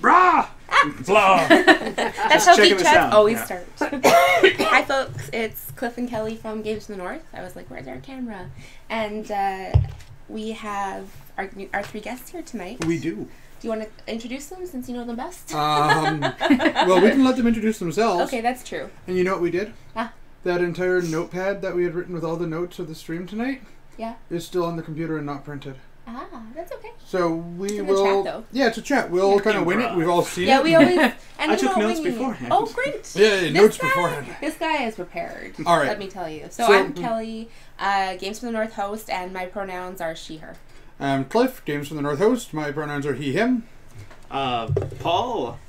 Brah! Blah! That's how Geek Chat always starts. Hi folks, it's Cliff and Kelly from Games from the North. I was like, where's our camera? And we have our three guests here tonight. We do. Do you want to introduce them since you know them best? Well, we can let them introduce themselves. Okay, that's true. And you know what we did? Ah. That entire notepad that we had written with all the notes of the stream tonight is still on the computer and not printed. Ah, that's okay. So we it's will. Chat, though. Yeah, it's a chat. We'll kind of win it. We've all seen it. Yeah, we always. And I took notes beforehand. Oh, great. Yeah, notes beforehand. This guy is prepared. All right. Let me tell you. So I'm Kelly, Games from the North host, and my pronouns are she, her. I'm Cliff, Games from the North host. My pronouns are he, him. Paul,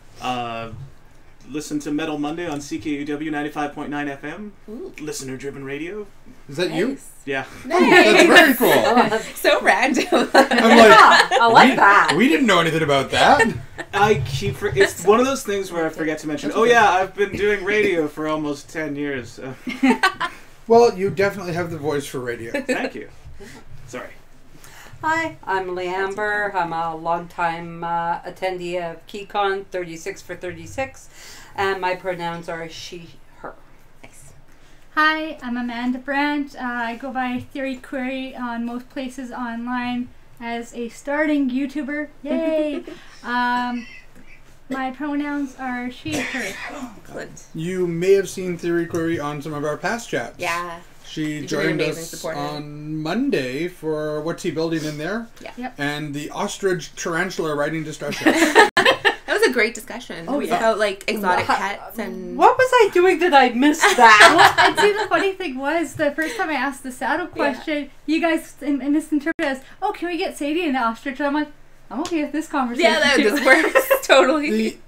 listen to Metal Monday on CKUW 95.9 FM. Ooh. Listener-driven radio. Is that you? Yeah. That's very cool. So random. I'm like, I like that. We didn't know anything about that. It's one of those things where I forget to mention, oh yeah, I've been doing radio for almost 10 years. Well, you definitely have the voice for radio. Thank you. Sorry. Hi, I'm Lee Amber. I'm a longtime attendee of Keycon 36 for 36, and my pronouns are she, her. Nice. Hi, I'm Amanda Brandt. I go by Theory Query on most places online as a starting YouTuber. Yay! My pronouns are she, her. Excellent. You may have seen Theory Query on some of our past chats. Yeah. She joined us on Monday for What's He Building in There? Yeah. Yep. And the ostrich tarantula riding discussion. That was a great discussion. Oh, yeah. About like exotic pets and. What was I doing that I missed that? Well, I'd say the funny thing was the first time I asked the saddle question, you guys misinterpreted it as, "Oh, can we get Sadie and the ostrich?" And I'm like, I'm okay with this conversation. Yeah, too. this works totally.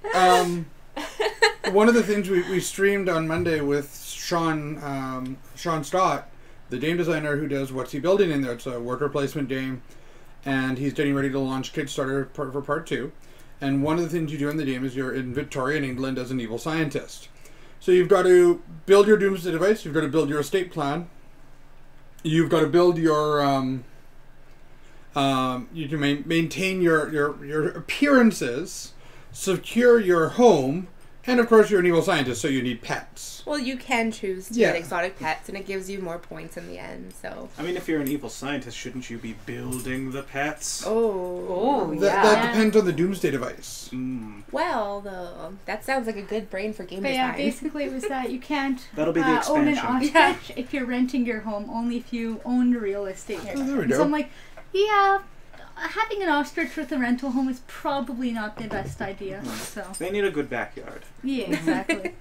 One of the things we streamed on Monday with Sean Stott, the game designer who does What's He Building in There. It's a worker placement game, and he's getting ready to launch Kickstarter for part 2. And one of the things you do in the game is you're in Victorian England as an evil scientist. So you've got to build your doomsday device, you've got to build your estate plan, you've got to build your you can maintain your appearances, secure your home, and of course you're an evil scientist, so you need pets. Well, you can choose to get exotic pets, and it gives you more points in the end. So. I mean, if you're an evil scientist, shouldn't you be building the pets? That depends on the doomsday device. Well, that sounds like a good brain for game But design. yeah, basically it was that you can't That'll be the own an expansion. ostrich if you're renting your home, only if you own real estate. Oh, there we And go. so I'm like, yeah, having an ostrich with a rental home is probably not the best idea. So They need a good backyard. yeah, exactly.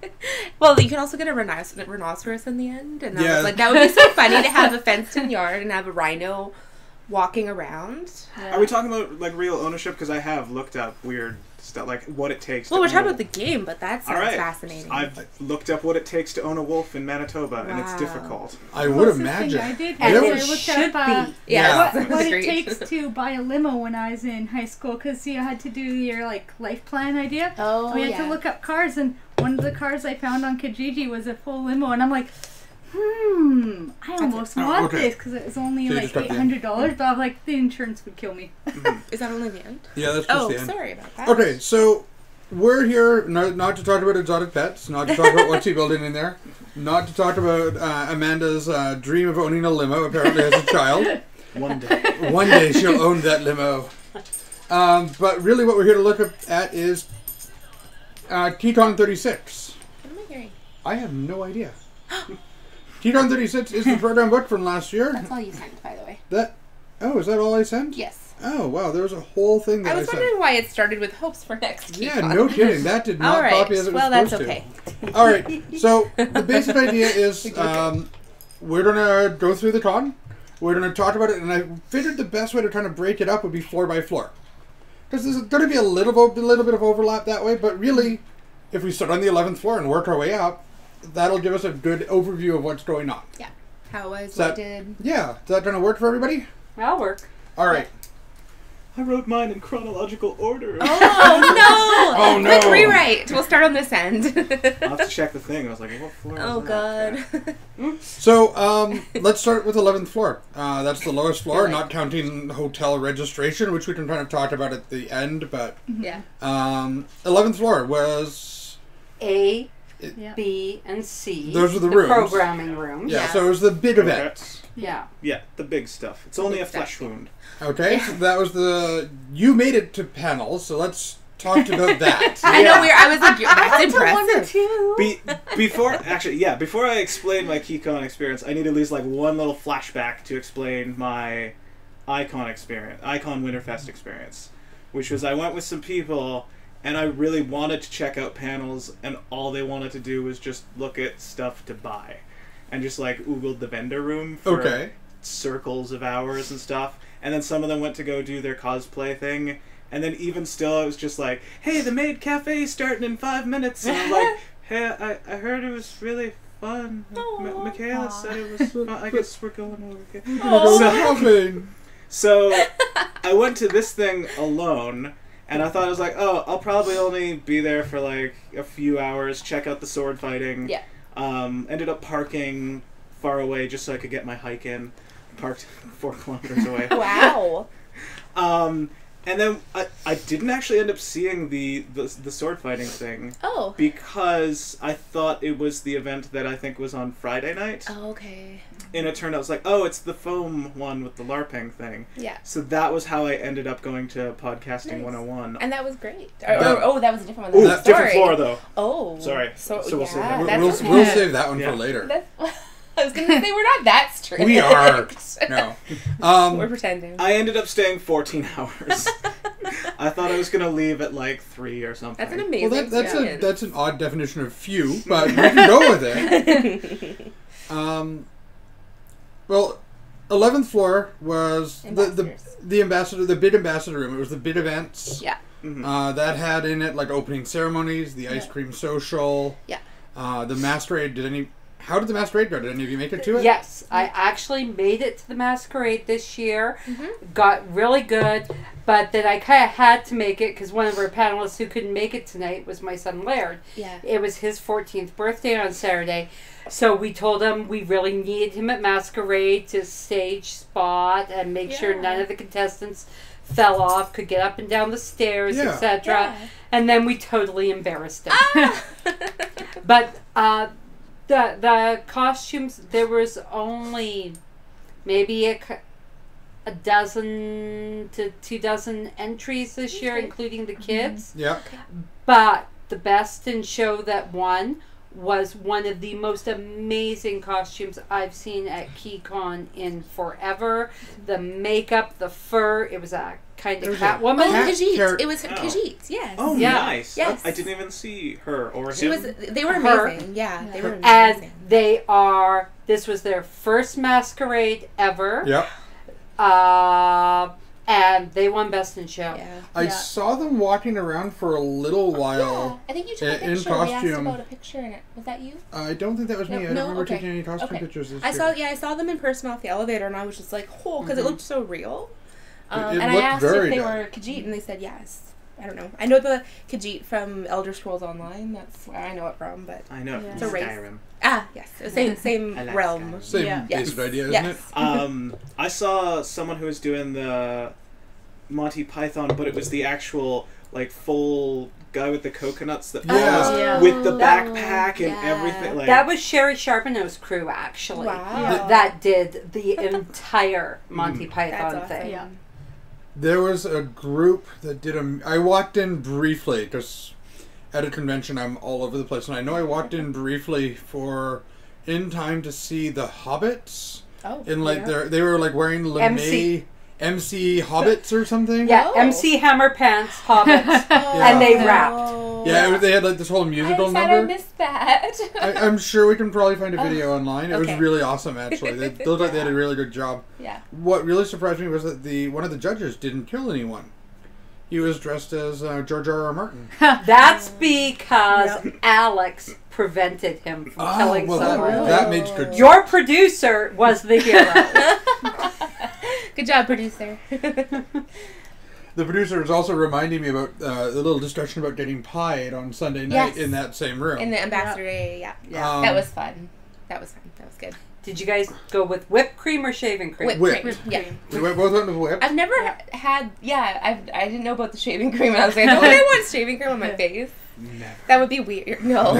Well, you can also get a rhinoceros in the end, and I Yeah. was like, that would be so funny to have a fenced-in yard and have a rhino walking around. Are we talking about like real ownership? Because I have looked up weird stuff, like what it takes. Well, to we're own talking a- about the game, but that sounds All right. fascinating. I've looked up what it takes to own a wolf in Manitoba, and it's Wow. difficult. I would Closest imagine. thing I did And was it I looked should up be. yeah, Yeah. what it great. takes to buy a limo when I was in high school, because you had to do your like life plan idea. Oh, we had yeah. to look up cars, and one of the cars I found on Kijiji was a full limo, and I'm like, I almost want okay. this because it was only So you like just got the end. $800, but I'm like, the insurance would kill me. Is that only the end? Yeah, that's just Oh, the end. sorry about that. Okay, so we're here not to talk about exotic pets, not to talk about What's He Building in There, not to talk about Amanda's dream of owning a limo, apparently as a child. One day. One day she'll own that limo. But really what we're here to look at is Keycon 36. What am I hearing? I have no idea. Keycon 36 is the program book from last year. That's all you sent, by the way. Is that all I sent? Yes. Oh, wow, there was a whole thing that I was sent. wondering why it started with hopes for next week. Yeah, no kidding. That did not All right. copy as it was Well, that's supposed okay. to. All right. So the basic idea is we're going to go through the con. We're going to talk about it, and I figured the best way to kind of break it up would be floor by floor. Because there's going to be a little bit of overlap that way, but really, if we start on the 11th floor and work our way up, that'll give us a good overview of what's going on. Yeah. How was that- what did? Yeah. Is that going to work for everybody? That'll work. All right. I wrote mine in chronological order. Oh no! Oh, no. Quick rewrite. We'll start on this end. I'll have to check the thing. I was like, what floor Oh was that? god. Okay. So, let's start with 11th floor. That's the lowest floor, Really? not counting hotel registration, which we can kind of talk about at the end, but Yeah. 11th floor was... A, Yeah. B, and C. Those are the rooms. programming rooms. Yeah, Yeah. so it was the big Okay. events. Yeah. Yeah, the big stuff. It's only big a flesh stuff, yeah. wound. Okay, so that was the... You made it to panels, so let's talk about that. I know. Yeah. I was like, that's impressive. Before I explain my Keycon experience, I need at least like one little flashback to explain my Icon Winterfest experience, which was I went with some people and I really wanted to check out panels, and all they wanted to do was just look at stuff to buy, and just like oogled the vendor room for Okay. circles of hours and stuff, and then some of them went to go do their cosplay thing. And then even still, I was just like, hey, the Maid Cafe starting in 5 minutes. And I'm like, hey, I heard it was really fun. Michaela said it was fun. I guess we're going over again. So I went to this thing alone, and I thought I was like, oh, I'll probably only be there for like a few hours, check out the sword fighting. Yeah. Ended up parking far away just so I could get my hike in. Parked 4 kilometers away. Wow. And then I didn't actually end up seeing the sword fighting thing Oh. because I thought it was the event that I think was on Friday night. Oh, okay. And it turned out, I was like, oh, it's the foam one with the LARPing thing. Yeah. So that was how I ended up going to Podcasting Nice. 101. And that was great. That- That was a different one. Ooh, That's different sorry. floor though. Oh. Sorry. So So we'll save that. yeah, We'll, that's we'll okay. save that one Yeah. for later. That's, I was gonna say we're not that strict. We are. No. We're pretending. I ended up staying 14 hours. I thought I was going to leave at like 3 or something. That's an amazing. Well, experience. that's an odd definition of few, but we can go with it. Well, 11th floor was the big ambassador room. It was the big events. Yeah. Mhm. That had in it like opening ceremonies, the ice cream social. Yeah. The masquerade. How did the masquerade go? Did any of you make it to it? Yes, I actually made it to the masquerade this year. Mm-hmm. Got really good, but then I kind of had to make it because one of our panelists who couldn't make it tonight was my son Laird. Yeah. It was his 14th birthday on Saturday, so we told him we really needed him at masquerade to stage spot and make sure Yeah. none of the contestants fell off, could get up and down the stairs, Yeah. etc. Yeah. And then we totally embarrassed him. But the costumes, there was only maybe a dozen to 2 dozen entries this year, Okay. including the kids. Yeah. But the best in show that won was one of the most amazing costumes I've seen at Keycon in forever. The makeup, the fur, it was a kind There of was a Catwoman. Oh, Cat Khajiit. character- It was Oh. Khajiit. Yes. Oh, Yeah. nice. Yes. I didn't even see her or She him. was. They were Her. amazing. Yeah. They were And amazing. this was their first masquerade ever. Yep. And they won Best in Show. Yeah. I Yeah. saw them walking around for a little Yeah. while. I think you took a in picture. We asked costume. about a picture in it. Was that you? I don't think that was me. No, I don't no? remember Okay. taking any costume Okay. pictures this I year. saw them in person off the elevator, and I was just like, oh, because it looked so real. It And I looked asked very if they good. were Khajiit, and they said yes. I don't know. I know the Khajiit from Elder Scrolls Online. That's where I know it from. But I know. Yeah. From It's a race. Skyrim. yes, same I like realm. Skyrim. Same Yeah. basic Yes. idea, isn't Yes. it? I saw someone who was doing the Monty Python, but it was the actual like full guy with the coconuts that Yeah. follows Yeah. with the That- backpack and yeah. everything. Like That was Sherry Charbonneau's crew, actually. Wow. That did the entire Monty That's Python awesome. thing. Yeah. There was a group that did I walked in briefly because at a convention I'm all over the place, and I know I walked in briefly in time to see the Hobbits. Oh, In like yeah. they were like wearing LeMay MC Hobbits or something. Yeah, Oh. MC Hammer Pants Hobbits. Oh, And they no. rapped. Yeah, they had like this whole musical I'm sad I number. missed that. I'm sure we can probably find a video online. It okay. was really awesome, actually. They looked like they had a really good job. Yeah. What really surprised me was that one of the judges didn't kill anyone. He was dressed as George R. R. Martin. That's because Alex prevented him from killing well, someone. that makes good sense. Your producer was the hero. Good job, producer. The producer is also reminding me about a little discussion about getting pied on Sunday night in that same room. In the Ambassador area, yeah. That was fun. That was good. Did you guys go with whipped cream or shaving cream? Whipped cream. Yeah. We both went with whipped. I've never had. Yeah, I didn't know about the shaving cream. And I was like, oh, I want shaving cream on my face. Never. That would be weird. No.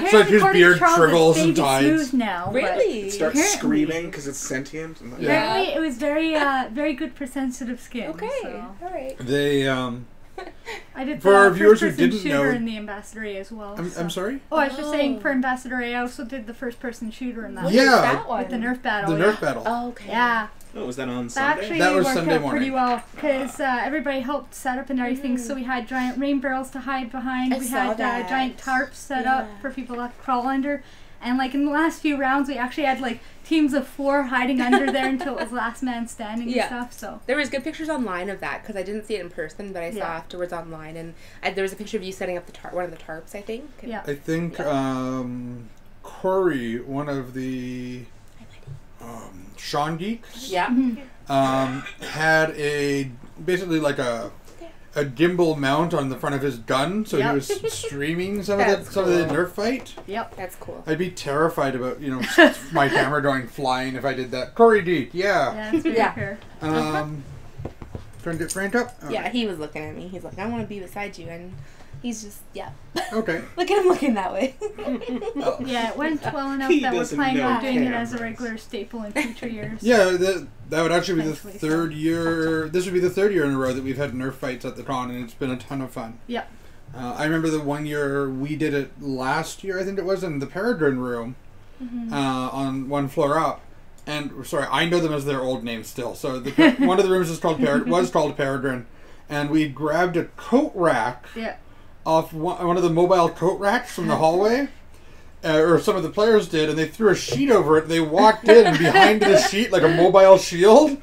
So his beard triggles and tides. Smooth now. Really? Start screaming because it's sentient. Apparently, it was very good for sensitive skin. Okay. So. All right. They I did for our the viewers who first-person didn't shooter know. in the Ambassador A as well. I'm sorry. Oh, I was just saying for Ambassador A, I also did the first-person shooter in that. What Yeah. is that one? With the Nerf battle. The Nerf battle. Oh, okay. Yeah. Oh, was that on That Sunday? actually That was worked Sunday out morning. pretty well because everybody helped set up and everything. So we had giant rain barrels to hide behind. I We saw had that. giant tarps set up for people to crawl under. And like in the last few rounds, we actually had like teams of 4 hiding under there until it was last man standing and stuff. So there was good pictures online of that because I didn't see it in person, but I saw afterwards online, and there was a picture of you setting up the one of the tarps. I think. yeah. I think Corey, one of the Sean Geeks, had basically like a gimbal mount on the front of his gun, so he was streaming some of the Nerf fight. Yep. That's cool. I'd be terrified about my camera going flying if I did that. Corey Geek, Yeah, it's pretty fair. Trying to get Frank up. Yeah, he was looking at me. He's like, I want to be beside you, and he's just Okay. Look at him looking that way. Yeah, it went well enough He that we're doesn't planning on know doing it as a cameras. regular staple in future years. Yeah, that would actually be the Potentially, third year. This would be the third year in a row that we've had Nerf fights at the con, and it's been a ton of fun. Yep. I remember the one year we did it last year, I think it was, in the Peregrine room on one floor up. And, sorry, I know them as their old names still. So one of the rooms was called Peregrine. And we grabbed a coat rack off one of the mobile coat racks from the hallway. Or some of the players did, and they threw a sheet over it, and they walked in, and behind the sheet, like a mobile shield,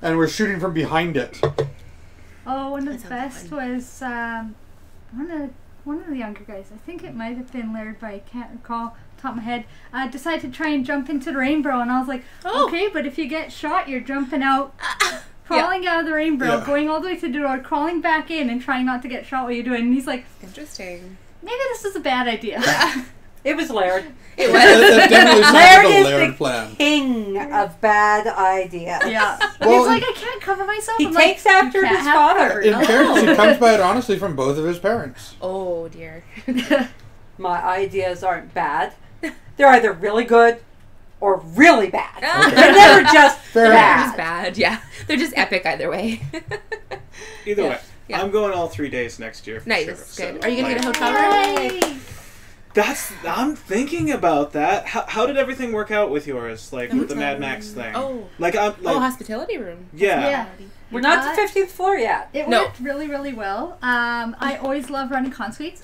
and we're shooting from behind it. Oh, one of the best was one of the younger guys. I think it might have been Laird, but I can't recall off the top of my head. Decided to try and jump into the rainbow, and I was like, okay, but if you get shot, you're jumping out, crawling out of the rainbow, going all the way to the door, crawling back in, and trying not to get shot while you're doing it. And he's like, interesting. Maybe this is a bad idea. It was Laird. It was. That definitely sounds Laird like a is Laird the plan. king of bad ideas. Yeah. Well, He's like, I can't cover myself. He I'm takes like, after "You can't his have father." cover." In fairness, he comes by it honestly from both of his parents. Oh dear. My ideas aren't bad. They're either really good or really bad. Okay. They're never just Fair They're bad. just bad. Yeah, they're just epic either way. Either way, Yeah. I'm going all 3 days next year. For Nice. sure, Good. so, Are you gonna get a like, hotel room? Yay! I'm thinking about that. How did everything work out with yours? Like with the hotel Mad Max room. thing? Oh. Like Hospitality room. yeah. We're not to the 15th floor yet. It No. worked really, really well. I always love running con suites.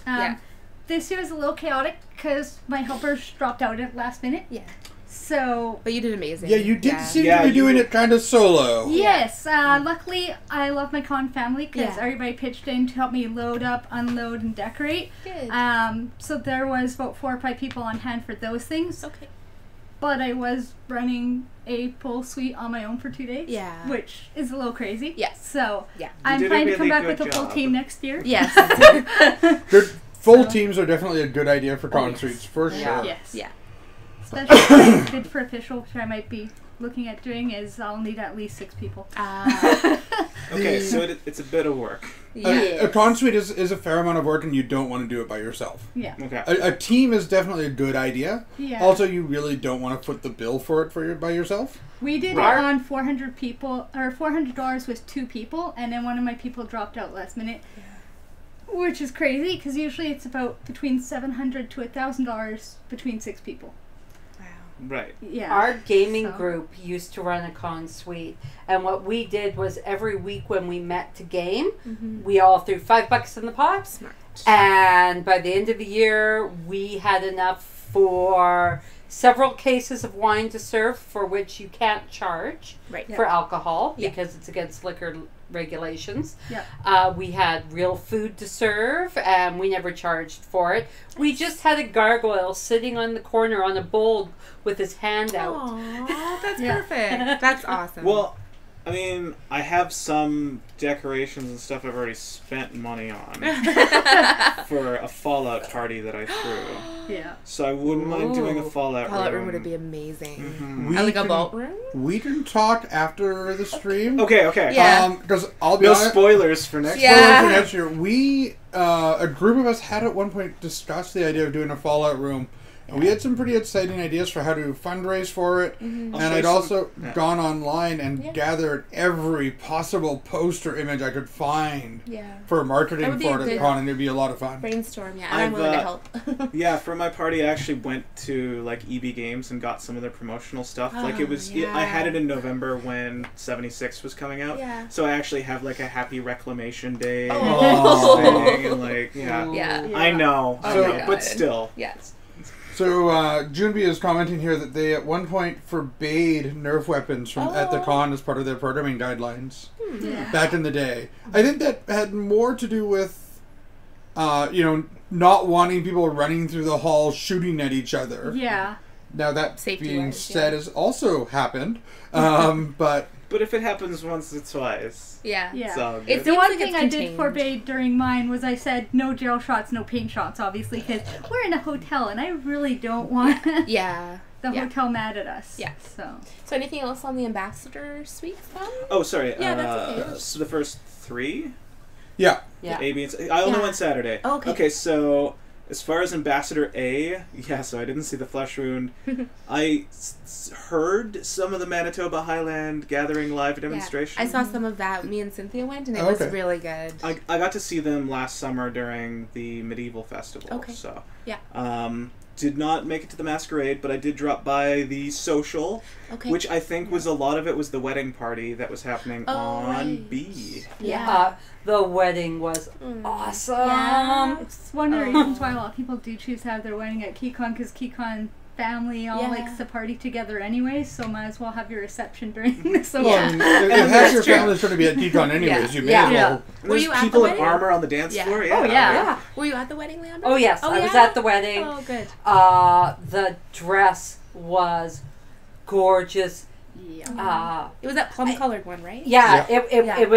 This year was a little chaotic because my helpers dropped out at last minute. Yeah. So But you did amazing. Yeah, you did seem Yeah, to be you- doing it kind of solo. yes, luckily I love my con family because Yeah. everybody pitched in to help me load up, unload, and decorate. Good. So there was about 4 or 5 people on hand for those things. Okay. But I was running a full suite on my own for 2 days. Yeah. Which is a little crazy. Yes. So Yeah. I'm did a planning to come really back with good a full job. team next year. Yes. Full So- teams are definitely a good idea for con yes. suites, for Yeah. sure. Yes. Yeah. Especially good for official, which I might be looking at doing, is I'll need at least 6 people. Okay, so it's a bit of work. A con suite is a fair amount of work, and you don't want to do it by yourself. Yeah. Okay. A team is definitely a good idea. Yeah. Also, you really don't want to foot the bill for it by yourself. We did Right. it on 400 people, or $400 with 2 people, and then one of my people dropped out last minute. Which is crazy, because usually it's about between $700 to $1,000 between 6 people. Right. Yeah. Our gaming So- group used to run a con suite, and what we did was every week when we met to game, we all threw $5 in the pot, Smart. and by the end of the year, we had enough for several cases of wine to serve, for which you can't charge Right. for alcohol Yeah. because it's against liquor regulations. Yeah. We had real food to serve, and we never charged for it. We just had a gargoyle sitting on the corner on a bowl with his hand out. Aww, that's Yeah. perfect. That's awesome. Well, I mean, I have some decorations and stuff I've already spent money on for a Fallout party that I threw. Yeah. So I wouldn't mind doing a Fallout Fallout room. room would be amazing. Mm-hmm. Like a vault room? We can talk after the stream. Okay. Yeah. Because I'll be No honest, spoilers for next Yeah. spoilers for next year. We, a group of us had at one point discussed the idea of doing a Fallout room. And we had some pretty exciting ideas for how to fundraise for it. Mm-hmm. I'll And show I'd some- also yeah. gone online and Yeah. gathered every possible poster image I could find Yeah. for That marketing would be for a it at the good- con, and it'd be a lot of fun. Brainstorm, yeah. And I'm I've, willing to help. Yeah, for my party, I actually went to like EB Games and got some of their promotional stuff. Like it was, yeah. I had it in November when 76 was coming out. Yeah. So I actually have like a Happy Reclamation Day Oh. thing, and like yeah. Yeah. I know, Oh I my know, God. but still. Yes. So, Junbi is commenting here that they at one point forbade Nerf weapons from at the Oh. con as part of their programming guidelines Yeah. back in the day. I think that had more to do with, not wanting people running through the hall shooting at each other. Yeah. Now that Safety being wise, said, yeah. has also happened, but But if it happens once or twice, Yeah. Yeah. it's all good. It's- The Seems one like thing it's I did contained. forbade during mine was I said no gel shots, no paint shots, obviously, because we're in a hotel and I really don't want Yeah. the Yeah. hotel mad at us. Yeah. So. So anything else on the ambassador suite fun? Oh, sorry. Yeah, that's okay. So the first three, yeah. Yeah. A, B, and C. I only Yeah. went Saturday. Oh, okay. Okay, so as far as Ambassador A, yeah, so I didn't see the flesh wound. I heard some of the Manitoba Highland Gathering live demonstration. I saw some of that. Me and Cynthia went, and it Okay. was really good. I got to see them last summer during the medieval festival. Okay. So Yeah. did not make it to the masquerade, but I did drop by the social, Okay. which I think was a lot of it was the wedding party that was happening Oh, on right. B. Yeah. The wedding was awesome. Yeah. It's one of the reasons why a lot of people do choose to have their wedding at Keycon, because Keycon family all Yeah. likes to party together anyway, so might as well have your reception during this. Well, Yeah. I mean, if half That's your true. family's going to be at Keycon anyways, you may as Yeah. well. And Were there's you at the people in wedding? armor on the dance Yeah. floor. Oh, yeah. Yeah. Were you at the wedding, Lambert? Oh yes, Oh, I was yeah? at the wedding. Oh, good. The dress was gorgeous. Yeah. It was that plum-colored one, right? Yeah, Yeah. it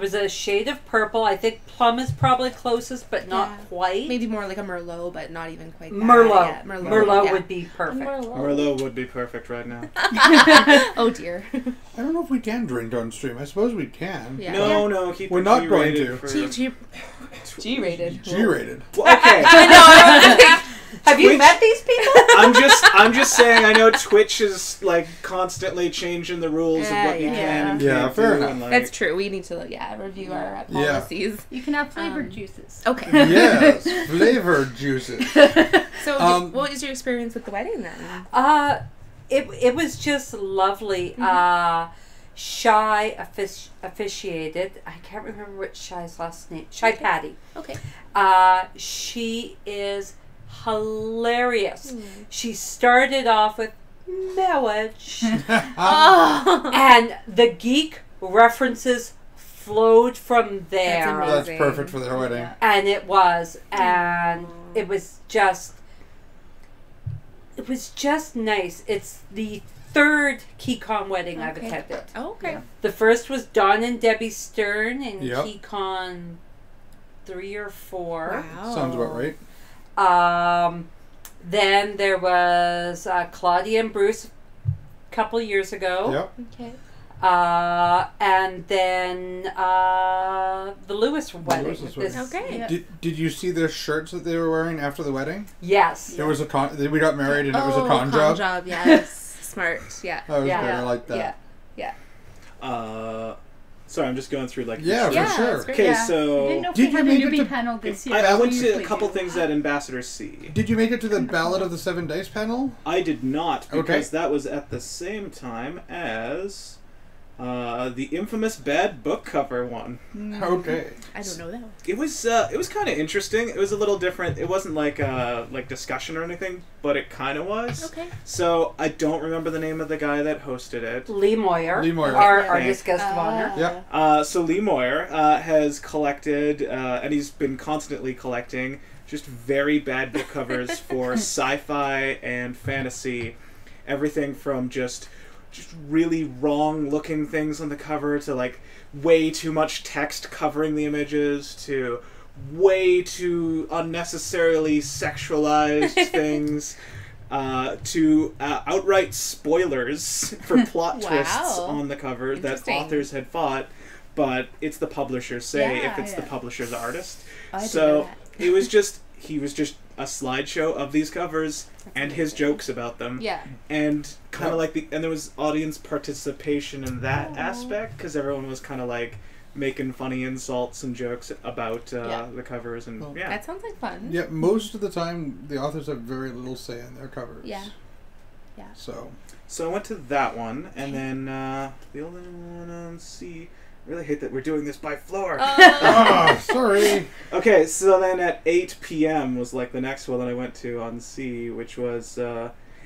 was a shade of purple. I think plum is probably closest, but not Yeah. quite. Maybe more like a Merlot, but not even quite that. Merlot. Yeah, Merlot yeah. would be perfect. Merlot would be perfect right now. Oh, dear. I don't know if we can drink on stream. I suppose we can. Yeah. No, keep We're it not going G-rated to. for- G-rated. G-rated. Well, okay. Have you Twitch- met these people? I'm just saying. I know Twitch is like constantly changing the rules of what you Yeah. can and Yeah, can't fair do. enough. And, like, That's true. We need to, review our policies. You can have flavored juices. Okay. Yes, flavored juices. So, what was your experience with the wedding then? It was just lovely. Shy officiated. I can't remember what Shy's last name. Shy Okay. Patty. Okay. She is hilarious. She started off with marriage, Oh. and the geek references flowed from there. That's That's amazing. perfect for their wedding. And it was just nice. It's the third Keycon wedding I've Okay. attended. Oh, okay. The first was Don and Debbie Stern in Yep. Keycon 3 or 4. Wow. Sounds about right. Then there was Claudia and Bruce a couple years ago. Yep. Okay. And then the Lewis wedding. Lewis's wedding. Okay. Yeah. Did you see their shirts that they were wearing after the wedding? Yes. There was a con. We got married and it was a con con job. yes. Smart. Yeah. That was Yeah. good. I like that. Yeah. sorry, I'm just going through like. Yeah, the- Yeah, for sure. that's great. Okay, I didn't so know if Did we you had a make it newbie to- panel this year. I went so to a usually couple do. things at Ambassador C. Did you make it to the Ballad of the Seven Dice panel? I did not Okay. because that was at the same time as the infamous bad book cover one. Okay. I don't know that one. It was kind of interesting. It was a little different. It wasn't like discussion or anything, but it kind of was. Okay. So I don't remember the name of the guy that hosted it. Lee Moyer. Lee Moyer. Our Okay. artist guest of honor. Yeah. So Lee Moyer has collected, and he's been constantly collecting, just very bad book covers for sci-fi and fantasy. Everything from just just really wrong looking things on the cover to like way too much text covering the images to way too unnecessarily sexualized things to outright spoilers for plot twists on the cover that authors had thought, but it's the publisher's say if it's the publisher's artist. So it was just, he was just a slideshow of these covers and his jokes about them. Yeah. And kind of like and there was audience participation in that aspect, because everyone was kind of like making funny insults and jokes about the covers, and That sounds like fun. Yeah, most of the time the authors have very little say in their covers. Yeah. So I went to that one, and then the only one on C. I really hate that we're doing this by floor. Sorry. Okay, so then at 8 p.m. was like the next one that I went to on C, which was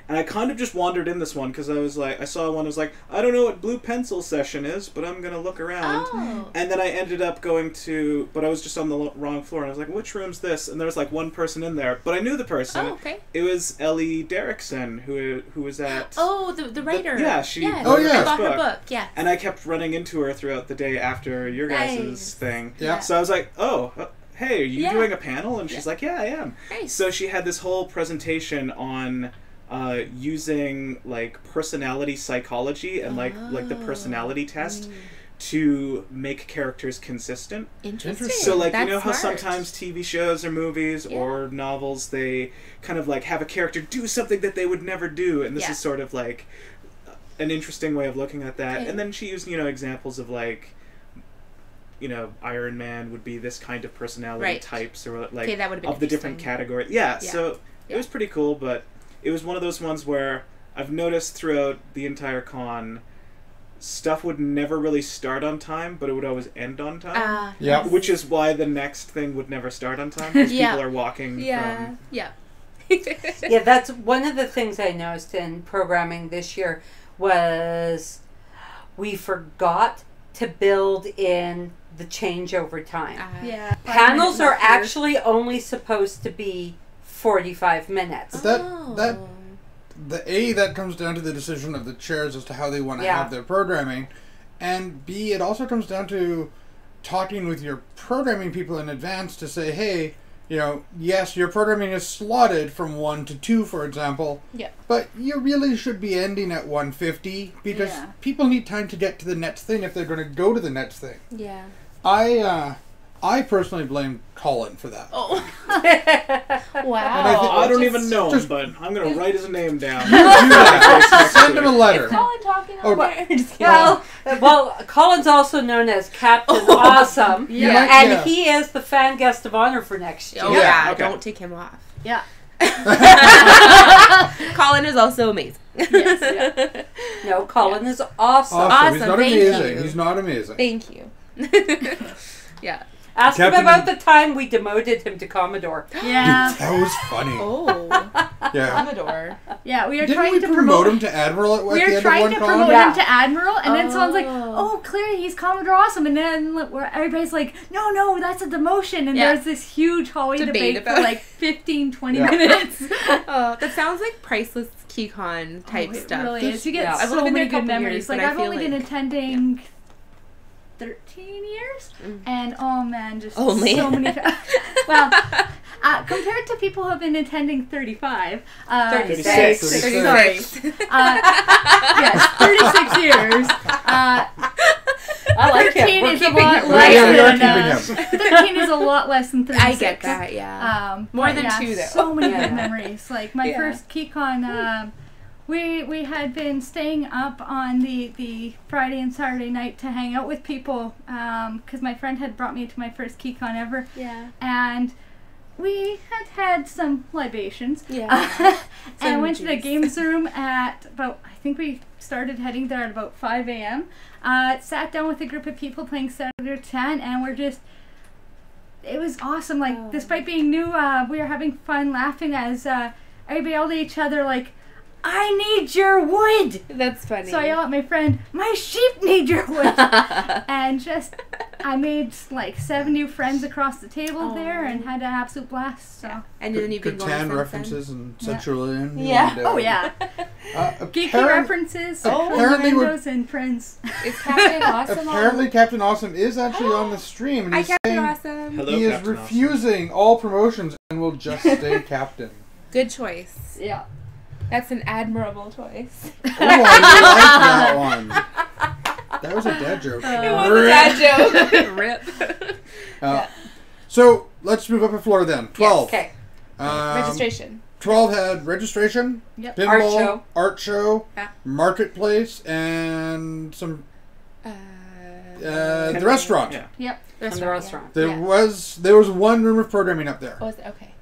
and I kind of just wandered in this one because I was like, I saw one that was like, I don't know what blue pencil session is, but I'm gonna look around. And then I ended up going to, but I was just on the wrong floor, and I was like, which room's this? And there was like one person in there, but I knew the person. Oh, okay. It was Ellie Derrickson, who was at the writer. she I bought her book. Yeah. And I kept running into her throughout the day after your guys' thing. Yeah. So I was like, hey, are you doing a panel? And she's like, yeah, I am. Nice. So she had this whole presentation on using like personality psychology and like the personality test to make characters consistent. Interesting. So like, That's you know how smart. sometimes TV shows or movies or novels, they kind of like have a character do something that they would never do, and this is sort of like an interesting way of looking at that. Okay. And then she used, examples of like, Iron Man would be this kind of personality types, or like that would've been of the different categories. So it was pretty cool, but it was one of those ones where I've noticed throughout the entire con, stuff would never really start on time, but it would always end on time. Which is why the next thing would never start on time, because people are walking from... Yeah, that's one of the things I noticed in programming this year was we forgot to build in the changeover time. Panels are actually only supposed to be 45 minutes. That comes down to the decision of the chairs as to how they want to have their programming, and B, it also comes down to talking with your programming people in advance to say, hey, yes, your programming is slotted from 1 to 2, for example, but you really should be ending at 1:50 because people need time to get to the next thing if they're going to go to the next thing. I personally blame Colin for that. Wow. I don't even know him, but I'm going to write his name down. Send him a letter. Is Colin talking on Well, Colin's also known as Captain Awesome, and he is the fan guest of honor for next year. Don't take him off. Yeah. Colin is also amazing. No, Colin is awesome. He's not amazing. He's not amazing. Thank you. Ask him about the time we demoted him to Commodore. Yeah. That was funny. Commodore. Yeah, we were Didn't trying we to promote him to Admiral at the end of one con? We were trying to promote him to Admiral, and then someone's like, oh, clearly he's Commodore Awesome. And then everybody's like, no, that's a demotion. And there's this huge hallway debate for like 15, 20 minutes. That sounds like priceless Keycon type stuff. It really is. You get I've so only been many a couple good memories. years, Like, but I I've feel only been attending 13 years, and oh man, just so many. Well, compared to people who have been attending 35, 36. Sorry. Yes, 36 years. I like 13 him. We're is a keeping lot him. less than 13 is a lot less than 36. I get that, more than 2 though. So many good memories. Like my first Keycon, we had been staying up on the Friday and Saturday night to hang out with people because my friend had brought me to my first Keycon ever. And we had some libations. And went to the games room at about, I think we started heading there at about 5 a.m. Sat down with a group of people playing Senator 10, and it was awesome. Like, despite being new, we were having fun laughing as everybody yelled at each other like, I need your wood! That's funny. So I yell at my friend, my sheep need your wood! And I made like 7 new friends across the table there and had an absolute blast. So. And then you've been going Catan since references and Centralian. Oh yeah. Geeky Apparent- references, apparently we're- Orlando's and friends. Is Captain Awesome Apparently, Captain Awesome is actually on the stream, and Hi, he's Captain saying Awesome. Hello, he is Captain refusing all promotions and will just stay captain. Good choice. Yeah. That's an admirable choice. Oh, I like that one. That was a dad joke. It was a dad joke. Rip. So let's move up a floor then. 12. Okay. Registration. 12 had registration, Yep. pinball, art show, Yeah. marketplace, and some Uh, the restaurant. Yeah. Yep. And the restaurant. There Yeah. was one room of programming up there. Oh, is it okay?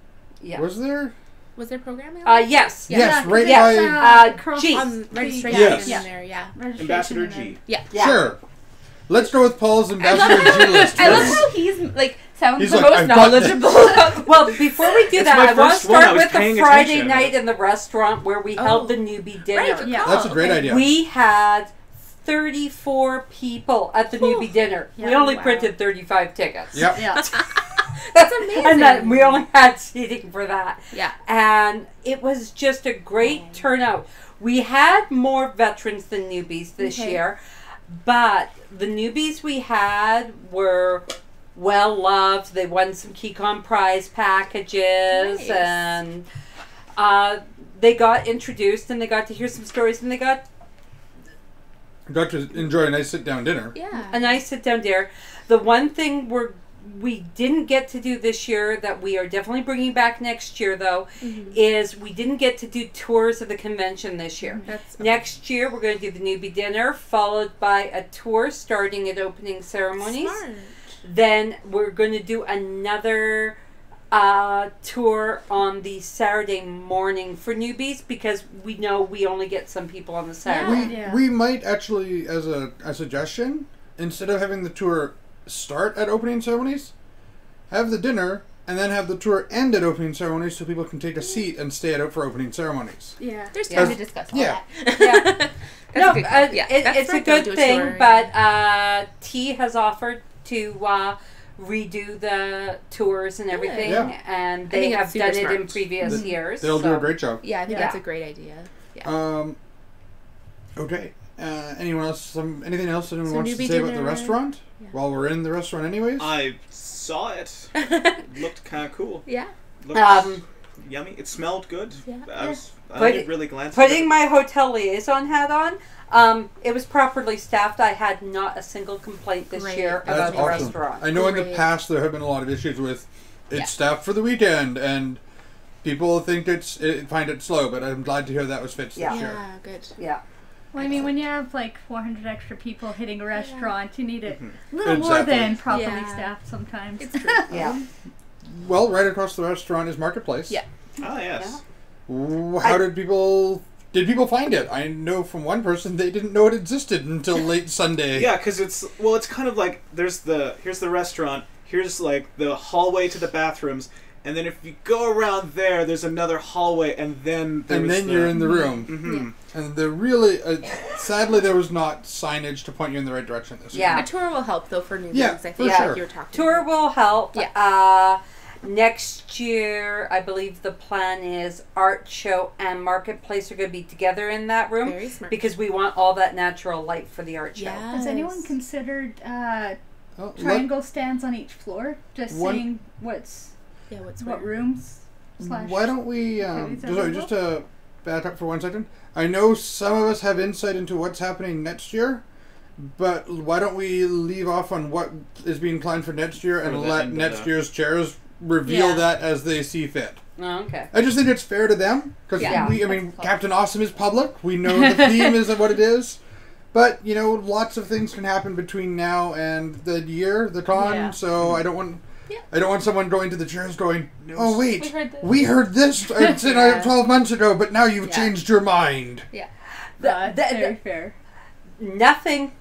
Yeah. Was there? Was there programming? Yes. Yeah. Yes, right Yes. by. G. Registration Yes. in there, yeah. Ambassador G. Yeah. Yeah. Sure. Let's go with Paul's ambassador G list. I love first. how he's like sounds He's the like, most "I've got this." knowledgeable. Well, before we do It's that, my I want to first one. I start was with the paying Friday attention. night in the restaurant where we held the Oh. newbie dinner. Right, Yeah. That's a great okay. idea. We had 34 people at the newbie dinner. We Yeah, only wow. printed 35 tickets. Yep. Yeah. That's amazing. And then we only had seating for that. Yeah. And it was just a great turnout. We had more veterans than newbies this Okay. year, but the newbies we had were well loved. They won some Keycon prize packages, Nice. and they got introduced, and they got to hear some stories, and they got Got to enjoy a nice sit-down dinner. Yeah. a nice sit-down dinner. The one thing we didn't get to do this year that we are definitely bringing back next year, though, is we didn't get to do tours of the convention this year. That's Next year, we're going to do the newbie dinner, followed by a tour starting at opening ceremonies. smart. Then we're going to do another tour on the Saturday morning for newbies because we know we only get some people on the Saturday. Yeah. We might actually, as a suggestion, instead of having the tour start at opening ceremonies, have the dinner and then have the tour end at opening ceremonies so people can take a seat and stay out for opening ceremonies. Yeah. There's Yeah. time to discuss all Yeah. that. Yeah. That's No, a good call. Yeah, that's it's a right, don't good do a thing, tour. but T has offered to redo the tours and everything, Yeah. and I they think it's have super done it in smart. previous years. They'll do so- a great job. Yeah, I think Yeah. that's a great idea. Yeah. Okay. Anyone else? Anything else anyone So wants to newbie say about the dinner. restaurant? Yeah. While we're in the restaurant anyways? I saw it. Looked kind of cool. Yeah. Looked yummy. It smelled good. Yeah. I didn't really glance at Putting it. my hotel liaison hat on, it was properly staffed. I had not a single complaint this Great. year That's about the awesome. restaurant. I know in the Great. past there have been a lot of issues with it's Yeah. staffed for the weekend and people think find it slow, but I'm glad to hear that was fixed Yeah. this year. Yeah, good. Yeah. Well, I mean, when you have like 400 extra people hitting a restaurant, you need it Mm-hmm. a little more Exactly. than properly Yeah. staffed sometimes. It's true. Yeah. Well, right across the restaurant is Marketplace. Yeah. Ah, yes. How did people find it? I know from one person they didn't know it existed until late Sunday. Yeah, because it's kind of like here's the restaurant, here's like the hallway to the bathrooms, and then if you go around there's another hallway, and then You're in the room. Mm-hmm. And there really, sadly, there was not signage to point you in the right direction this Yeah. A tour will help though for newbies. Yeah, I think for like sure. you were talking. Tour about. will help. Yeah. Next year, I believe the plan is art show and marketplace are going to be together in that room Very smart. because we want all that natural light for the art show. Yeah. Has anyone considered Oh, triangle stands on each floor? Just One- saying what's Yeah, what's what where? rooms slash. Why don't we, Activities sorry, available? just to back up for 1 second. I know some of us have insight into what's happening next year, but why don't we leave off on what is being planned for next year and For the let end of next the- year's chairs reveal Yeah. that as they see fit. Oh, okay. I just think it's fair to them because Yeah. Captain Awesome is public. We know the theme is what it is, but lots of things can happen between now and the year, the con. Yeah. So I don't want. Yeah. I don't want someone going to the chairs going, No. "Oh wait, We heard this." we heard this Yeah. 12 months ago, but now you've Yeah. changed your mind." That's the- very fair. Nothing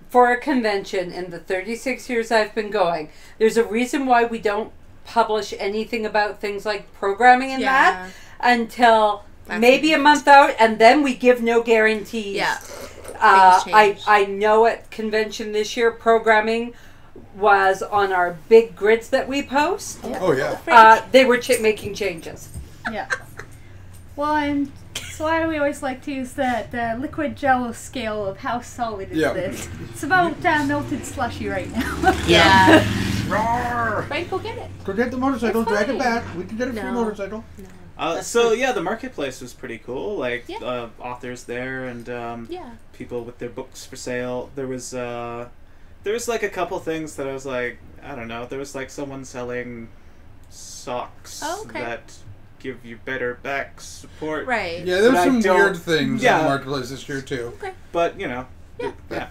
for a convention in the 36 years I've been going. There's a reason why we don't publish anything about things like programming and that until That's maybe a month out, and then we give no guarantees. Yeah. I change. I know at convention this year programming was on our big grids that we post. Oh yeah. They were making changes. Yeah. Well, and So why we always like to use the liquid jello scale of how solid is Yeah. this. It's about melted slushy right now. Yeah. Roar! Frank, go get it. Go get the motorcycle, It's drag it fine. back. We can get a free No. motorcycle. So yeah, the marketplace was pretty cool. Like Yeah. authors there and Yeah. people with their books for sale. There was like a couple things that I was like, I don't know. There was like someone selling socks Oh, okay. that give you better back support. Right. Yeah, there's But I some don't- weird things in Yeah. the marketplace this year too. Okay. But you know, Yeah.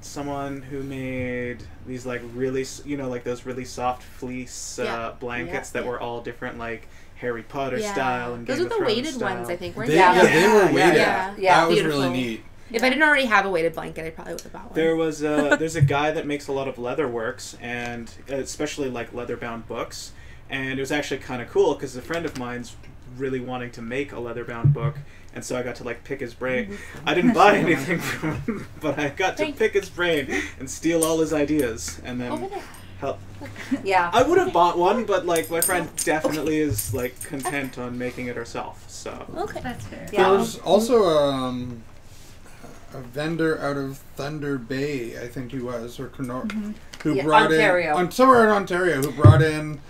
someone who made these like really, like those really soft fleece Yeah. blankets that Yeah. were all different, like Harry Potter Yeah. style and Those Game are the of Thrones weighted style. ones, I think, weren't They, they? yeah, they were Yeah. weighted. Yeah. That was Beautiful. really neat. If I didn't already have a weighted blanket, I probably would have bought one. There was there's a guy that makes a lot of leather works and especially like leather bound books, and it was actually kind of cool because a friend of mine's really wanting to make a leather bound book, and so I got to like pick his brain. I didn't buy anything from him, but I got to Thank- pick his brain and steal all his ideas and Over then there. help. Yeah. I would have bought one, but like my friend definitely is like content on making it herself. So Okay. That's fair. Yeah. There was also a vendor out of Thunder Bay, I think he was, or who Yeah, brought Ontario. in somewhere in Ontario, who brought in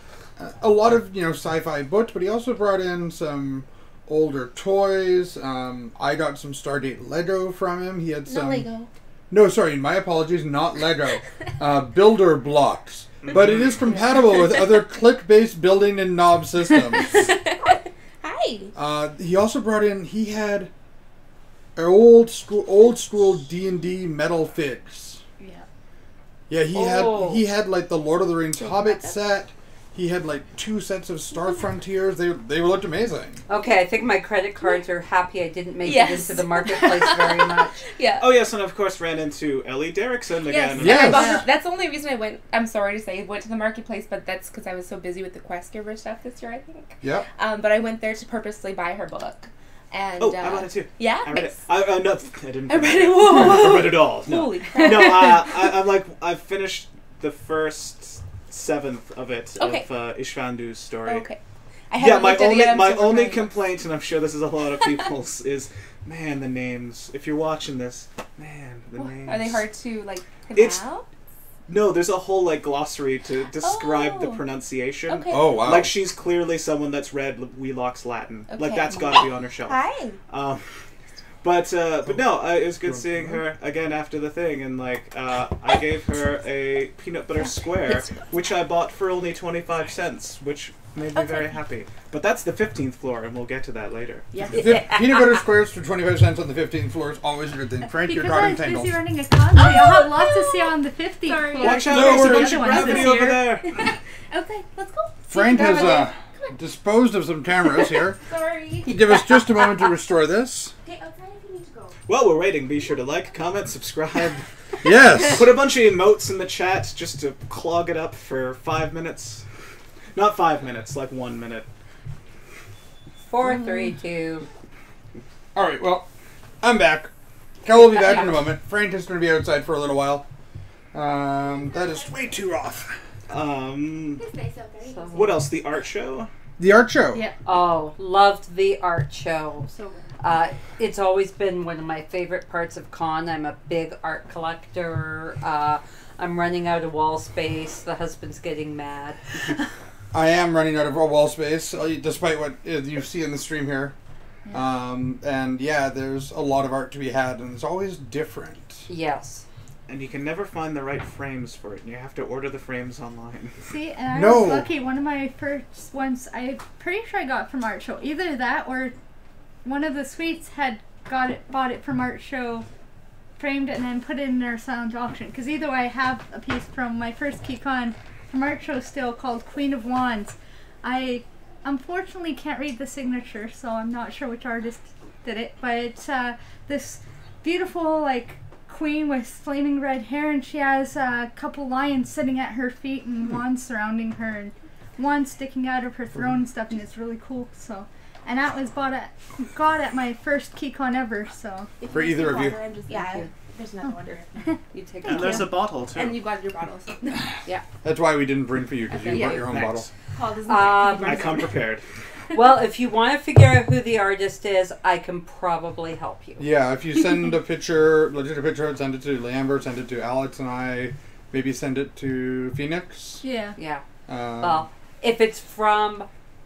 a lot of sci-fi books, but he also brought in some older toys. I got some Stargate Lego from him. He had No some. Lego. No, sorry, my apologies, not Lego. Builder blocks. But it is compatible with other click-based building and knob systems. Hi. He also brought in. He had old school D&D metal figs. Yeah. Yeah, Oh. he had like the Lord of the Rings Don't Hobbit have that. set. He had like 2 sets of Star Frontiers. They looked amazing. Okay, I think my credit cards are happy I didn't make Yes. it into the marketplace very much. Yeah. oh yes, and of course ran into Ellie Derrickson Yes, again. and Yes. I bought that's the only reason I went. I'm sorry to say, went to the marketplace, but that's because I was so busy with the Quest Giver stuff this year, I think. Yep. But I went there to purposely buy her book. And Oh, I bought it too. Yeah, I read it. nice. No, I didn't. I read it. Whoa. I read it all. No. Holy crap! No, I'm like I've finished the first 7th of it Okay. of Ishvandu's story. Okay. I Yeah, haven't my looked at it only yet, I'm my still only working on it. complaint, and I'm sure this is a lot of people's, is man the names. If you're watching this, man the names. Are they hard to like It's- pronounce? No, there's a whole like glossary to describe the Oh. pronunciation. Okay. Oh wow. Like she's clearly someone that's read Wheelock's Latin. Like Okay. that's got to be on her shelf. Hi. But no, it was good seeing her again after the thing, and like I gave her a peanut butter square, which I bought for only 25 cents, which made me Okay. very happy. But that's the 15th floor, and we'll get to that later. Yes. Peanut butter squares for 25 cents on the 15th floor is always a good thing. Frank, you're Because I talking was tangles. busy running a con, so you'll have lots to see on the 50th Sorry. floor. Watch out, No, there's a we're bunch other of ones gravity this over year. there. Okay, let's go. Frank has Grab disposed of some cameras here. Sorry. Give us just a moment to restore this. Okay, outside if you need to go. While we're waiting, be sure to like, comment, subscribe, Yes. put a bunch of emotes in the chat just to clog it up for 5 minutes. Not 5 minutes, like 1 minute. 4, 3, 2. All right. Well, I'm back. Cal will be back in a moment. Frank is going to be outside for a little while. That is way too rough. It's nice out there. So- What else? The art show? The art show. Yeah. Oh, loved the art show. So good. It's always been one of my favorite parts of con. I'm a big art collector. I'm running out of wall space. The husband's getting mad. I am running out of wall space, despite what you see in the stream here. And yeah, there's a lot of art to be had, and it's always different. Yes. And you can never find the right frames for it, and you have to order the frames online. See, and I No. was lucky. One of my first ones, I'm pretty sure I got from Art Show. Either that or one of the suites had bought it from Art Show, framed it, and then put it in their silent auction. Because either way, I have a piece from my first Keycon from Art Show still called Queen of Wands. I unfortunately can't read the signature, so I'm not sure which artist did it. But it's this beautiful, like, queen with flaming red hair, and she has a couple lions sitting at her feet and wands surrounding her, and wands sticking out of her throne and stuff, and it's really cool. So, and that was got at my first Keycon ever. So If For you either see of you. water, I'm just, Thank yeah, you. there's another one. You take And it. there's a bottle, too. And you got your bottle. So. That's why we didn't bring for you, because you Okay. brought your own Thanks. bottle. Paul doesn't Um, I come prepared. Well, if you want to figure out who the artist is, I can probably help you. Yeah, if you send a picture, legit a picture, send it to Lambert, send it to Alex and I, maybe send it to Phoenix. Yeah. Yeah. Um, Well, if it's from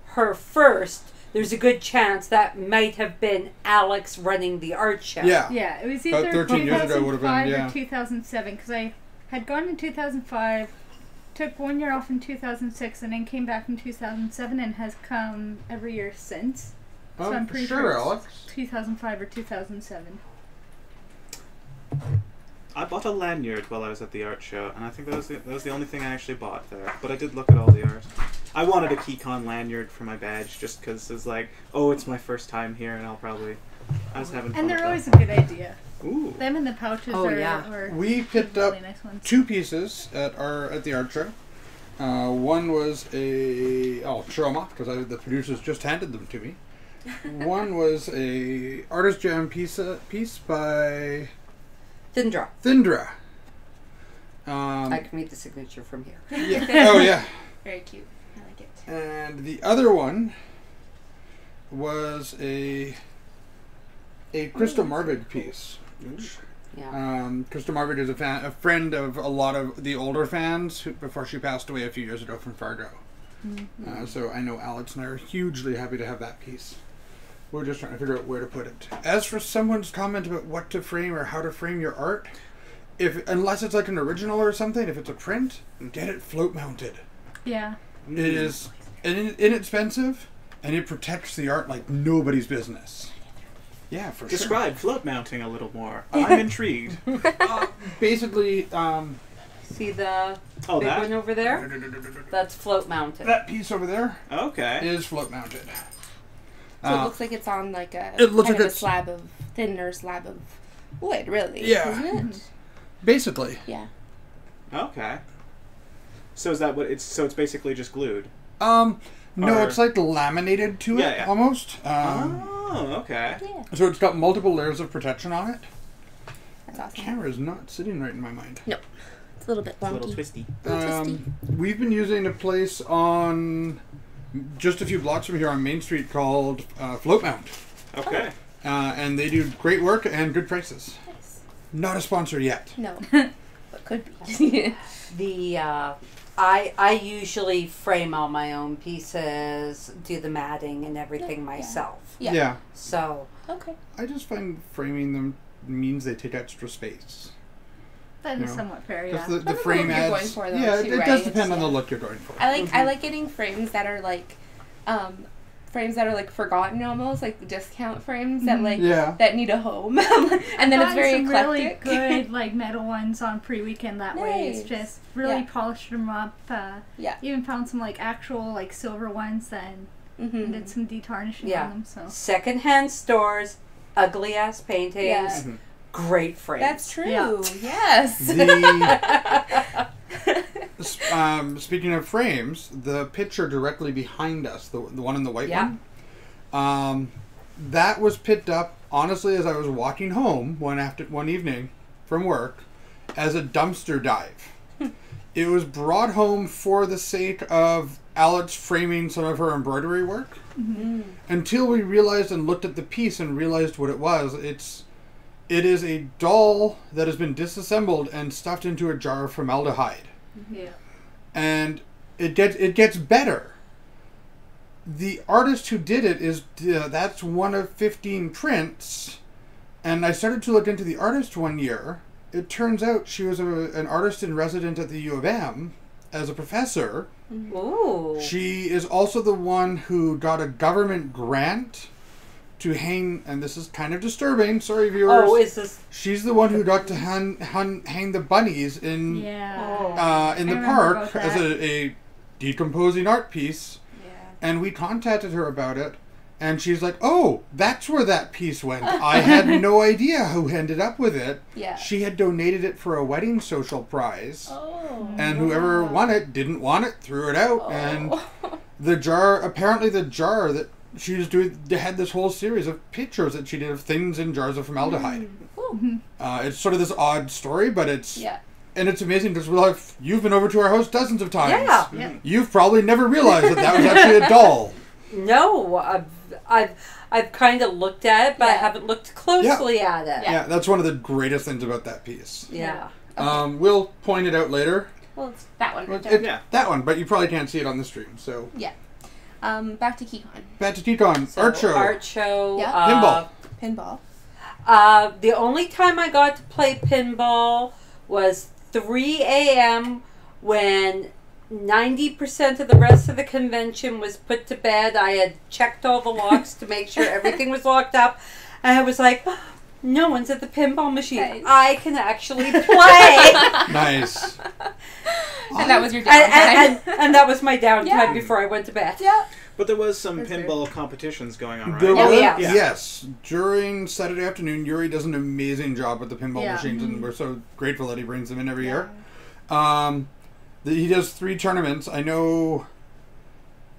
her first, there's a good chance that might have been Alex running the art show. yeah. Yeah, it was About either 13 years ago would have been, 2005 yeah. or 2007 because I had gone in 2005, took 1 year off in 2006, and then came back in 2007 and has come every year since. So Oh, I'm pretty sure, sure it's Alex. 2005 or 2007. I bought a lanyard while I was at the art show, and I think that was the only thing I actually bought there. But I did look at all the art. I wanted a Keycon lanyard for my badge, just because it's like, oh, it's my first time here, and I was having fun. And they're with always that. a good idea. Ooh. Them and the pouches Oh, are, yeah. are We picked up really nice ones. 2 pieces at the art show. One was I'll show them off because the producers just handed them to me. One was a Artist Jam piece by Thindra. Thindra. I can read the signature from here. Yeah. Oh yeah. Very cute. I like it. And the other one was a Krista Marvid piece. Yeah. Krista Marvid is a friend of a lot of the older fans before she passed away a few years ago from Fargo. So I know Alex and I are hugely happy to have that piece. We're just trying to figure out where to put it. As for someone's comment about what to frame or how to frame your art, unless it's like an original or something, if it's a print, get it float mounted. Yeah. It is inexpensive, and it protects the art like nobody's business. Yeah, for sure. Describe float mounting a little more. I'm intrigued. Basically, See the Oh, big that? one over there? That's float mounted. that piece over there Okay. is float mounted. So it looks like it's on like a it looks kind like of a it's- thinner slab of wood, really. Yeah. Isn't it? Basically. Yeah. Okay. So is that what it's? So it's basically just glued. No, Or- it's like laminated to Yeah, it yeah. almost. Oh, okay. Yeah. So it's got multiple layers of protection on it. That's awesome. Camera is not sitting right in my mind. It's a little bit It's a wonky. little twisty. We've been using a place on just a few blocks from here on Main Street called Float Mount. Okay. And they do great work and good prices. Nice. Not a sponsor yet. No. But could be. I usually frame all my own pieces, do the matting and everything Yeah. myself. Yeah. So Okay. I just find framing them means they take extra space. That is No. somewhat fair, Because yeah. the Depends on frame what you're going adds. for, though, Yeah, too, it right? does depend on Yeah. the look you're going for. I like getting frames that are like frames that are like forgotten almost, like the discount frames that like Yeah. that need a home. And then it's Gotten very some eclectic. really good like metal ones on pre-weekend that way. It's Nice. just really Yeah. polished them up. Yeah. Even found some like actual like silver ones and Mm-hmm. did some detarnishing Yeah. on them. So secondhand stores, ugly ass paintings, Yeah. great frames. That's true. Yeah. Yes. Speaking of frames, the picture directly behind us, the one in the white Yeah. one, that was picked up honestly as I was walking home one evening from work as a dumpster dive. It was brought home for the sake of Alex framing some of her embroidery work. Until we realized and looked at the piece and realized what it was. It is a doll that has been disassembled and stuffed into a jar of formaldehyde. yeah. And it gets better. The artist who did it is that's one of 15 prints, and I started to look into the artist one year. It turns out she was an artist in resident at the U of M as a professor. Ooh. She is also the one who got a government grant to hang, and this is kind of disturbing. Sorry, viewers. Oh, is this? She's the one who got to hang the bunnies in Yeah. in I the remember park about as that. a decomposing art piece. Yeah. And we contacted her about it, and she's like, "Oh, that's where that piece went. I had no idea who ended up with it. Yeah. She had donated it for a wedding social prize, Oh. and whoever won it didn't want it, threw it out, and the jar that she was doing, they had this whole series of pictures that she did of things in jars of formaldehyde. It's sort of this odd story, but it's Yeah. and it's amazing because you've been over to our house dozens of times. Yeah. Yeah. You've probably never realized that was actually a doll. No, I've kind of looked at it, but I Yeah. haven't looked closely at it. Yeah, that's one of the greatest things about that piece. Yeah. We'll point it out later. Well, it's that one. Well, Right there. Yeah. That one, but you probably can't see it on the stream. So Back to Keycon. back to Keycon. So, Art show. Art show. Yeah. Pinball. Pinball. The only time I got to play pinball was 3 a.m. when 90% of the rest of the convention was put to bed. I had checked all the locks to make sure everything was locked up. And I was like, no one's at the pinball machine. Nice. I can actually play. Nice. And that was your downtime. and that was my downtime Yeah. before I went to bed. Yeah. But there was some That's pinball competitions going on, right? There Yeah, were, yeah. yes. During Saturday afternoon, Yuri does an amazing job with the pinball Yeah. machines, and we're so grateful that he brings them in every Yeah. year. He does 3 tournaments. I know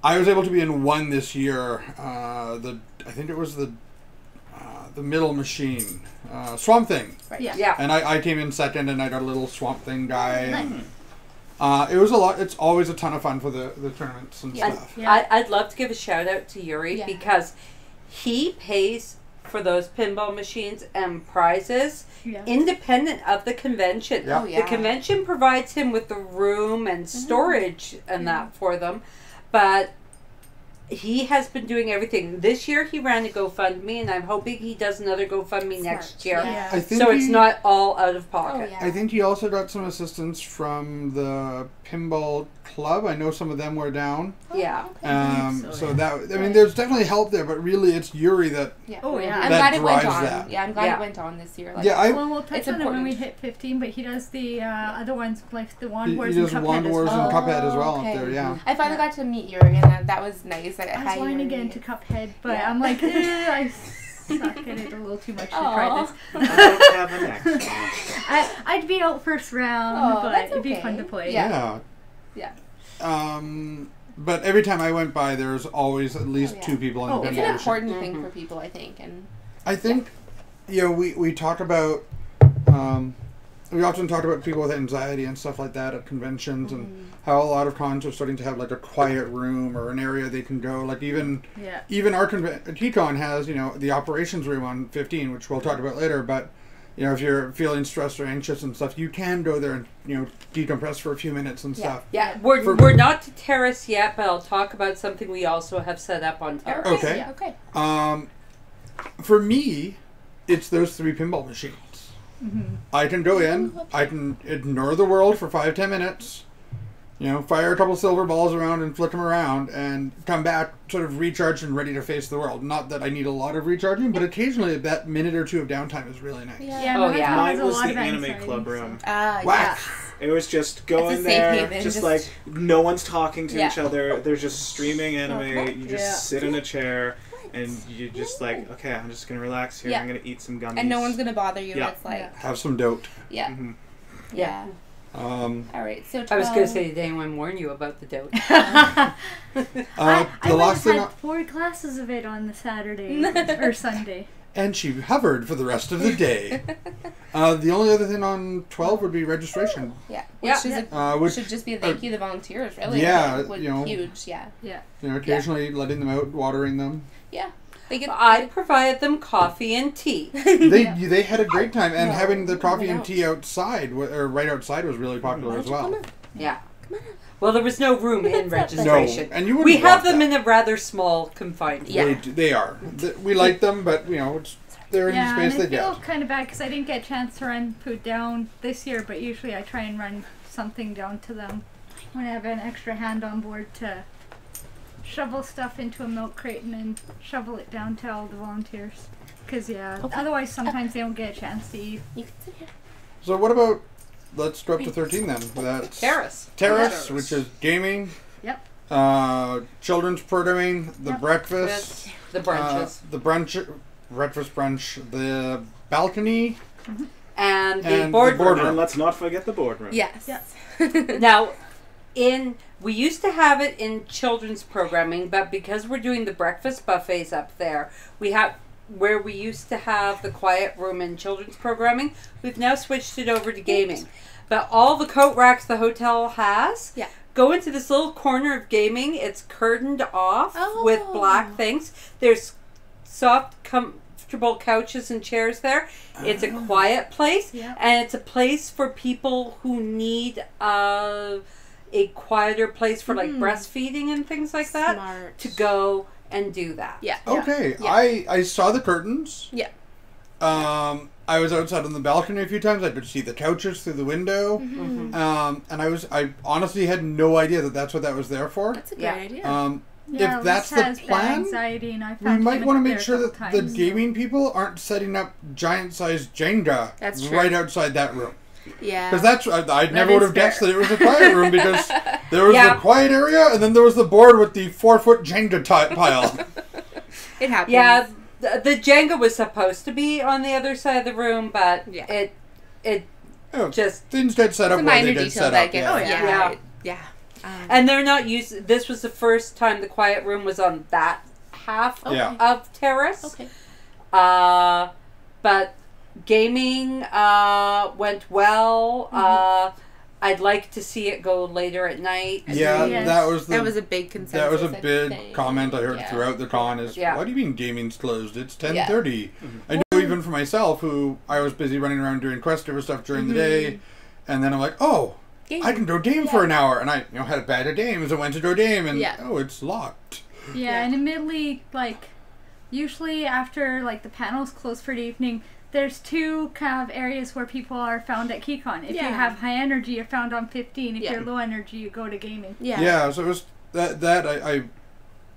I was able to be in one this year. I think it was the middle machine, Swamp Thing. Right. Yeah. Yeah. And I came in second, and I got a little Swamp Thing guy. Nice. And, it was a lot. It's always a ton of fun for the tournaments and Yeah. stuff. Yeah. I'd love to give a shout out to Yuri Yeah. because he pays for those pinball machines and prizes Yeah. independent of the convention. Yeah. Oh, yeah. The convention provides him with the room and storage and that for them, but he has been doing everything. This year he ran a GoFundMe, and I'm hoping he does another GoFundMe Smart. next year. Yeah. I think So it's he- not all out of Oh, pocket. yeah. I think he also got some assistance from the pinball club. I know some of them were down. Yeah. So that, I mean, there's definitely help there, but really it's Yuri that. Yeah. Oh, yeah. I'm That glad it went drives on. that. Yeah, I'm glad Yeah. it went on this year. Like, Yeah, Well, we'll touch It's on it when we important. hit 15, but he does the other ones, like the Wand He Wars does and Cuphead Wand as Wars well. and Cuphead as well okay. up there, yeah. I finally got to meet Yuri, and that was nice. I was wanting to get into Cuphead, but Yeah. I'm like, I suck at it a little too much to try Aw. this. I don't have an X. I'd be out first round, Oh, but that's it'd be okay. fun to play. Yeah. Yeah. Yeah. But every time I went by, there's always at least Oh, yeah. 2 people in Oh, the It's pinball an machine. important thing for people, I think. And I think, we talk about, we often talk about people with anxiety and stuff like that at conventions, and how a lot of cons are starting to have like a quiet room or an area they can go. Like even our Keycon has, the operations room on 15, which we'll talk about later. But if you're feeling stressed or anxious and stuff, you can go there and decompress for a few minutes and Yeah. stuff. Yeah, For- we're not to Terrace yet, but I'll talk about something we also have set up on Terrace. Okay. Yeah, okay. For me, it's those 3 pinball machines. I can go in, I can ignore the world for 5-10 minutes, fire a couple silver balls around and flick them around, and come back sort of recharged and ready to face the world. Not that I need a lot of recharging, but occasionally that minute or 2 of downtime is really nice. Yeah, Oh, my yeah. husband Mine has a was lot the of anime anxiety, club so- room. Wow. Yes. It was just go It's a in safe there, haven, just just- like no one's talking to Yeah. each other. There's just streaming anime. Okay. You just Yeah. sit in a chair and you just like, okay, I'm just gonna relax here. Yeah. I'm gonna eat some gummies. And no one's going to bother you. Yeah. It's like, Have some dote. yeah. Mhm. Yeah. Um, All right. So I was going to 12 say, did anyone warn you about the dope? I the might last have thing, had 4 classes of it on the Saturday or Sunday. and she hovered for the rest of the day. The only other thing on 12 would be registration, Yeah. Yeah. Which is which should just be a thank you to the volunteers, really. yeah, Like, would- you know. huge. Yeah. occasionally letting them out, watering them. Yeah. They get. I provided them coffee and tea. They had a great time, and No, having the coffee and out. tea outside or right outside was really popular as well. Yeah. Well, there was no room in No, registration. and you We wouldn't have want them that. in a rather small confined. Yeah. They are. We like them, but they're in Yeah, the and space I they feel get. kind of bad because I didn't get a chance to run food down this year, but usually I try and run something down to them when I have an extra hand on board to shovel stuff into a milk crate and then shovel it down to all the volunteers. Because, otherwise sometimes they don't get a chance to eat. You can sit here. So what about? Let's go up to 13 then. That's Terrace. Terrace, which is gaming. Yep. Children's programming, the Yep. breakfast, The brunches. the breakfast brunch, the balcony, and the and the boardroom. boardroom. And let's not forget the boardroom. Yes. Yeah. Now, we used to have it in children's programming, but because we're doing the breakfast buffets up there, where we used to have the quiet room in children's programming, we've now switched it over to gaming. But all the coat racks the hotel has, Yeah. go into this little corner of gaming. It's curtained off with black things. There's soft, comfortable couches and chairs there. It's a quiet place, and it's a place for people who need a quieter place for like breastfeeding and things like that to go and do that. Yeah. Okay. Yeah. I saw the curtains. Yeah. I was outside on the balcony a few times. I could see the couches through the window. And I honestly had no idea that that's what that was there for. That's a great idea. If that's the plan, anxiety, and I we might want to make sure that the gaming people aren't setting up giant-sized Jenga right outside that room. Yeah. Because that's, I never would have guessed that it was a quiet room, because there was the quiet area, and then there was the board with the 4-foot Jenga pile. It happens. Yeah, the Jenga was supposed to be on the other side of the room, but it just... Things get set up where they get set up. Yeah. And they're not used... This was the first time the quiet room was on that half of terrace. Okay. But gaming went well. I'd like to see it go later at night. Yeah, that was a big consensus. That was a big comment I heard throughout the con is, what do you mean gaming's closed? It's 10:30. I know even for myself, who I was busy running around doing quest or stuff during the day, and then I'm like, I can go game for an hour, and I had a bag of games. I went to go game, and it's locked. Yeah, and admittedly, like, usually after like the panels close for the evening, there's two kind of areas where people are found at Keycon. If you have high energy, you're found on 15. If you're low energy, you go to gaming. Yeah, so it was that I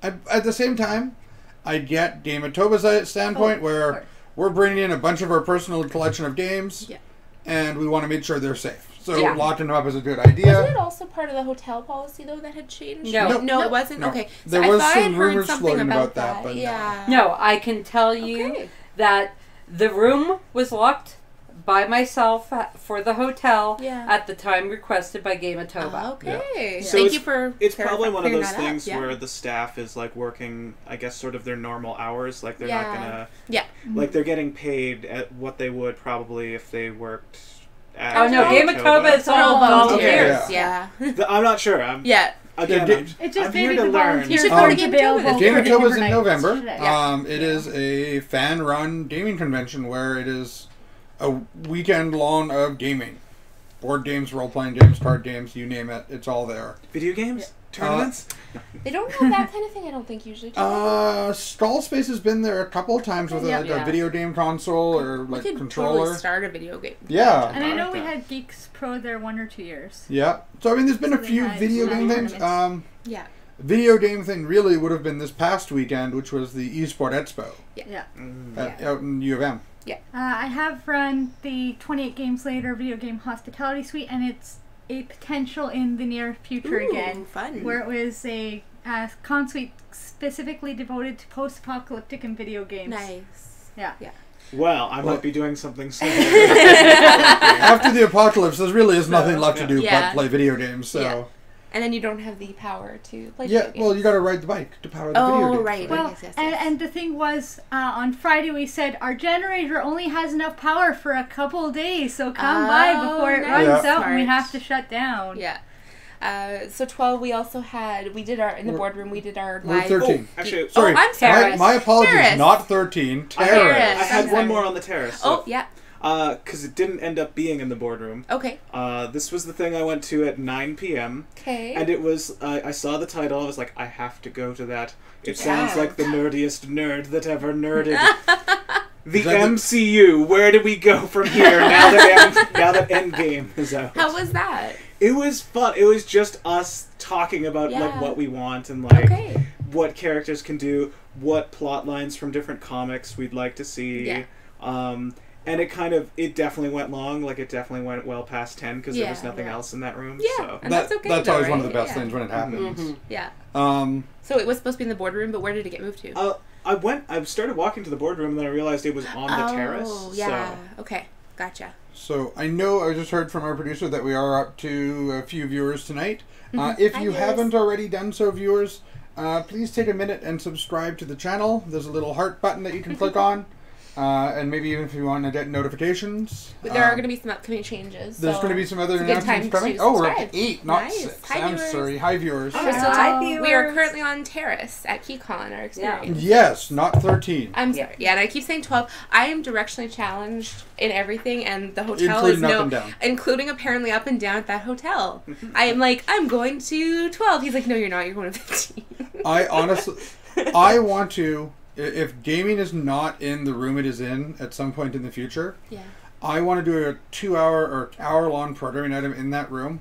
at the same time, I get Game Atoba's standpoint where we're bringing in a bunch of our personal collection of games, and we want to make sure they're safe. So locking them up is a good idea. Wasn't it also part of the hotel policy, though, that had changed? No, it wasn't? No. Okay. There So was I thought some I'd heard rumors something floating about that, but No, I can tell you that the room was locked by myself for the hotel at the time requested by Game Atoba. Okay. So Thank you for It's probably one of those clearing that things up. where the staff is like working, I guess, sort of their normal hours. Like they're not gonna. Like they're getting paid at what they would probably if they worked. Oh no, Game Atoba is all volunteers. Yeah. I'm not sure. Again, It just I'm here maybe to the learn. volunteers You should are go to Game available Atoba. Game for Atoba's different in November. nights. It is a fan-run gaming convention where it is a weekend long of gaming. Board games, role-playing games, card games, you name it. It's all there. Video games? Tournaments? They don't have that kind of thing, I don't think, usually. Stall Space has been there a couple of times with a video game console or like we could controller. Totally start a video game. Yeah. And I know we had Geeks Pro there 1 or 2 years. Yeah. So I mean, there's been a few video game things. Video game thing really would have been this past weekend, which was the eSport Expo. Out in U of M. I have run the 28 Games Later video game hospitality suite, and it's a potential in the near future again. Fun. Where it was a con suite specifically devoted to post-apocalyptic and video games. Nice. Yeah. Well, I might be doing something similar. After the apocalypse, there really is nothing left to do but play video games. So. And then you don't have the power to play video games. Well, you got to ride the bike to power the video games. Right. Well, yes. And the thing was, on Friday we said our generator only has enough power for a couple of days, so come by before it runs out and we have to shut down. Yeah. So 12, we also had, in the boardroom, we did our We're live... 13. Actually, sorry. I'm sorry. My apologies. Terrace. Not 13. Terrace. I had one more on the terrace. So, yeah. because it didn't end up being in the boardroom. Okay. This was the thing I went to at 9 p.m. Okay. And it was, I saw the title, I was like, I have to go to that. It sounds like the nerdiest nerd that ever nerded. The MCU, where do we go from here now that Endgame is out? How was that? It was fun. It was just us talking about like what we want and like what characters can do, what plot lines from different comics we'd like to see. Yeah. And it definitely went long. Like it definitely went well past 10 because there was nothing else in that room. Yeah, So. and that's okay. That's though, always right? one of the best things when it happens. Mm-hmm. Yeah. So it was supposed to be in the boardroom, but where did it get moved to? I started walking to the boardroom and then I realized it was on the terrace. Oh, yeah. So. Okay. Gotcha. So I just heard from our producer that we are up to a few viewers tonight. If you haven't already done so, viewers, please take a minute and subscribe to the channel. There's a little heart button that you can click on. And maybe even if you want to get notifications. But there are going to be some upcoming changes. There's going to be some other it's a good announcements time coming. to Oh, we're up subscribe. to 8, not Nice. 6. Hi, I'm viewers. sorry. Hi, viewers. Hi, We are viewers. currently on Terrace at Keycon, our experience. Yes, not 13. I'm sorry. Yeah, and I keep saying 12. I am directionally challenged in everything, and the hotel Including is up and down. including apparently up and down at that hotel. I am like, I'm going to 12. He's like, no, you're not. You're going to 15. I honestly, I want to, if gaming is not in the room it is in at some point in the future, Yeah. I want to do a 2-hour or hour-long programming item in that room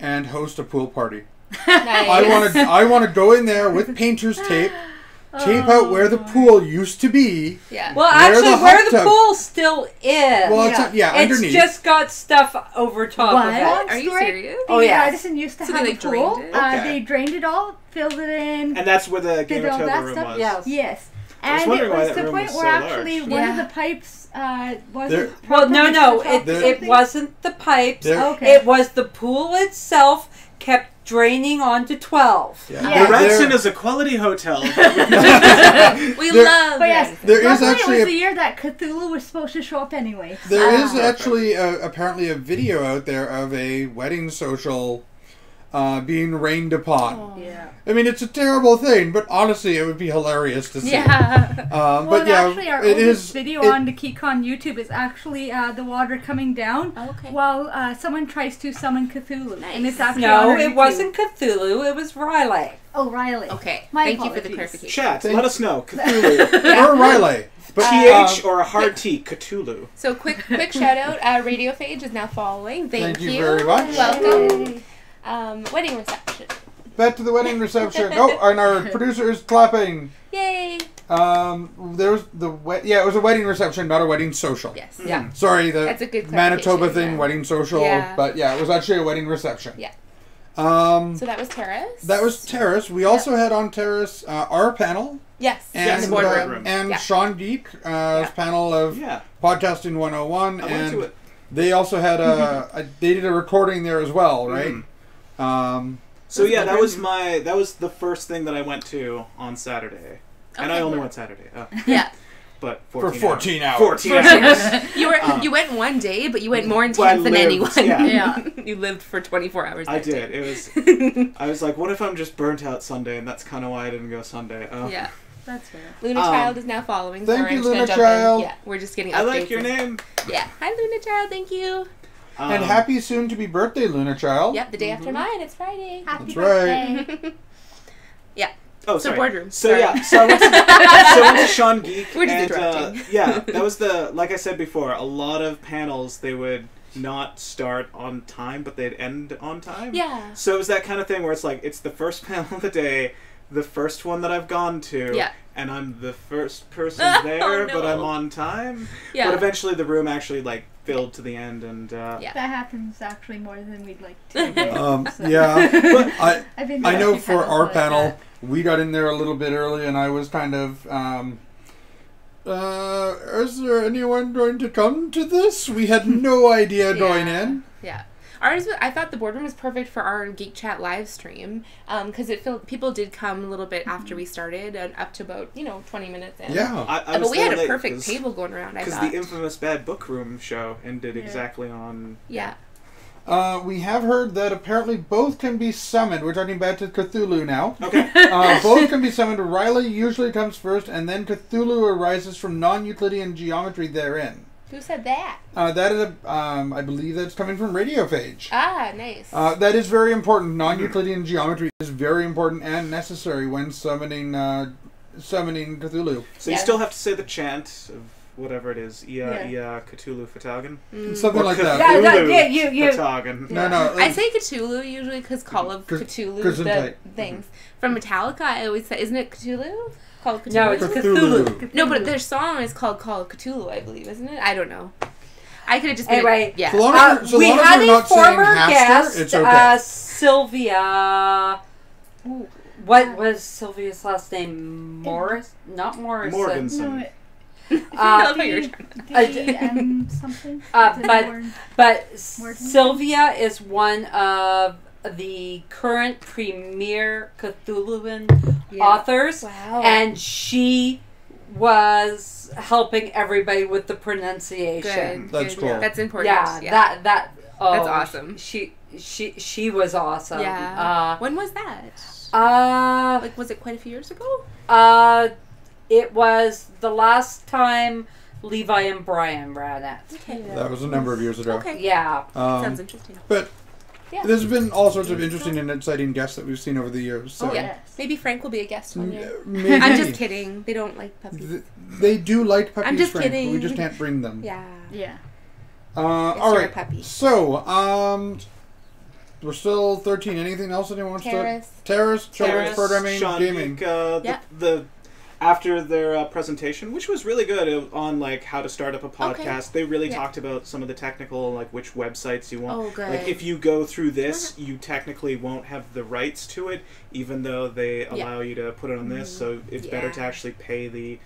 and host a pool party. Nice. I want to go in there with painter's tape, tape out where the pool used to be. Yeah. Well, Where actually, the where hot the tub- pool still is. Well, Yeah. it's underneath. It's just got stuff over top What? of it. Are you Story? serious? Oh, yeah. Artisan used to So have they a pool. drained it? Okay. They drained it all, filled it in. And that's where the Game Did all of that room stuff? was. Yes. Yes. I was And wondering it why was that to the room point was where so actually large. one of Yeah. the pipes There- wasn't Well, no, properly it, hooked up or it something. wasn't the pipes. There- Okay. It was the pool itself kept draining onto 12. Yeah. Yeah. The Radisson There- is a quality hotel. We There- love But yes, There is luckily actually it was a- the year that Cthulhu was supposed to show up anyway. There is Ah. actually apparently a video out there of a wedding social being rained upon. Yeah. I mean, it's a terrible thing, but honestly, it would be hilarious to see. Yeah. Well, But yeah, actually, our it oldest is. video it- on the Keycon YouTube is actually the water coming down Okay. while someone tries to summon Cthulhu. Nice. And it's actually on No, our it YouTube. wasn't Cthulhu. It was Riley. Oh, Riley. Okay. My Thank you for the apologies. clarification. Chat, Thank- let us know. Cthulhu. Or Riley. But, TH or a hard T? Cthulhu. So quick shout out. Radiophage is now following. Thank you very much. Welcome. Wedding reception. back to the wedding reception. Oh, and our producer is clapping. Yay. There was it was a wedding reception, not a wedding social. Yes. Yeah. Sorry, the That's a good Manitoba clarification, thing, yeah. wedding social, Yeah. but yeah, it was actually a wedding reception. Yeah. So that was Terrace. that was Terrace. We also had on Terrace our panel Yes. and in the boardroom. and Yeah. Sean Geek, panel of Yeah. Podcasting 101, I went to and it. they also had they did a recording there as well, right? So yeah, that was the first thing that I went to on Saturday. And I Okay, only yeah. went Saturday. Oh. Yeah. But For 14 hours. 14 hours. You went one day, but you went more Well, I intense than lived, anyone. yeah. You lived for 24 hours. I that did. day. It was. I was like, what if I'm just burnt out Sunday? And that's kind of why I didn't go Sunday. Oh. Yeah. That's fair. Luna Child is now following. Thank Sorry, you, I'm just gonna Luna jump in. Child. Yeah, we're just getting updates. I like your name. Yeah. Hi, Luna Child. Thank you. And happy soon to be birthday, Luna Child. Yep, the day after mine. It's Friday. Happy That's right. birthday. Yeah. Oh, So sorry. boardroom. So Sorry. yeah, so I went to Sean Geek. We're just and, interrupting. yeah, that was like I said before, a lot of panels they would not start on time, but they'd end on time. Yeah. So it was that kind of thing where it's like, it's the first panel of the day, the first one that I've gone to, Yeah. and I'm the first person there, Oh, but no. I'm on time. Yeah. But eventually the room actually filled to the end, and Yeah. That happens actually more than we'd like to. So, Yeah, but I've been to I a know few for panels our like panel, that. we got in there a little bit early, and I was kind of, is there anyone going to come to this? We had no idea going in. Yeah. I thought the boardroom was perfect for our Geek Chat live stream because people did come a little bit after we started, and up to about 20 minutes in. Yeah. I was But we had there a late perfect 'cause- table going around. I Because thought. the infamous Bad Book Room show ended exactly on... Yeah. We have heard that apparently both can be summoned. We're talking back to Cthulhu now. Okay. Both can be summoned. Riley usually comes first, and then Cthulhu arises from non-Euclidean geometry therein. Who said that? That is I believe that's coming from Radiophage. Ah, nice. That is very important. Non-Euclidean geometry is very important and necessary when summoning Cthulhu. So you Yeah. still have to say the chant of whatever it is, Ia Cthulhu Fatagan? Something Or like that. Yeah, you- Fatagan. No. I say Cthulhu usually because Call of Cthulhu, the Gesundheit. things. From Metallica, I always say, isn't it Cthulhu? Call of Cthulhu? No, it's Cthulhu. No, but their song is called Call of Cthulhu, I believe, isn't it? I don't know. I could have just been Anyway, yeah. So long as we long as had we're a not saying former Haster, guest, it's okay. Sylvia. What was Sylvia's last name? Morris? Not Morrison. Morganson. No, I love how you're trying. something. But Morton? Sylvia is one of the current premier Cthulhuan authors, Wow. and she was helping everybody with the pronunciation. Good. That's good. cool. That's important. Yeah, that. Oh, That's awesome. She was awesome. Yeah. When was that? Like, Was it quite a few years ago? It was the last time Levi and Brian ran it. Okay. That was a number of years ago. Okay. Yeah. Sounds interesting. But Yeah. there's been all sorts of interesting and exciting guests that we've seen over the years. So. Yeah. Maybe Frank will be a guest one year. Maybe. I'm just kidding. They don't like puppies. They do like puppies, I'm just Frank, but we kidding. just can't bring them. Yeah. Yeah. All you're a right. puppy. So, we're still 13. Anything else anyone wants Terrace. to? Terrace, children's Terrace, programming, Sean, gaming. the after their presentation, which was really good on like how to start up a podcast, they really talked about some of the technical, like which websites you want. Oh, good. Like if you go through this, you technically won't have the rights to it, even though they allow you to put it on this. So it's better to actually pay the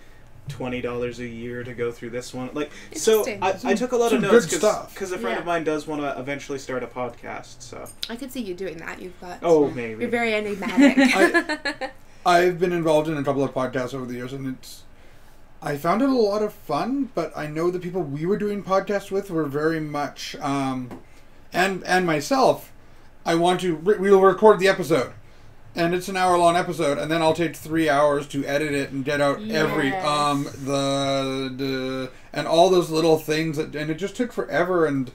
$20 a year to go through this one. Like, so I took a lot of Some notes good stuff. because a friend of mine does want to eventually start a podcast. So I could see you doing that. You've got. maybe You're very enigmatic. I've been involved in a couple of podcasts over the years, and I found it a lot of fun, but I know the people we were doing podcasts with were very much, and myself, I want to, we'll record the episode, and it's an hour-long episode, and then I'll take 3 hours to edit it and get out every, the, and all those little things, and it just took forever, and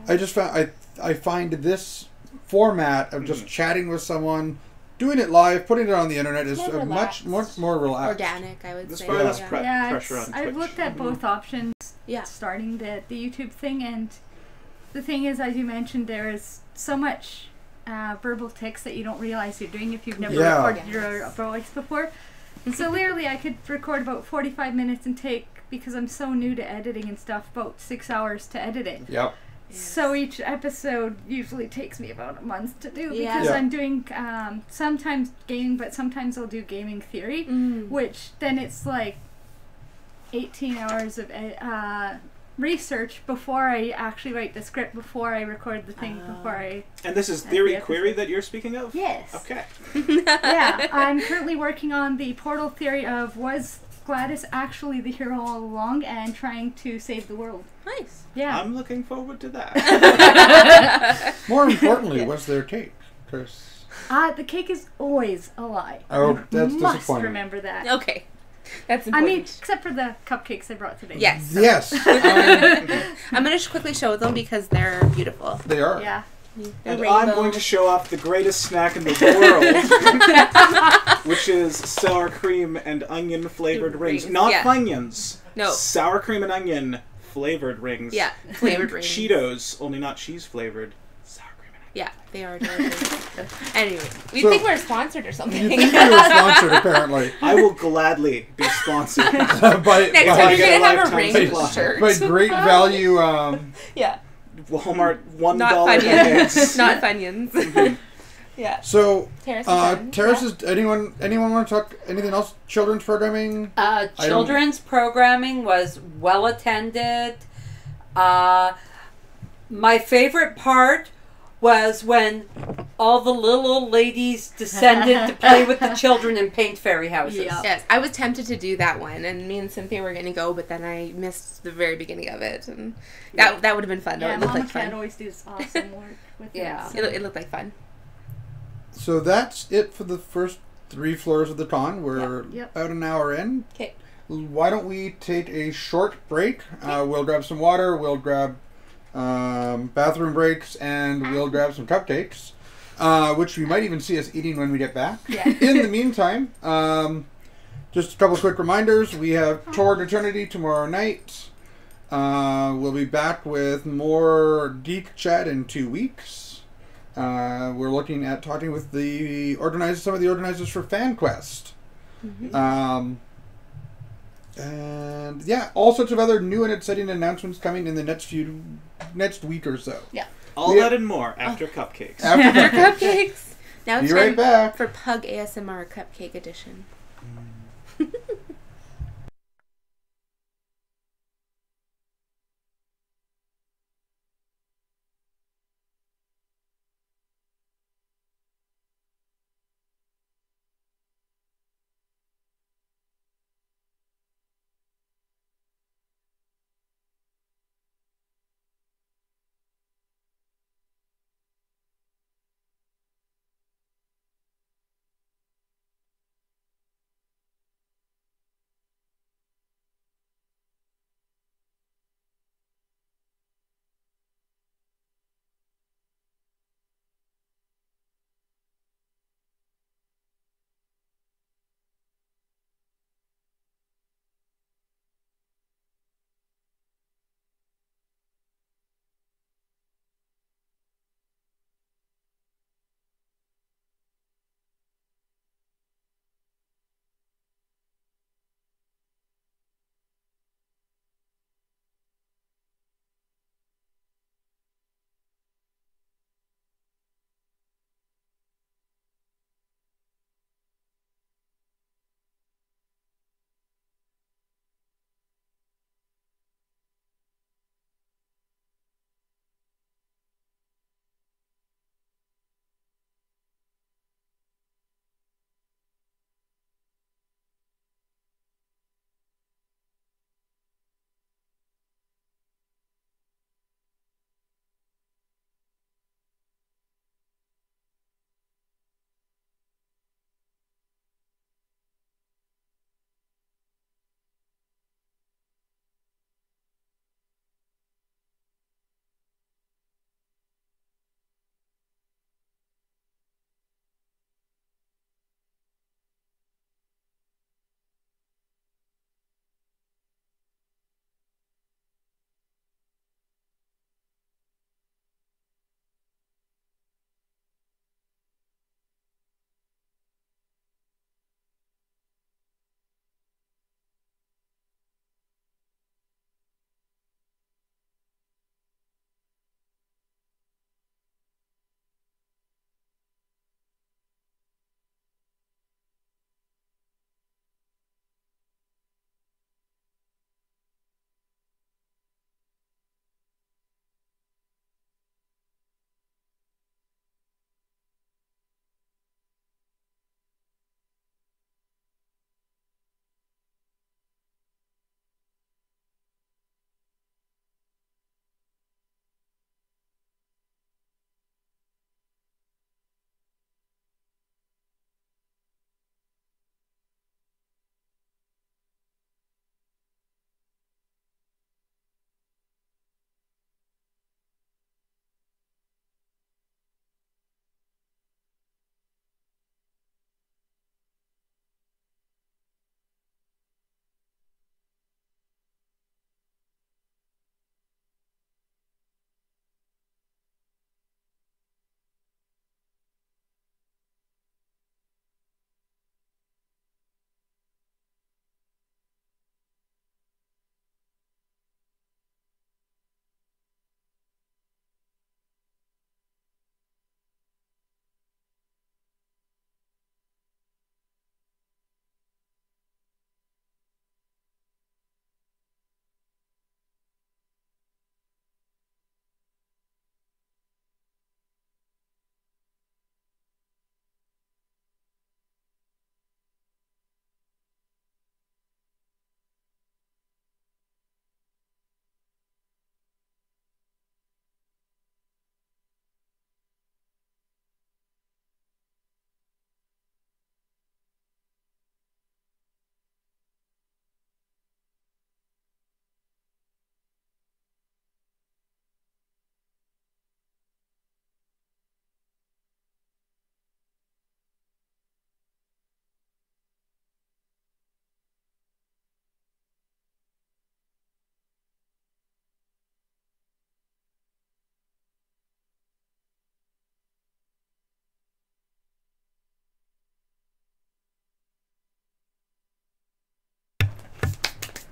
I just found, I find this format of just chatting with someone, doing it live, putting it on the internet is much more relaxed. Organic, I would say. There's probably less Yeah, pressure on Twitch. I've looked at both options. Yeah. Starting the YouTube thing, and the thing is, as you mentioned, there is so much verbal tics that you don't realize you're doing if you've never recorded your voice before. So literally, I could record about 45 minutes and take, because I'm so new to editing and stuff, about 6 hours to edit it. Yep. So each episode usually takes me about a month to do because Yeah. I'm doing sometimes gaming, but sometimes I'll do gaming theory, which then it's like 18 hours of research before I actually write the script, before I record the thing, before I... And this is Theory Query that you're speaking of? Yes. Okay. Yeah, I'm currently working on the portal theory of was Gladys actually the hero all along and trying to save the world. Nice. Yeah. I'm looking forward to that. More importantly, what's their cake? Chris. The cake is always a lie. Oh, that's Must disappointing. remember that. Okay. That's I important. mean, except for the cupcakes I brought today. Yes. Yes, I'm going to quickly show them because they're beautiful. they are. Yeah. And I'm going to show off the greatest snack in the world, which is sour cream and onion flavored rings. Not Funyuns. No. Sour cream and onion flavored rings. Yeah, flavored rings. Cheetos, only not cheese flavored. Sour cream and onion. Yeah, they are delicious. Anyway, we So- think we're sponsored or something. You think we were sponsored, apparently, I will gladly be sponsored. by, Next by, time you're get going to a have a lifetime ring supply. shirt. by great value. Yeah. Walmart $1 Not eggs. Funyuns. Not Funyuns. Yeah. So, Terrace is done. Terrace is anyone want to talk anything else? Children's programming. Children's programming was well attended. My favorite part was when all the little old ladies descended to play with the children and paint fairy houses. Yeah. Yes, I was tempted to do that one, and me and Cynthia were going to go, but then I missed the very beginning of it, and that would have been fun. Yeah, It looked Mama like Cat fun. always does awesome work with Yeah. it. So. It looked like fun. So that's it for the first 3 floors of the con. We're Yep. about an hour in. Okay. Why don't we take a short break? We'll grab some water. We'll grab bathroom breaks, and we'll grab some cupcakes, which we might even see us eating when we get back. Yeah. In the meantime, just a couple quick reminders. We have Toward Eternity tomorrow night. We'll be back with more Geek Chat in 2 weeks. We're looking at talking with some of the organizers for FanQuest. Mm-hmm. And yeah, all sorts of other new and exciting announcements coming in the next week or so. Yeah. All that and more after cupcakes. After Cupcakes. Now it's Be right time back. for Pug ASMR Cupcake Edition.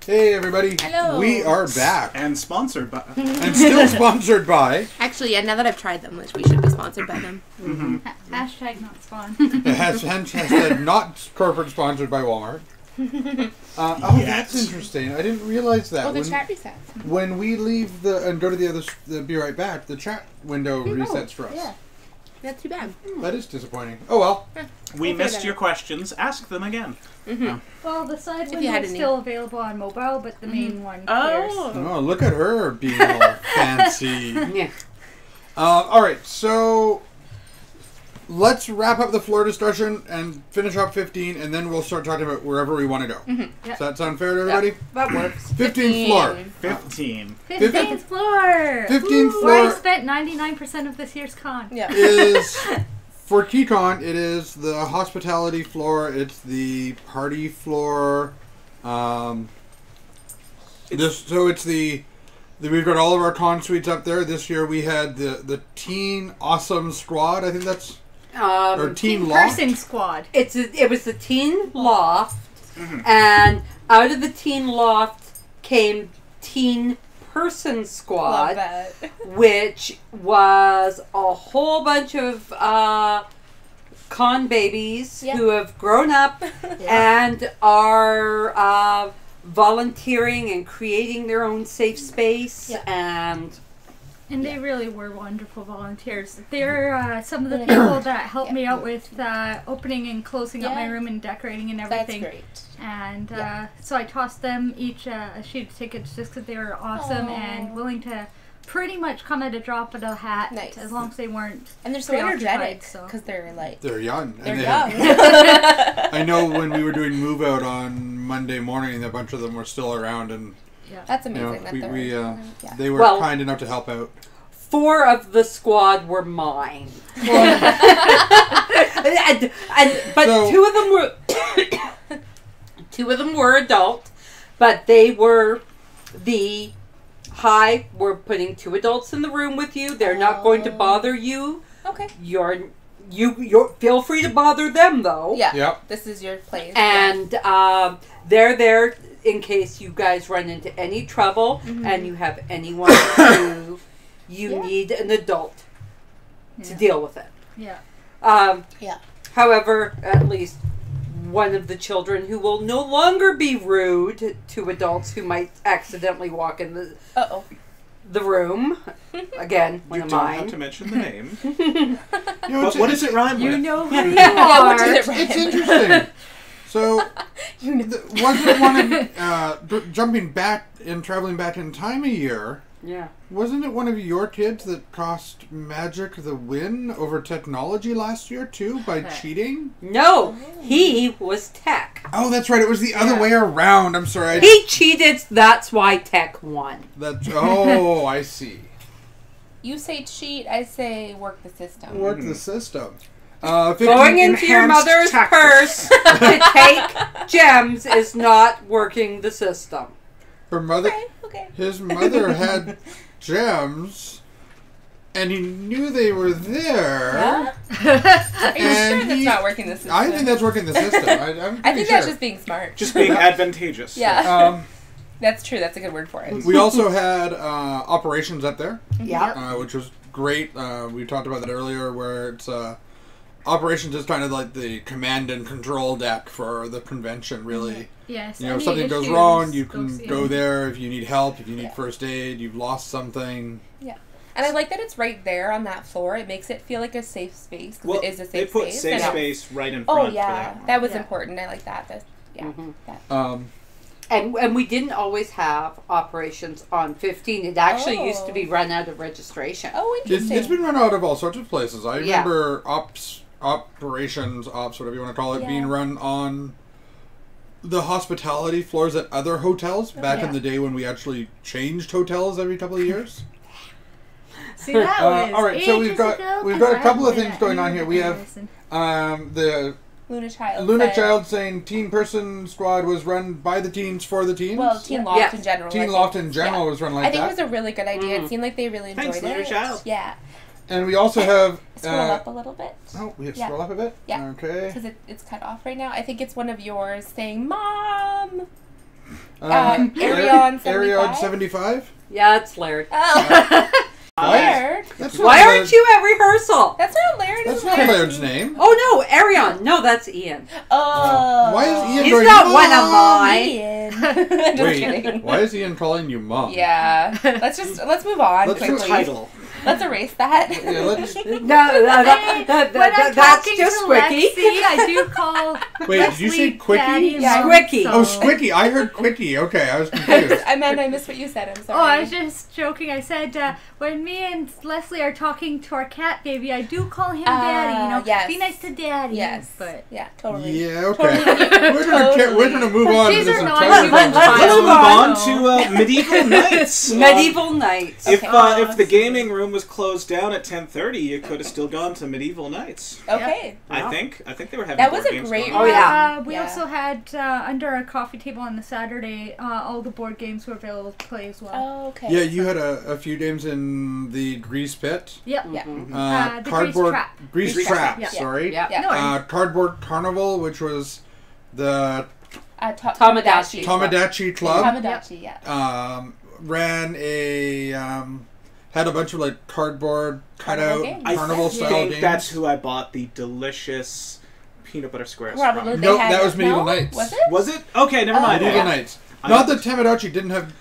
Hey everybody. Hello. We are back. And sponsored by. And still sponsored by. Actually, yeah, now that I've tried them, we should be sponsored by them. Hashtag not spawn. Hashtag not corporate sponsored by Walmart. That's interesting. I didn't realize that. Oh, the chat resets. When we leave and go to the Be Right Back, the chat window resets for us. Yeah. That's too bad. That is disappointing. Oh well. We missed your questions. Ask them again. Well, the side If you had window is any. still available on mobile, but the main one clears. Oh, look at her being all fancy. Yeah. All right, so let's wrap up the floor discussion and finish up 15, and then we'll start talking about wherever we want to go. Does that sound fair to everybody? That works. 15th floor. 15. 15th floor! 15th Where I floor spent 99% of this year's con. Yeah. is, for Keycon, it is the hospitality floor, it's the party floor. We've got all of our con suites up there. This year we had the Teen Awesome Squad, I think that's... or Teen Loft. Person squad. It was the teen loft, and out of the teen loft came teen person Love squad, that. which was a whole bunch of con babies Yep. who have grown up and are volunteering and creating their own safe space. Yep. And they really were wonderful volunteers. They're some of the people that helped me out with opening and closing up my room and decorating and everything. That's great. And so I tossed them each a sheet of tickets just because they were awesome and willing to pretty much come at a drop of a hat. Nice. As long as they weren't And they're so preoccupied, energetic so. because they're like... They're young. They're and young. I know when we were doing move out on Monday morning, a bunch of them were still around, and That's you know, amazing that they're... yeah. they were kind enough to help out. 4 of the squad were mine. But So- 2 of them were adult, but they were we're putting 2 adults in the room with you. They're not going to bother you. Okay. You're feel free to bother them though. Yeah. Yep. This is your place. And they're there in case you guys run into any trouble and you have anyone who you need an adult to deal with it. Yeah. However, at least one of the children who will no longer be rude to adults who might accidentally walk in the room. Again, one You of don't mine. have to mention the name. You know, But what does it rhyme You with? know who you Yeah, are. what does it It's rhyme? interesting. So, wasn't one of traveling back in time a year? Yeah. Wasn't it one of your kids that cost Magic the win over technology last year too by cheating? No, he was tech. Oh, that's right. It was the other way around. I'm sorry. He cheated. That's why tech won. I see. You say cheat, I say work the system. Work the system. Going into your enhanced mother's tactics. purse to take gems is not working the system. Her mother, Okay. his mother had gems, and he knew they were there. Are you And sure that's not working the system? I think that's working the system. I think that's just being smart. Just being advantageous. Yeah. That's true. That's a good word for it. We also had operations up there, Yeah. which was great. We talked about that earlier, where it's operations is kind of like the command and control deck for the convention, really. Yes. You know, if any something goes issues wrong, you can goes in. go there. If you need help, if you need first aid, you've lost something. Yeah. And I like that it's right there on that floor. It makes it feel like a safe space. 'Cause Well, it is a they safe put space. safe and space right in front Oh, for yeah. that one. That was important. I like that. That. And we didn't always have operations on 15. It actually used to be run out of registration. Oh, interesting. It's been run out of all sorts of places. I Yeah. remember operations, whatever you want to call it, being run on the hospitality floors at other hotels back in the day when we actually changed hotels every couple of years. See, that was all right, so ages ago, we've 'cause got a I couple of haven't things been going at on here. any We have medicine. the Luna Child. Luna said- Child saying Teen Person Squad was run by the teens for the teens. Well, Teen Loft Yeah. in general. Teen I think. Loft in general Yeah. was run like I think that. it was a really good idea. It seemed like they really enjoyed Thanks, it. Luna Child. Yeah. And we also have Scroll up a little bit. Oh, we have to Yeah. scroll up a bit. Yeah. Okay. Because it's cut off right now. I think it's one of yours saying, "Mom." Arion Arion 75. 75? Yeah, it's Laird. Oh. Laird? That's Why not aren't you at rehearsal? That's not Laird. That's is not it? Laird's name. Oh no, Arion. No, that's Ian. Oh. Why is Ian He's going, not Mom? one of mine. Ian. Just Wait, kidding. why is Ian calling you Mom? Yeah. Let's move on Let's do quickly. Title. Let's erase that. Yeah, let's... When I'm that's talking just to Squeaky. Lexi, I do call Wait, did you say Leslie Quickie? Daddy and Yeah. Mom, Squeaky. Oh, Squickie. I heard Quickie. Okay, I was confused. Amanda, I missed what you said. I'm sorry. Oh, I was just joking. I said when me and Leslie are talking to our cat baby, I do call him Daddy. You know, yes. be nice to Daddy. Yes. But Yeah, totally. Yeah, okay. Totally. We're gonna move on to These this are not entire human Let's Let's move move on on. to Medieval Knights. Medieval Knights. If Okay. if the gaming room was closed down at 10:30, you could have still gone to Medieval Knights. Okay. I think they were having That board was a games great going Oh, on. yeah. We Yeah. also had under our coffee table on the Saturday, all the board games were available to play as well. Oh, okay. Yeah, you had a few games in the Grease Pit. Yep. Yeah. The Cardboard Grease Grease Trap. Trap. Yeah. Sorry. Yeah. Yeah. No, Cardboard Carnival, which was the Tomodachi. Tomodachi Club. Tomodachi, yeah. Ran a had a bunch of like cardboard Carnival cutout games. I carnival think style games. that's who I bought the delicious peanut butter squares Probably from. they No, had that was Medieval no? Knights. Was it? Was it? Okay, never mind. Medieval yeah. Knights. I- Not that Tomodachi didn't have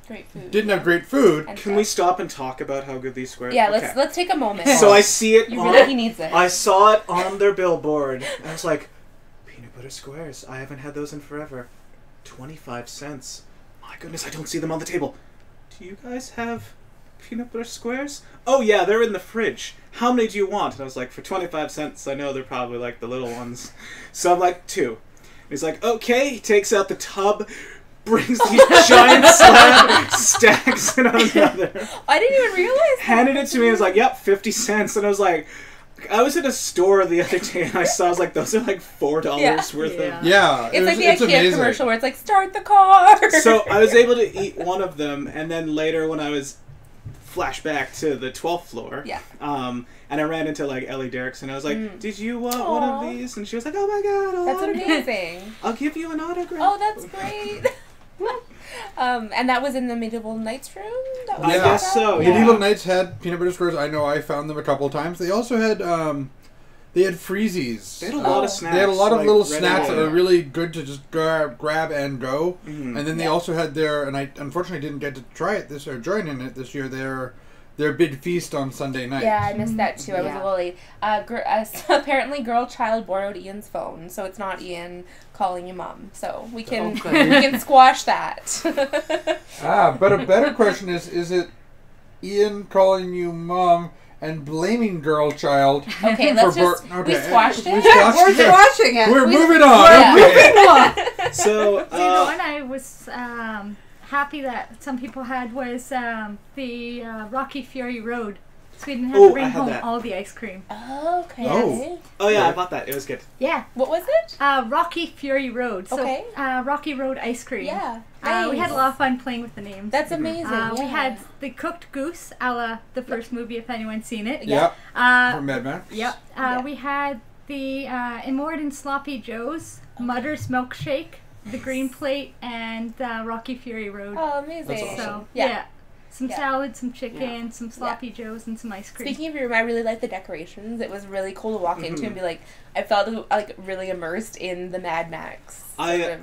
Great food. great food. And Can we stuff. stop and talk about how good these squares? Yeah, Okay. let's take a moment. So I see it You on. really he needs it. I saw it on their billboard, and I was like, peanut butter squares. I haven't had those in forever. 25 cents. My goodness, I don't see them on the table. Do you guys have peanut butter squares? Oh yeah, they're in the fridge. How many do you want? And I was like, for 25 cents, I know they're probably like the little ones. So I'm like, 2. And he's like, okay. He takes out the tub, brings these giant slab, stacks it on another. I didn't even realize that. Handed it to me and was like, yep, 50 cents. And I was like, I was in a store the other day and I saw, I was like, those are like $4 Yeah. worth Yeah. of. Yeah, It's like the it's IKEA amazing. commercial where it's like, start the car. So I was able to eat one of them, and then later when I was flashback to the 12th floor, Yeah. and I ran into like Ellie Derrickson. I was like, "Did you want one Aw. of these?" And she was like, "Oh my god, I'll That's autograph. amazing. I'll give you an autograph." Oh, that's great. And that was in the Medieval Knights room? That was I guess so, yeah. Medieval Knights had peanut butter squares. I know I found them a couple times. They also had they had freezies. They had a lot Oh. of snacks. They had a lot of like, little ready snacks to that go. were really good to just grab and go. Mhm. And then they Yeah. also had their, and I unfortunately didn't get to try it this or join in it this year. Their big feast on Sunday night. Yeah, I missed that too. I was a Yeah. little late. Apparently, girl child borrowed Ian's phone, so it's not Ian calling you mom. So we can we Okay. can squash that. But a better question is it Ian calling you mom and blaming girl child? Okay, for let's just bor- we okay. squashed We it. squashed We're it. watching it. We're We- moving on. Yeah. Okay. So, See, the one I was happy that some people had was the Rocky Fury Road. So we didn't have Oh, to bring I had home that. all the ice cream. Okay. Oh. oh yeah, I bought that. It was good. Yeah. What was it? Rocky Fury Road. So, Okay. Rocky Road ice cream. Yeah. We had Nice. a lot of fun playing with the names. That's amazing. We yeah. had the cooked goose, a la the first movie, if anyone's seen it. Yep. Uh, From Mad Max. Yep. Yeah. We had the Immortan Sloppy Joe's, Mudder's Milkshake, the Green Plate, and Rocky Fury Road. Oh, amazing. That's awesome. So, Yeah. Some Yeah. salad, some chicken, some Sloppy Joe's, and some ice cream. Speaking of your room, I really liked the decorations. It was really cool to walk into and be like, I felt like really immersed in the Mad Max.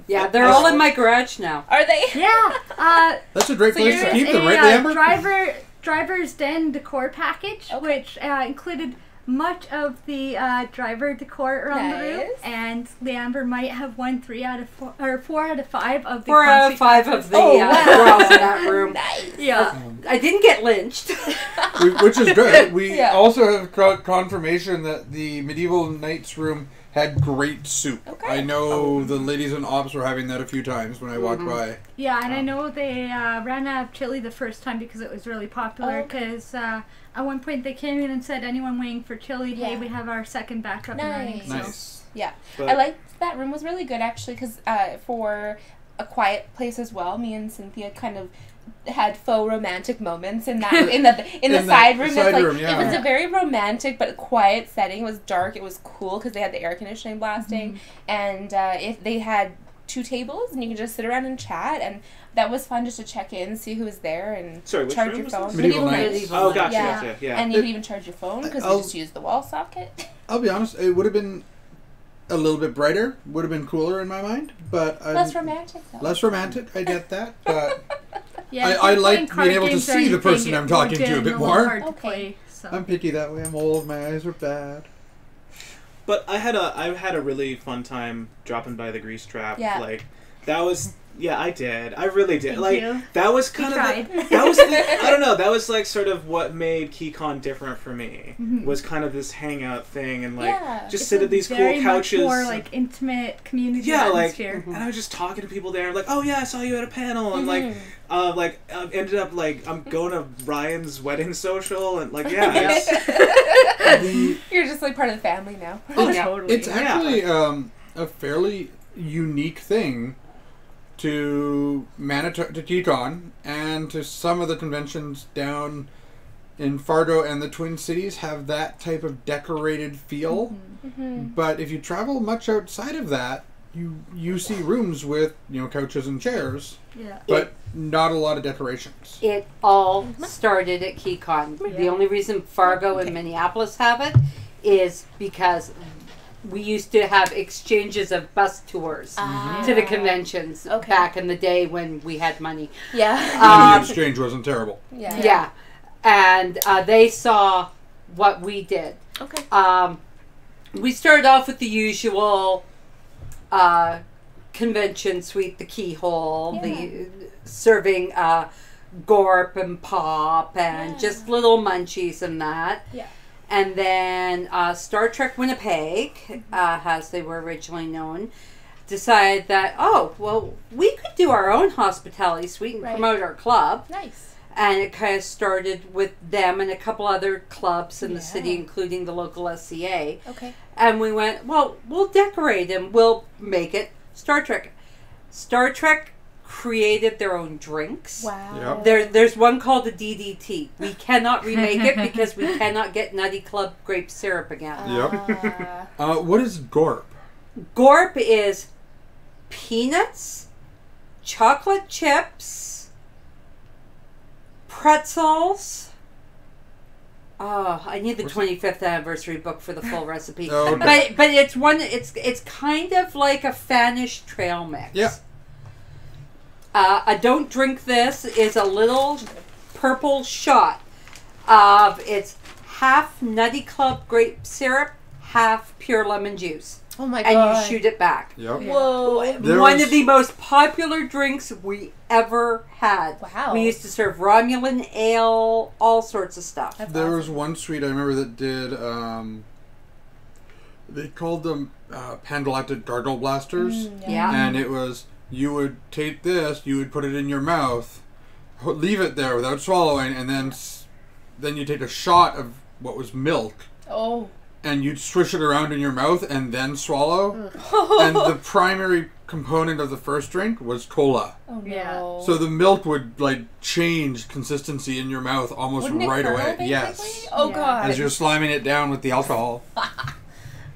Yeah, they're all in my garage now. Are they? Yeah. That's a great So place to you're keep them, a right, Amber? driver's den decor package, Okay. which included much of the driver decor around the room, Nice. and Leamber might have won 3 out of 4 or 4 out of 5 of the 4 out of 5 of the Oh, wow. girls in that room. Nice. Yeah. I didn't get lynched. Which is good. We Yeah. also have confirmation that the Medieval Knights room had great soup. Okay. I know the ladies in ops were having that a few times when I walked by. Yeah, and I know they ran out of chili the first time because it was really popular. Oh, okay. Because at one point they came in and said, anyone waiting for chili, hey, Yeah. we have our second batch up and running. Nice. So. Nice. Yeah. But- I liked that room. Was really good, actually, because for a quiet place as well, me and Cynthia kind of had faux romantic moments in that in the In side the room. side It's like room, yeah. it was a very romantic but quiet setting. It was dark. It was cool because they had the air conditioning blasting, and if they had 2 tables, and you can just sit around and chat, and that was fun just to check in, see who was there, and Sorry, which charge room your was phone. this? Medieval Night. Knights. Oh, gotcha, Yeah. gotcha, yeah. And you could even charge your phone because you I'll- just use the wall socket. I'll be honest, it would have been a little bit brighter, would have been cooler in my mind, but Less romantic, though. Less romantic, I get that, but Yeah, I if like you're playing card being able to games or see the anything, person it I'm talking would to a have bit been little more. hard to Okay. play, so. I'm picky that way. I'm old. My eyes are bad. But I had a really fun time dropping by the Grease Trap. Yeah. Like, that was... Yeah, I did. I really did. Thank like, you. that was You kind tried. of... That was the, I don't know. That was, like, sort of what made Keycon different for me. Mhm. Was kind of this hangout thing and, like, Yeah. just It's sit a at these cool very couches. much more like intimate community Yeah, like, atmosphere. and I was just talking to people there, like, oh yeah, I saw you at a panel, and Mhm. ended up like I'm going to Ryan's wedding social, and like yeah, it's, You're just like part of the family now. Oh, It's, totally. it's actually a fairly unique thing to Manitoba, to Keycon, and to some of the conventions down in Fargo and the Twin Cities have that type of decorated feel. Mm-hmm. But if you travel much outside of that, you see rooms with couches and chairs, Yeah. but not a lot of decorations. It all started at Keycon. The Yeah. only reason Fargo and Minneapolis have it is because we used to have exchanges of bus tours to the conventions Okay. back in the day when we had money. Yeah. And the exchange wasn't terrible. Yeah. Yeah. And they saw what we did. Okay. We started off with the usual convention suite, the keyhole, the serving gorp and pop and just little munchies and that. Yeah. And then Star Trek Winnipeg, as they were originally known, decided that, oh, well, we could do our own hospitality suite and Right. promote our club. Nice. And it kind of started with them and a couple other clubs in the city, Yeah. including the local SCA. Okay. And we went, well, we'll decorate and we'll make it Star Trek. Star Trek created their own drinks. Wow. There's one called the DDT. We cannot remake it because we cannot get Nutty Club grape syrup again. What is Gorp? Gorp is peanuts, chocolate chips, pretzels. Oh, I need the 25th anniversary book for the full recipe. Oh, okay. But it's one. It's kind of like a Fanish trail mix. Yeah. A don't drink this is a little purple shot of it's half Nutty Club grape syrup, half pure lemon juice, Oh my and god. you shoot it back. Yep. Whoa. There One was- of the most popular drinks we ever had. Wow. We used to serve Romulan ale, all sorts of stuff. That's There awesome. was one suite I remember that did. They called them Pandalactic Gargle Blasters, Yeah. and it was you would take this, you would put it in your mouth, leave it there without swallowing, and then you take a shot of what was milk, Oh. and you'd swish it around in your mouth and then swallow. And the primary component of the first drink was cola. Oh no. Yeah. So the milk would change consistency in your mouth almost Wouldn't it right curdle, away. basically? Yes. Oh Yeah. god. As you're slamming it down with the alcohol.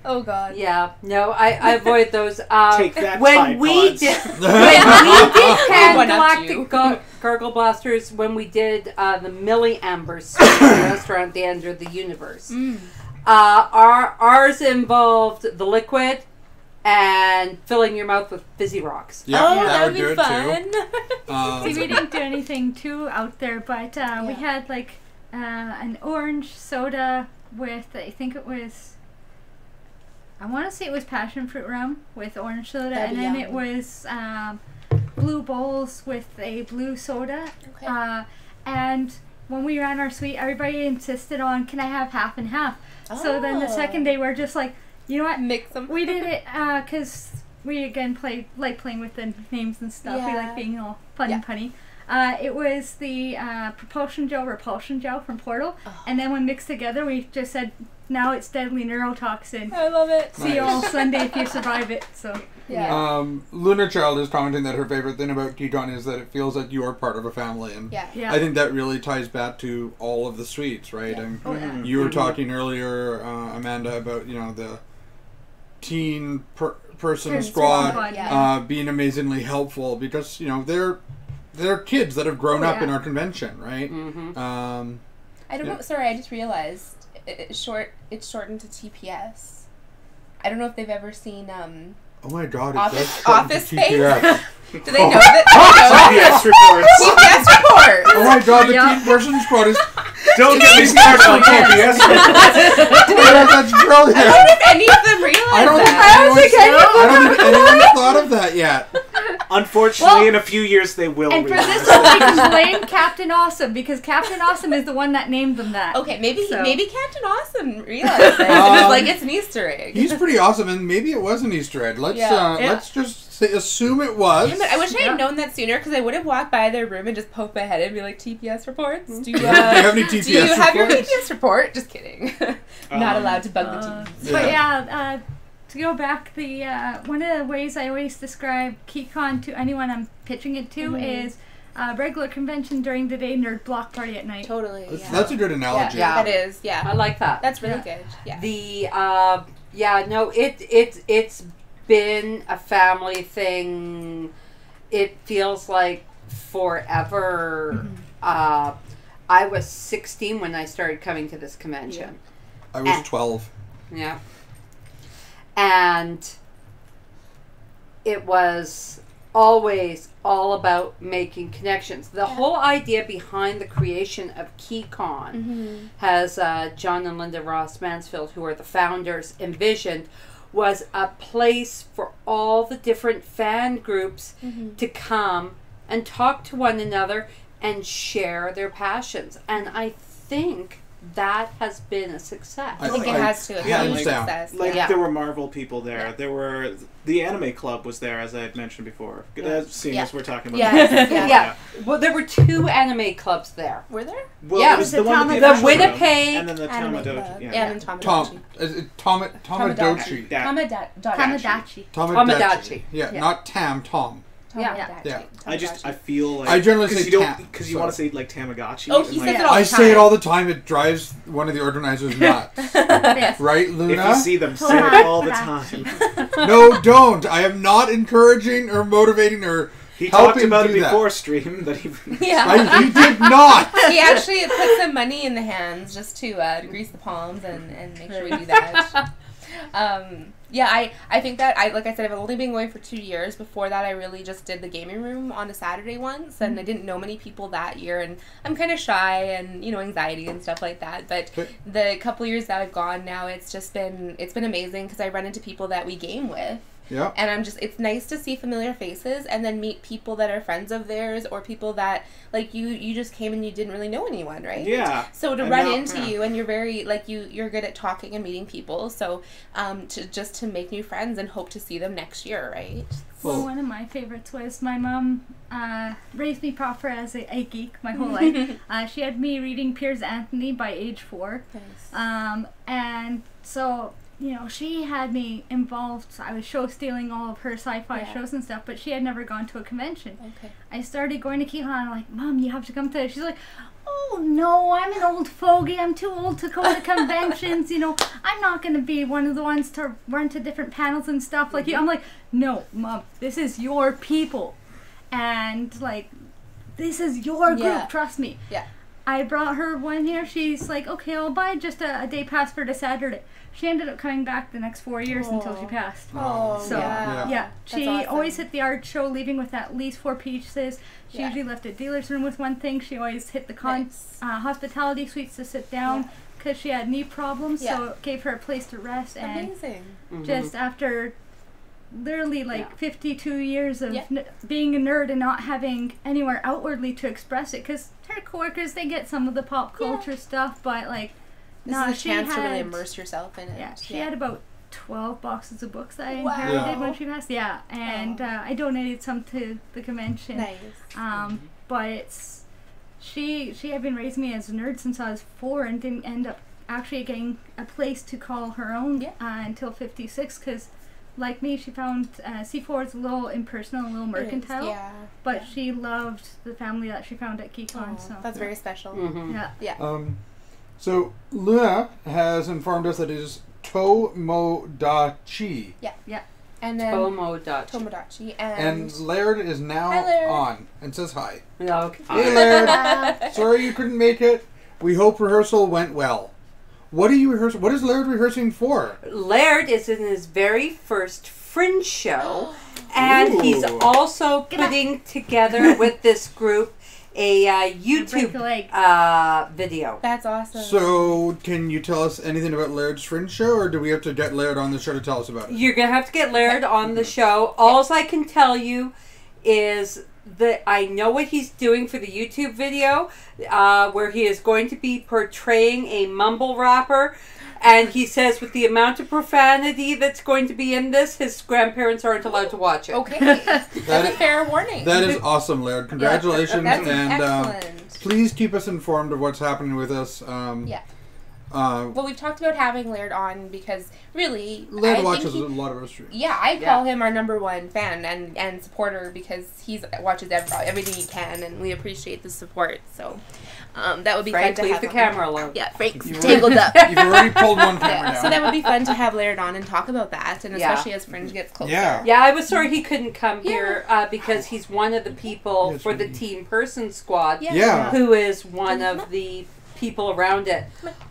Oh god. Yeah, no, I avoid those. Take that, when Tide we Pods. did Pan One up Galactic you. Gargle Blasters, when we did the Millie Amber restaurant at the end of the universe, ours involved the liquid and filling your mouth with fizzy rocks. Yeah, Oh, that would would do be it fun. too. See, we didn't do anything too out there, but we had like an orange soda with, I think it was, I want to say it was passion fruit rum with orange soda, That'd and be then yummy. it was blue bowls with a blue soda. Okay. And when we ran our suite, everybody insisted on, can I have half and half? So then the second day we're just like, you know what? Mix them. We did it because we again like playing with the names and stuff. We Yeah. like being all fun and punny. It was the propulsion gel, repulsion gel from Portal, and then when mixed together, we just said, now it's deadly neurotoxin. I love it. See you all Sunday if you survive it. So Yeah. Lunar Child is commenting that her favorite thing about Keycon is that it feels like you are part of a family, and Yeah. yeah. I think that really ties back to all of the suites, right? Yeah. And Oh, yeah. you were talking earlier, Amanda, about teen person Person squad squad, yeah. being amazingly helpful because they're kids that have grown up in yeah. our convention, right? Mm-hmm. I don't know. Sorry, I just realized it's shortened to TPS. I don't know if they've ever seen Oh my god, it Office- does shorten to Office TPS. Do they know that? TPS reports. TPS report. Oh my god, the Yeah. teen person squad is... Don't get me started on TPS reports. Yeah, that's brilliant. I don't know if any of them realize I don't that. think anyone's thought of that yet. Unfortunately, Well, in a few years, they will And for realize this one, we can blame Captain Awesome because Captain Awesome is the one that named them that. Okay, maybe So- Captain Awesome realized it. It was like it's an Easter egg. He's pretty awesome, and maybe it was an Easter egg. Let's Yeah. let's just assume it was. Damn it, I wish I Yeah. had known that sooner because I would have walked by their room and just poked my head in and be like, TPS reports? Do you, Do you have any TPS do you have your reports? TPS report? Just kidding. Not allowed to bug the TPS. But yeah, to go back, the one of the ways I always describe Keycon to anyone I'm pitching it to is regular convention during the day, nerd block party at night. Totally. That's a good analogy. Yeah. That is, yeah. I like that. That's really Yeah. good. Yeah. The it's been a family thing. It feels like forever. I was 16 when I started coming to this convention. I was 12. Yeah. And it was always all about making connections. The whole idea behind the creation of Keycon has John and Linda Ross Mansfield, who are the founders, envisioned was a place for all the different fan groups to come and talk to one another and share their passions. And I think that has been a success. I think it has to. It's Yeah, a like- huge success. Like yeah. there were Marvel people there. There were the anime club was there, as I had mentioned before. Seeing as we're talking about. Yes, that. yeah. Well, there were 2 anime clubs there. Were there? Well, Yeah. it was the The one with The official Winnipeg room, and then the Anime Tamadochi. Club. Yeah. And then Tamagotchi. Tomodachi. Tamadachi. Tomodachi. Yeah, Yeah. not Tom. Yeah. Yeah. I feel like I generally say because you want to say like Tamagotchi. Oh, and, he like, says it all I the say it time. all the time. It drives one of the organizers nuts. Yes. Right, If Luna? you see them, say it all the time. No, don't. I am not encouraging or motivating or He talked helping about it do that. before stream that he. Yeah. He did not. He actually put some money in the hands just to grease the palms and make sure we do that. Yeah, I think that like I said, I've only been going for 2 years. Before that, I really just did the gaming room on a Saturday once, and I didn't know many people that year, and I'm kind of shy and anxiety and stuff like that. But the couple years that I've gone now, it's been amazing because I run into people that we game with. Yeah. And it's nice to see familiar faces and then meet people that are friends of theirs or people that, like, you just came and you didn't really know anyone, right? Yeah. So to And run now- into yeah. you and you're very, like, you're good at talking and meeting people. So to make new friends and hope to see them next year, right? Well, one of my favorites was my mom raised me proper as a geek my whole life. She had me reading Piers Anthony by age 4. Nice. And so, she had me involved. I was show stealing all of her sci-fi shows and stuff, but she had never gone to a convention. Okay. I started going to Keycon. I'm like, Mom, you have to come to. She's like, oh no, I'm an old fogey. I'm too old to go to conventions. I'm not going to be one of the ones to run to different panels and stuff like you. I'm like, no, Mom, this is your people, and like, this is your group. Yeah. Trust me. Yeah. I brought her one year. She's like, okay, I'll buy just a day pass for the Saturday. She ended up coming back the next 4 years until she passed. Oh, So, yeah. yeah, she awesome. always hit the art show leaving with at least 4 pieces. She Yeah. usually left a dealer's room with one thing. She always hit the Nice. hospitality suites to sit down because she had knee problems, Yeah. so it gave her a place to rest. And Amazing. just after literally like 52 years of Yeah. being a nerd and not having anywhere outwardly to express it, because her coworkers, they get some of the pop culture stuff, but like, This no, is a she chance to really had- immerse yourself in it. yeah, she had about 12 boxes of books that I Wow. inherited when she passed. Yeah, and I donated some to the convention. Nice. But she had been raising me as a nerd since I was 4 and didn't end up actually getting a place to call her own until 56, because like me, she found C4 is a little impersonal, a little mercantile. Yeah. But she loved the family that she found at Keycon. Oh, So that's very special. Mm-hmm. yeah. Yeah. So Luna has informed us that it is Tomodachi. And then Tomodachi. Tomodachi. And Laird is now Hi, Laird. on and says hi. Okay. Hey, Laird. Sorry you couldn't make it. We hope rehearsal went well. What are you rehearsing? What is Laird rehearsing for? Laird is in his very first Fringe show, and he's Ooh. also putting together with this group a Break YouTube the leg. video. That's awesome. So, can you tell us anything about Laird's Fringe show, or do we have to get Laird on the show to tell us about it? You're going to have to get Laird on the show. All I can tell you is that I know what he's doing for the YouTube video, where he is going to be portraying a mumble rapper. And he says with the amount of profanity that's going to be in this, his grandparents aren't allowed to watch it. Okay. That's a fair warning. That is awesome, Laird. Congratulations, That's and excellent. please keep us informed of what's happening with us. Well, we've talked about having Laird on because really, Laird I watches think a lot of our streams. Yeah, I call him our #1 fan and supporter because he watches everything he can, and we appreciate the support. So that would be Frank, fun to leave have the on. camera alone. Yeah, Frank's You've tangled up. You've already pulled one camera down. So that would be fun to have Laird on and talk about that, and Yeah. especially as Fringe gets closer. Yeah. Yeah, I was sorry he couldn't come here because he's one of the people Yes, for the we- Team Person Squad Yeah. who is one of the people around it.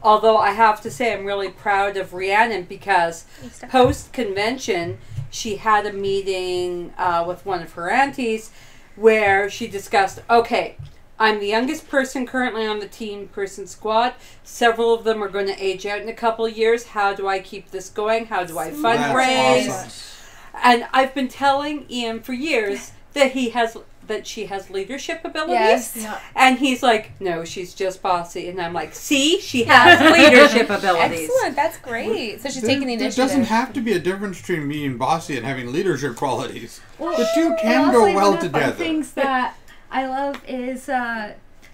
Although I have to say I'm really proud of Rhiannon because post-convention she had a meeting with one of her aunties where she discussed, okay, I'm the youngest person currently on the Teen Person Squad. Several of them are going to age out in a couple of years. How do I keep this going? How do I fundraise? That's awesome. And I've been telling Ian for years that she has leadership abilities. Yes. And he's like, no, she's just bossy. And I'm like, see, she has leadership abilities. Excellent. That's great. So she's taking the There initiative. doesn't have to be a difference between being bossy and having leadership qualities. Well, The two and can also go one well of the together. things that I love is,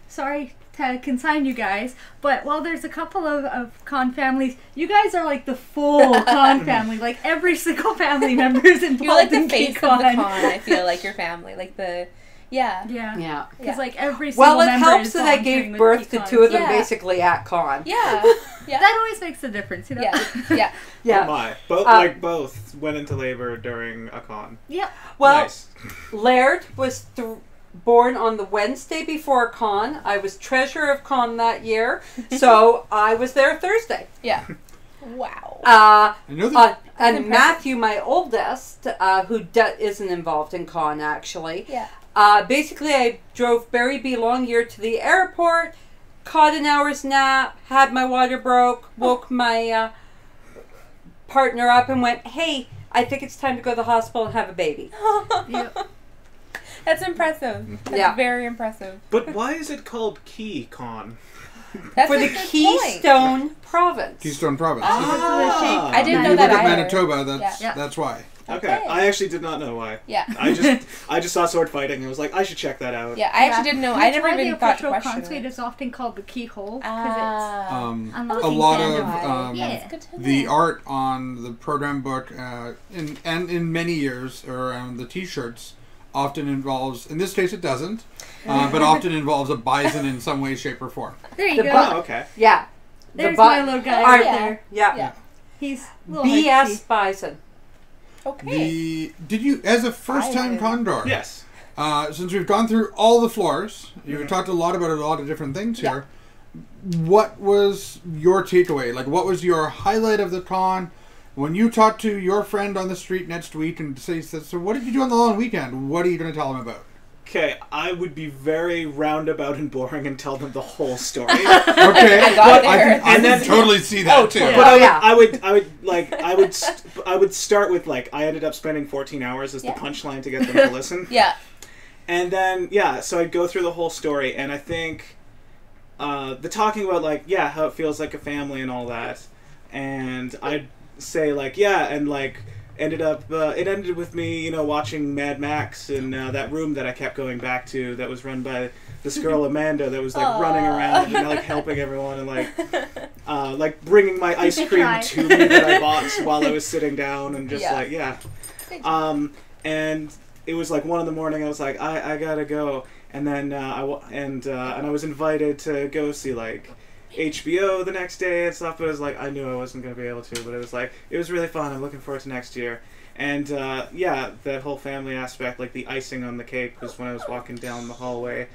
sorry to consign you guys, but while there's a couple of con families, you guys are like the full con family. Like every single family member is involved You're like the in face Keycon. of the con, I feel like your family. Like the, yeah. Yeah. Yeah. Because like every single Well, it member helps is that I volunteering gave with birth to Keycon. two of them Yeah. basically at con. Yeah. Yeah. That always makes a difference, you know? Yeah. Yeah. Yeah. Oh my. Both went into labor during a con. Yep. Well, Nice. Laird was born on the Wednesday before con. I was treasurer of con that year, so I was there Thursday. Yeah. Wow. I know that And impressive. Matthew, my oldest, who isn't involved in con actually, Yeah. basically I drove Barry B. Longyear to the airport, caught an hour's nap, had my water broke, woke my partner up and went, hey, I think it's time to go to the hospital and have a baby. Yep. That's impressive. That's Yeah. very impressive. But why is it called Keycon? That's For a the good point. Keystone Province. Keystone Province. Ah. I didn't If know you that look at either. Manitoba, Yeah. that's why. Okay. I actually did not know why. Yeah. I just saw sword fighting and was like, I should check that out. Yeah, I actually didn't know. I That's never why even the thought to official question con suite it. is often called the keyhole because Ah. it's A unlocking lot fandom. of Yeah. That's good to the know. art on the program book in many years around the T-shirts often involves, in this case it doesn't, but often involves a bison in some way, shape, or form. There you The go. Oh, okay. Yeah. There's bu- my little guy Art right yeah. there. Yeah. Yeah. He's a little hard to BS see. Bison. Okay. Did you, as a first-time Bison. Condor? Yes. Since we've gone through all the floors, you've talked a lot about a lot of different things here. What was your takeaway? Like, what was your highlight of the con? When you talk to your friend on the street next week and say, so what did you do on the long weekend? What are you going to tell him about? Okay, I would be very roundabout and boring and tell them the whole story. Okay, I got it there. I And can then- totally see that too. But Oh, yeah. I would start with like I ended up spending 14 hours as Yeah. the punchline to get them to listen. Yeah. And then so I'd go through the whole story, and I think the talking about like how it feels like a family and all that, and I'd say like and like it ended with me watching Mad Max in that room that I kept going back to that was run by this girl Amanda that was like running around and like helping everyone and like bringing my ice Good cream try. to me that I bought while I was sitting down and just Yeah. and it was like 1 a.m. I was like, I gotta go, and then I was invited to go see like HBO the next day and stuff. But it was like I knew I wasn't going to be able to. But it was really fun. I'm looking forward to next year. And yeah, that whole family aspect, like the icing on the cake, was when I was walking down the hallway.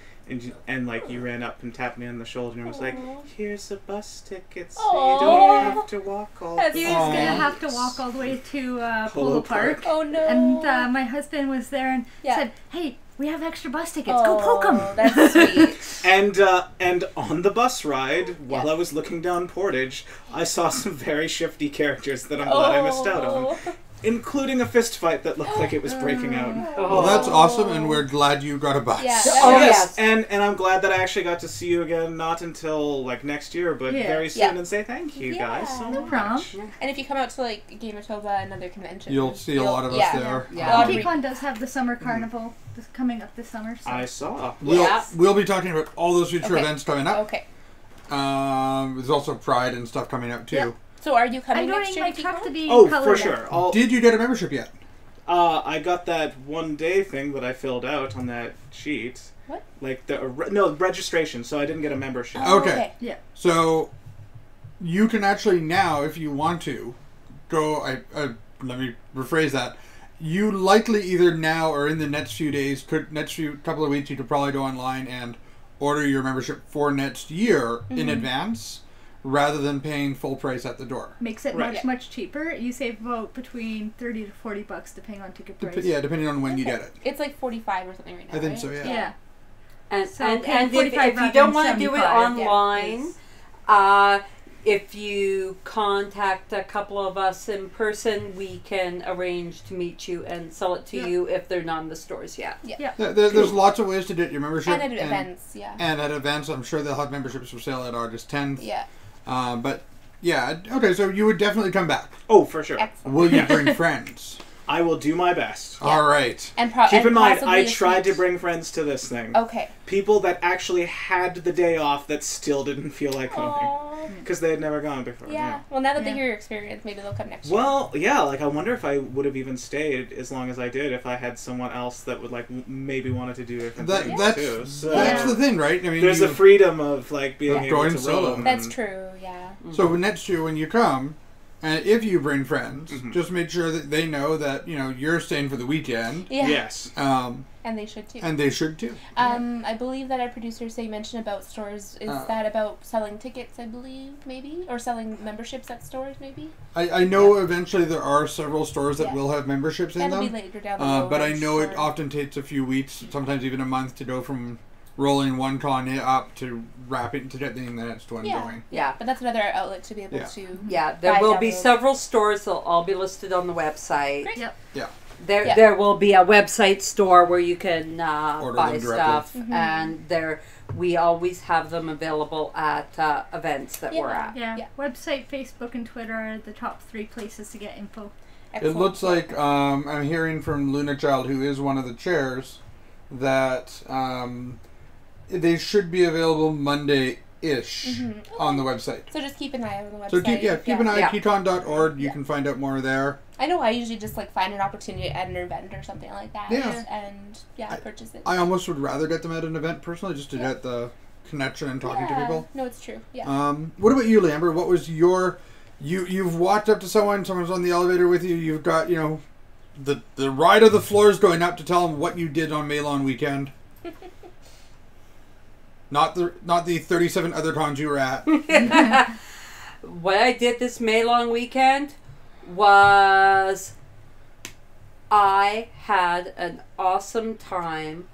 And like you ran up and tapped me on the shoulder and was like, "Here's a bus ticket, so you don't have to walk all the way." He was gonna have to walk all the way to Polo Park. Oh no! And my husband was there and said, "Hey, we have extra bus tickets. Go poke them." That's sweet. And on the bus ride, while I was looking down Portage, I saw some very shifty characters that I'm glad I missed out on. Including a fist fight that looked like it was breaking out. Well, that's awesome, and we're glad you got a bus. Yeah. Oh yes, and I'm glad that I actually got to see you again, not until like next year, but very soon, and say thank you guys so No much. problem. And if you come out to like Game of Tilda, another convention, You'll see a lot of us there. Yeah. Keycon does have the summer carnival coming up this summer. So. I saw. We'll be talking about all those future events coming up. Okay. There's also Pride and stuff coming up too. Yep. So are you coming I'm next doing year? my to truck to Keycon? be Oh, colored for in. sure. Did you get a membership yet? I got that 1 day thing that I filled out on that sheet. What? Like registration. So I didn't get a membership. Oh, Okay. Yeah. So you can actually now, if you want to, go. Let me rephrase that. You likely either now or in the next few days, couple of weeks, you could probably go online and order your membership for next year in advance, rather than paying full price at the door. Makes it much cheaper. You save about between $30 to $40 depending on ticket price. Depending on when you get it. It's like 45 or something right now. I think right? so. Yeah. Yeah. And So and paying if 45 you rather don't than want to do it 75, online, if you contact a couple of us in person, we can arrange to meet you and sell it to you if they're not in the stores yet. There's lots of ways to get your membership. And at events, And at events, I'm sure they'll have memberships for sale at August 10th. Yeah. But yeah, okay, so you would definitely come back. Oh, for sure. Excellent. Will you bring friends? I will do my best. All right. And Keep in mind, possibly I a tried to seat. bring friends to this thing. Okay. People that actually had the day off that still didn't feel like coming. Aw. Because they had never gone before. Yeah. Well, now that they hear your experience, maybe they'll come next year. Well, yeah, like I wonder if I would have even stayed as long as I did if I had someone else that would like maybe wanted to do different things too. So That's the thing, right? I mean, there's a freedom of like being able going to solo. roam. That's true, yeah. So next year when you come, and if you bring friends, just make sure that they know that you're staying for the weekend. Yeah. Yes. And they should too. And they should too. I believe that our producers say mention about stores. Is that about selling tickets, I believe, maybe? Or selling memberships at stores, maybe? I know eventually there are several stores that will have memberships in And them. it'll be later down the road. But I I'm know it sure. often takes a few weeks, sometimes even a month, to go from rolling one con up to wrapping to getting the next one going. Yeah. But that's another outlet to be able to. Yeah, there buy will down be those. several stores. They'll all be listed on the website. Great. Yep. Yeah. There will be a website store where you can Order buy them directly. stuff, and we always have them available at events that we're at. Yeah. Website, Facebook, and Twitter are the top 3 places to get info. Excellent. It looks like I'm hearing from Luna Child, who is one of the chairs, that they should be available Monday-ish on the website. So just keep an eye on the website. So keep an eye at Yeah. keycon.org. You can find out more there. I know I usually just find an opportunity at an event or something like that. Yeah. And purchase it. I almost would rather get them at an event personally, just to get the connection and talking to people. No, it's true. Yeah. What about you, Amber? What was your... You've walked up to someone's on the elevator with you. You've got, the ride of the floors going up to tell them what you did on Maylon weekend. Not the 37 other cons you were at. What I did this May long weekend was I had an awesome time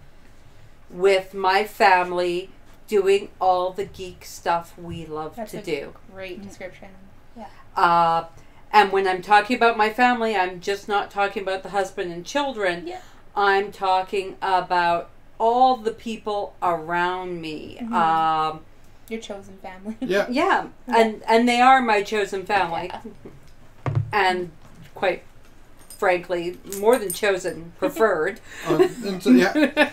with my family doing all the geek stuff we love That's to a do. Great description. Yeah. And when I'm talking about my family, I'm just not talking about the husband and children. Yeah. I'm talking about all the people around me. Your chosen family. Yeah. Yeah, and they are my chosen family. Yeah. And quite frankly, more than chosen, preferred. And so, yeah.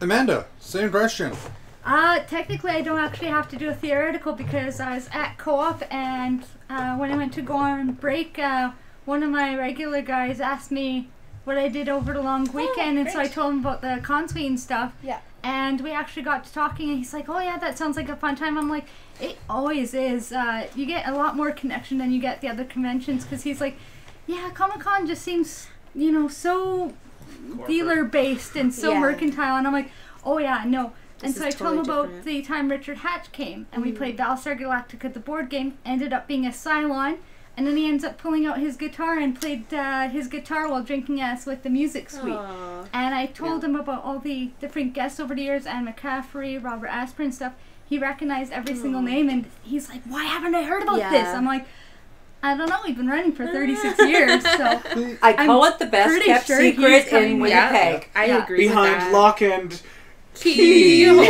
Amanda, same question. Technically, I don't actually have to do a theoretical because I was at co-op, and when I went to go on break, one of my regular guys asked me, what I did over the long weekend, and so I great. told him about the con suite and stuff. Yeah. And we actually got to talking, and he's like, "Oh yeah, that sounds like a fun time." I'm like, "It always is. You get a lot more connection than you get at the other conventions." Because he's like, "Yeah, Comic-Con just seems, so dealer based and so Yeah. mercantile." And I'm like, "Oh yeah, no." And This so I is told him totally about different. the time Richard Hatch came, and we played Battlestar Galactica, the board game. Ended up being a Cylon, and then he ends up pulling out his guitar and played his guitar while drinking us with the music suite. Aw. And I told him about all the different guests over the years, Anne McCaffrey, Robert Asper and stuff. He recognized every single name, and he's like, "Why haven't I heard about Yeah. this?" I'm like, "I don't know, we've been running for 36 years, so..." I call it the best pretty kept sure he's secret coming in with- Winnipeg. I Yeah. agree Behind with that. lock and Keyhole.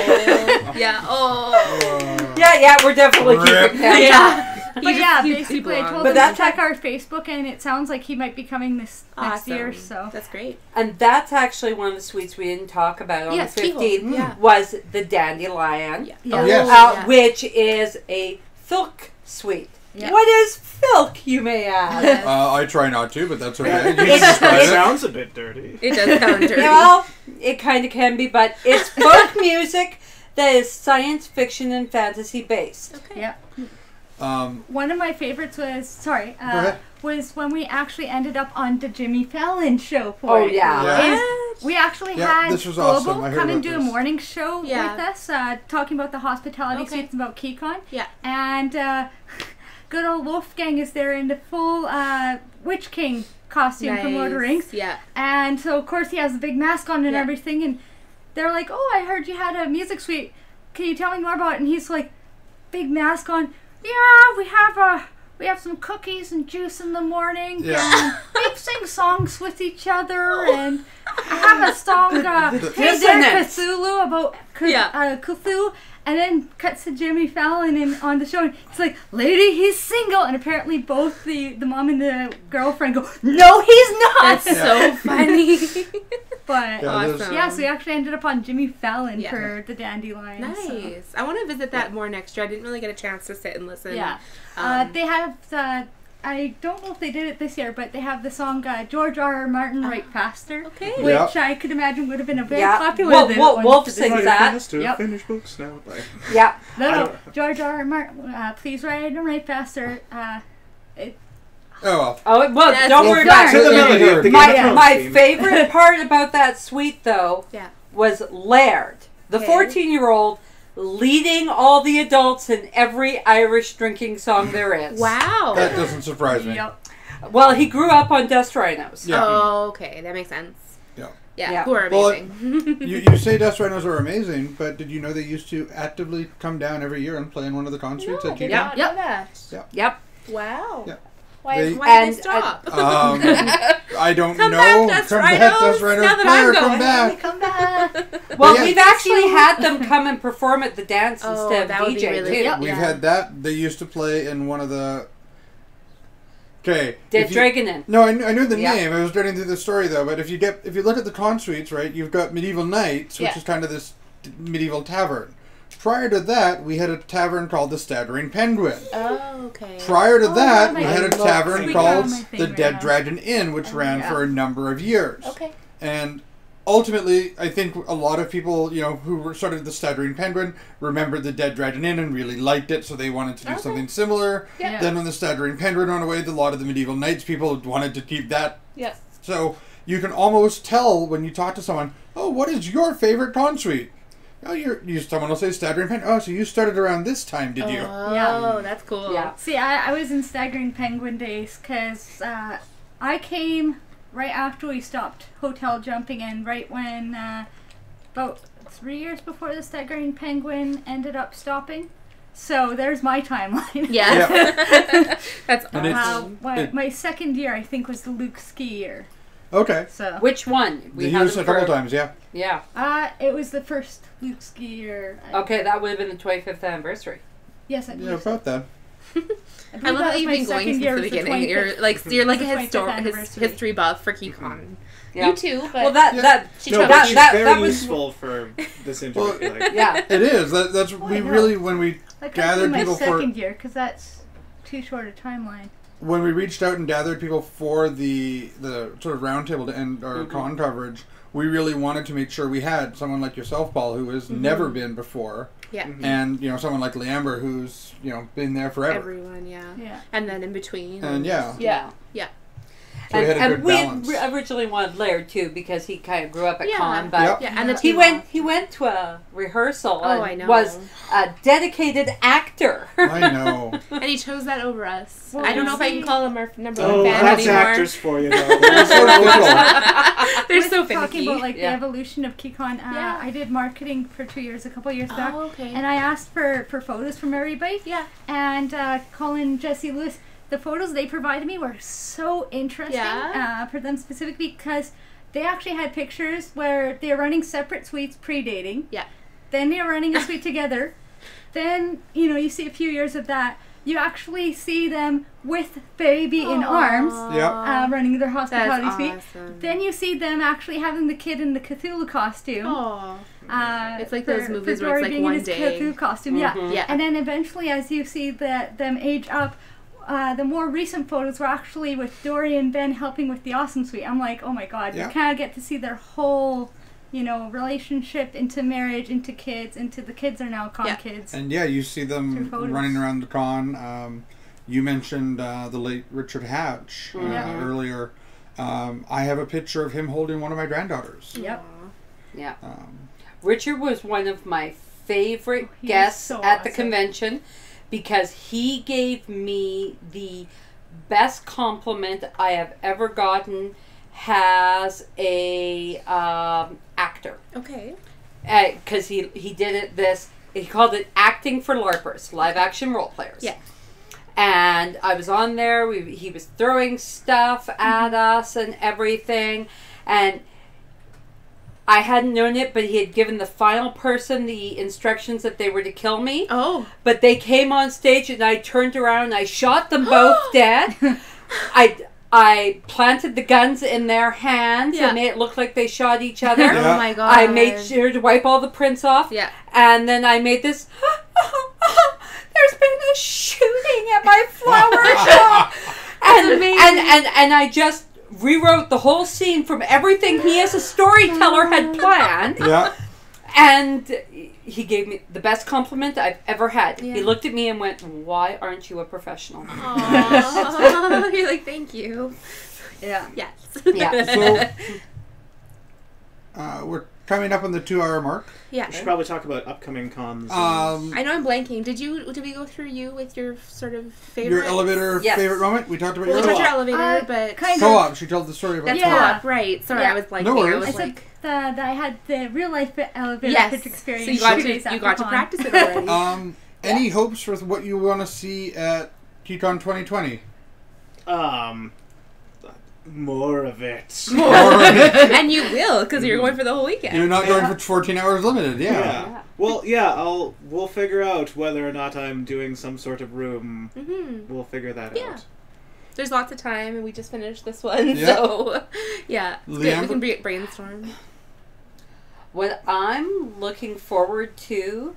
Yeah. Oh. Yeah, we're definitely Rip. keeping him. Yeah. But yeah, basically, I told But him to that's check our Facebook, and it sounds like he might be coming this next Awesome. year, so... That's great. And that's actually one of the suites we didn't talk about on Yes, the Keyhole. 15th Yeah. was the Dandelion, Yeah. Yeah. Oh, yes. Yeah. which is a Filk suite. Yeah. What is Filk, you may ask? Yes. I try not to, but that's okay. You It's- can describe That it. sounds a bit dirty. It does sound dirty. Well, it kind of can be, but it's folk music that is science fiction and fantasy based. Okay. Yeah. Um, One of my favorites was, Go ahead. was when we actually ended up on the Jimmy Fallon show for Oh, it. yeah. Yeah. Is we actually Yeah, had this was Global awesome. I heard come and about do a this. morning show Yeah. with us, talking about the hospitality Okay. suites and about Keycon. Yeah. And good old Wolfgang is there in the full Witch King costume from Lord of the Rings. Yeah. And so, of course, he has the big mask on and Yeah. everything. And they're like, "Oh, I heard you had a music suite. Can you tell me more about it?" And he's like, big mask on. "Yeah, we have some cookies and juice in the morning. Yeah. And we sing songs with each other. And I have a song, Hey There dissonance. Cthulhu, about Cthulhu." And then cuts to Jimmy Fallon on the show, and he's like, "Lady, he's single." And apparently both the mom and the girlfriend go, "No, he's not." That's so funny. But Yeah, there's- Awesome. yeah, so we actually ended up on Jimmy Fallon Yeah. for the Dandelion. Nice. So. I want to visit that more next year. I didn't really get a chance to sit and listen. Yeah. They have I don't know if they did it this year, but they have the song George R. Martin Write Faster, Okay. which Yeah. I could imagine would have been a very Yeah. popular. Wolf sings that. Faster, Yep. finish books now. Like, Yeah. No, I no, don't- George R. R. Martin, please write faster. Oh, well. Oh, well, That's don't worry darn. about to the it. melody of the Game of My, Thrones my theme. favorite part about that suite, though, Yeah. was Laird, the Okay. 14-year-old, leading all the adults in every Irish drinking song there is. Wow. That doesn't surprise me. Yep. Well, he grew up on Dust Rhinos. Yeah. Oh, okay. That makes sense. Yeah. Yeah. Yeah. Who are Well, amazing. You say Dust Rhinos are amazing, but did you know they used to actively come down every year and play in one of the concerts No, at I did Keycon? not know that. Yep. Wow. Yeah. Why They- did they And, stop? I don't Come know. back, Dust come back, Rhinos. Dust Rhinos. Now that player, I'm come going. back. Come back. Well, Yeah. we've actually had them come and perform at the dance Oh, instead that of would be DJ, really too. Yep. We've Yeah. had that. They used to play in one of the. Okay. Dead Dragonin. No, I knew the Yeah. name. I was running through the story though. But if you look at the con suites, right, you've got Medieval Knights, which Yeah. is kind of this medieval tavern. Prior to that, we had a tavern called the Staggering Penguin. Oh, okay. Prior to Oh, that, my we had a God. tavern Sweet called God, my thing the right Dead now. Dragon Inn, which ran yeah. for a number of years. Okay. And ultimately, I think a lot of people, who were sort of the Stuttering Penguin, remembered the Dead Dragon Inn and really liked it, so they wanted to do Okay. something similar. Yeah. Then when the Stuttering Penguin went away, a lot of the Medieval Knights people wanted to keep that. Yeah. So you can almost tell when you talk to someone, "Oh, what is your favorite con suite?" "Oh, someone will say Stuttering Penguin." "Oh, so you started around this time, did you?" Oh, Yeah. that's cool. Yeah. See, I was in Staggering Penguin days because I came right after we stopped hotel jumping and right when about 3 years before the Staggering Penguin ended up stopping. So there's my timeline. Yeah. That's And it's- awesome. My second year, I think, was the Luke ski year. Okay. So Which one? They had used them it a couple for- times, yeah. Yeah. it was the first Luke ski year. Okay, that would have been the 25th anniversary. Yes, I Yeah, believe so. about that. I love that you've been going since the beginning. You're like a the 25th anniversary. history buff for Keycon. Yeah. You too, but Well, that Yeah. that She No, told but me. she's that very was useful for this interview. Well, like, yeah. It is. That's Oh, we I know. really when we That could gathered be my people for. second year because that's too short a timeline. when we reached out and gathered people for the sort of roundtable to end our con coverage, we really wanted to make sure we had someone like yourself, Paul, who has never been before. Yeah. And, you know, someone like Leamber who's, you know, been there forever. Everyone, yeah. Yeah. And then in between. And yeah. Yeah. Yeah. So we had a and good we balance. originally wanted Laird too because he kind of grew up at Yeah. con, but Yep. Yeah, and the he team went to a rehearsal Oh, and I know. was a dedicated actor. I know. And he chose that over us. Well, I don't know if I see- can call him our number Oh, one fan that's anymore. actors for you, though. It's so difficult. They're With so talking finicky. about like Yeah. the evolution of Keycon. Yeah. I did marketing for 2 years, a couple years back, Oh, okay. and I asked for photos from everybody. Yeah. And Colin, Jesse, Lewis, the photos they provided me were so interesting for them specifically because they actually had pictures where they're running separate suites pre-dating. Yeah. Then they're running a suite together. Then, you know, you see a few years of that. You actually see them with baby in arms, running their hospitality That's suite. awesome. Then you see them actually having the kid in the Cthulhu costume. Oh. It's like for- those movies for where it's Dory like being one in his day. Cthulhu costume, yeah. Yeah. And then eventually, as you see them age up, the more recent photos were actually with Dory and Ben helping with the Awesome Suite. I'm like, oh my god, Yeah. you kind of get to see their whole, you know, relationship into marriage, into kids, into the kids are now con kids. And yeah, you see Through them photos. running around the con. You mentioned the late Richard Hatch earlier. I have a picture of him holding one of my granddaughters. Yep. Yeah. Um, Richard was one of my favorite He was guests so at the awesome. convention because he gave me the best compliment I have ever gotten as a actor. Okay. Because he did it he called it acting for LARPers, live action role players. Yeah. And I was on there, he was throwing stuff at us and everything, and I hadn't known it, but he had given the final person the instructions that they were to kill me. Oh. But they came on stage and I turned around and I shot them both dead. I planted the guns in their hands and made it look like they shot each other. Yeah. Oh my god. I made sure to wipe all the prints off. Yeah. And then I made this, there's been a shooting at my flower shop. And I just rewrote the whole scene from everything he as a storyteller had planned. yeah. And he gave me the best compliment I've ever had. Yeah. He looked at me and went, "Why aren't you a professional?" Aww. You're like, thank you. Yeah. Yes. Yeah. So we're coming up on the 2-hour mark. Yeah. We should probably talk about upcoming cons. I know I'm blanking. Did we go through you with your sort of favorite? Your elevator Yes. favorite moment? We talked about Well, we your talked your co-op. elevator, but kind of. Co-op. She told the story about that's Yeah. co-op, right? Sorry, Yeah. I was blanking. No worries. I I was said like, that I had the real life elevator yes. pitch experience. So you got 2 to days after con. practice it already. Any hopes for what you want to see at Keycon 2020? More of it. And you will, because you're going for the whole weekend. You're not going for 14 hours limited, Yeah. Well, yeah, we'll figure out whether or not I'm doing some sort of room. Mm-hmm. We'll figure that Yeah. out. There's lots of time, and we just finished this one, Yeah. so yeah, it's good. Leanne? We can brainstorm. What I'm looking forward to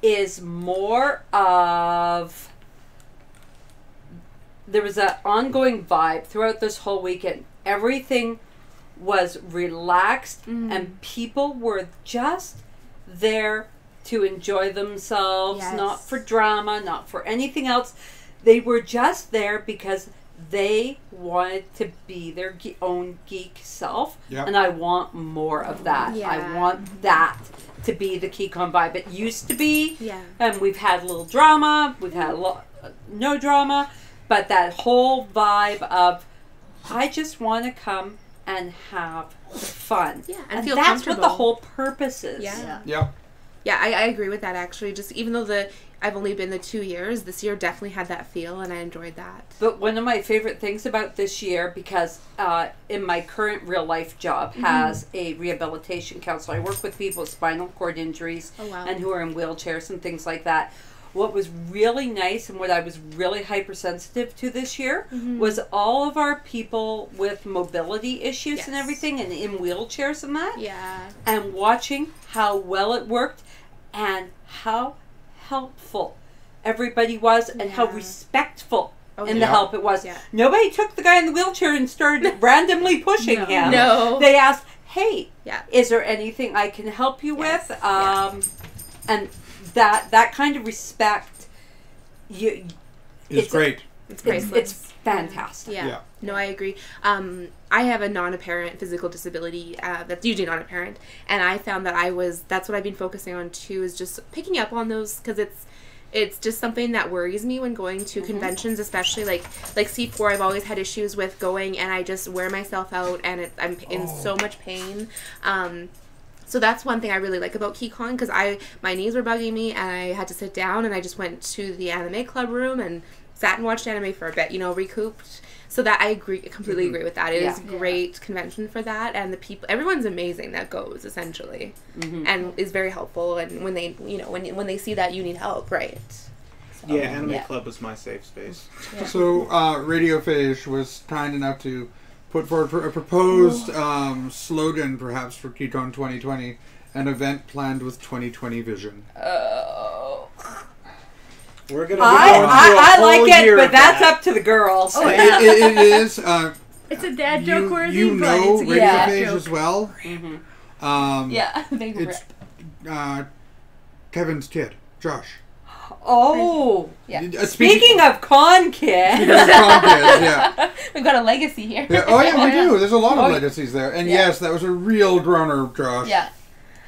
is more of. There was an ongoing vibe throughout this whole weekend. Everything was relaxed and people were just there to enjoy themselves, Yes. not for drama, not for anything else. They were just there because they wanted to be their own geek self. Yep. And I want more of that. Yeah. I want that to be the Keycon vibe. It used to be, Yeah. and we've had a little drama, we've had no drama, but that whole vibe of I just want to come and have fun. Yeah, and feel that's comfortable. what the whole purpose is. Yeah. Yeah. Yeah, I agree with that actually. Just even though I've only been the 2 years, this year definitely had that feel, and I enjoyed that. But one of my favorite things about this year, because in my current real life job has a rehabilitation counselor. I work with people with spinal cord injuries Oh, wow. and who are in wheelchairs and things like that. What was really nice and what I was really hypersensitive to this year was all of our people with mobility issues and Yes. everything and in wheelchairs and that. Yeah. And watching how well it worked and how helpful everybody was and how Yeah. respectful in the help. It was. Yeah. Nobody took the guy in the wheelchair and started randomly pushing him. No. They asked, hey, Yeah. is there anything I can help you Yes. with? And that kind of respect, It's great. It's it's priceless. fantastic. Yeah. No, I agree. I have a non-apparent physical disability that's usually not apparent, and I found that that's what I've been focusing on too, is just picking up on those, because it's just something that worries me when going to conventions, especially like C4. I've always had issues with going, and I just wear myself out, and I'm in so much pain. So that's one thing I really like about Keycon, because my knees were bugging me, and I had to sit down, and I just went to the anime club room and sat and watched anime for a bit, recouped. So that I completely agree with that. It is a great convention for that, and the people, everyone's amazing that goes, essentially, and is very helpful. And when they, when they see that you need help, right? So, Anime Club was my safe space. Yeah. So Radiophage was kind enough to put forward a proposed slogan, perhaps, for Keycon 2020, an event planned with 2020 vision. Oh. We're gonna. I like it, but that's up to the girls. Oh, yeah. It is. It's a dad joke worthy, You but know it's a good dad Radiophage joke. as well. Big It's Kevin's kid, Josh. Oh, Yeah. speaking of con kid, yeah. We've got a legacy here. Yeah. Oh yeah, we do. There's a lot of Oh, legacies there, and yes, that was a real groaner, Josh. Yeah.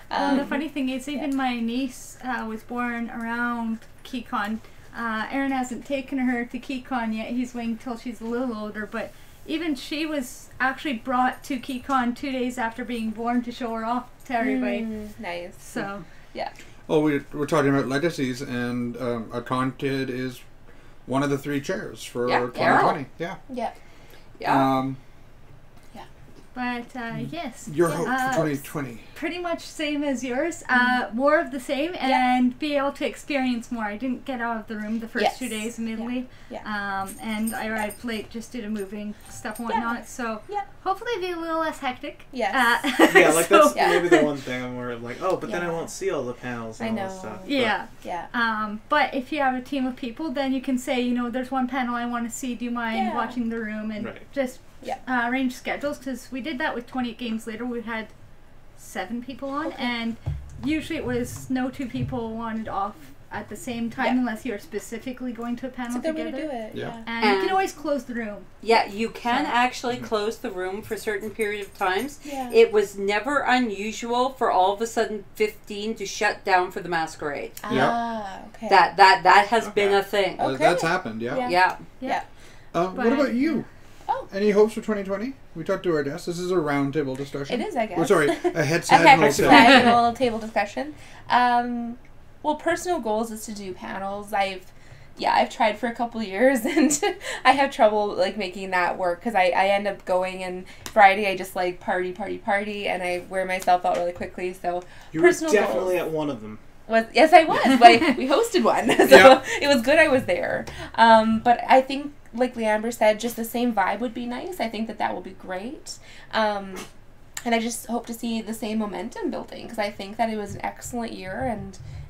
The funny thing is, even my niece was born around Keycon. Aaron hasn't taken her to Keycon yet. He's waiting till she's a little older, but even she was actually brought to Keycon 2 days after being born to show her off to everybody. Nice. So, Yeah. Well, we're talking about legacies, and a con kid is one of the 3 chairs for Yeah, 2020. Yeah. Yeah. yeah. but yes. Your hope for 2020. Pretty much same as yours. More of the same, and be able to experience more. I didn't get out of the room the first 2 days in Italy. Yeah. And I arrived late just due to moving stuff and whatnot. So hopefully it'll be a little less hectic. Yes. That's maybe the one thing I'm worried, like, but then I won't see all the panels and all that stuff. Yeah. Yeah. But if you have a team of people, then you can say, there's one panel I want to see. Do you mind watching the room? And just arrange schedules, because we did that with 28 Games Later. We had 7 people on, and usually it was no 2 people wanted off at the same time unless you're specifically going to a panel It's a good together. way to do it. Yeah. And you can always close the room. Yeah, you can actually close the room for a certain period of times. Yeah. It was never unusual for all of a sudden 15 to shut down for the masquerade. Okay. That has been a thing. Okay. That's happened. Yeah. Yeah. What about you? Oh. Any hopes for 2020? We talked to our guests. This is a roundtable discussion. It is, I guess. Oh, sorry, a A hexagonal table discussion. Well, personal goals is to do panels. I've tried for a couple years, and I have trouble making that work, because I end up going, and Friday I just party, and I wear myself out really quickly. So You were personal definitely goals at one of them. yes, I was. We hosted one, so it was good I was there. But I think, like Leamber said, just the same vibe would be nice. I think that will be great. And I just hope to see the same momentum building, because I think that it was an excellent year,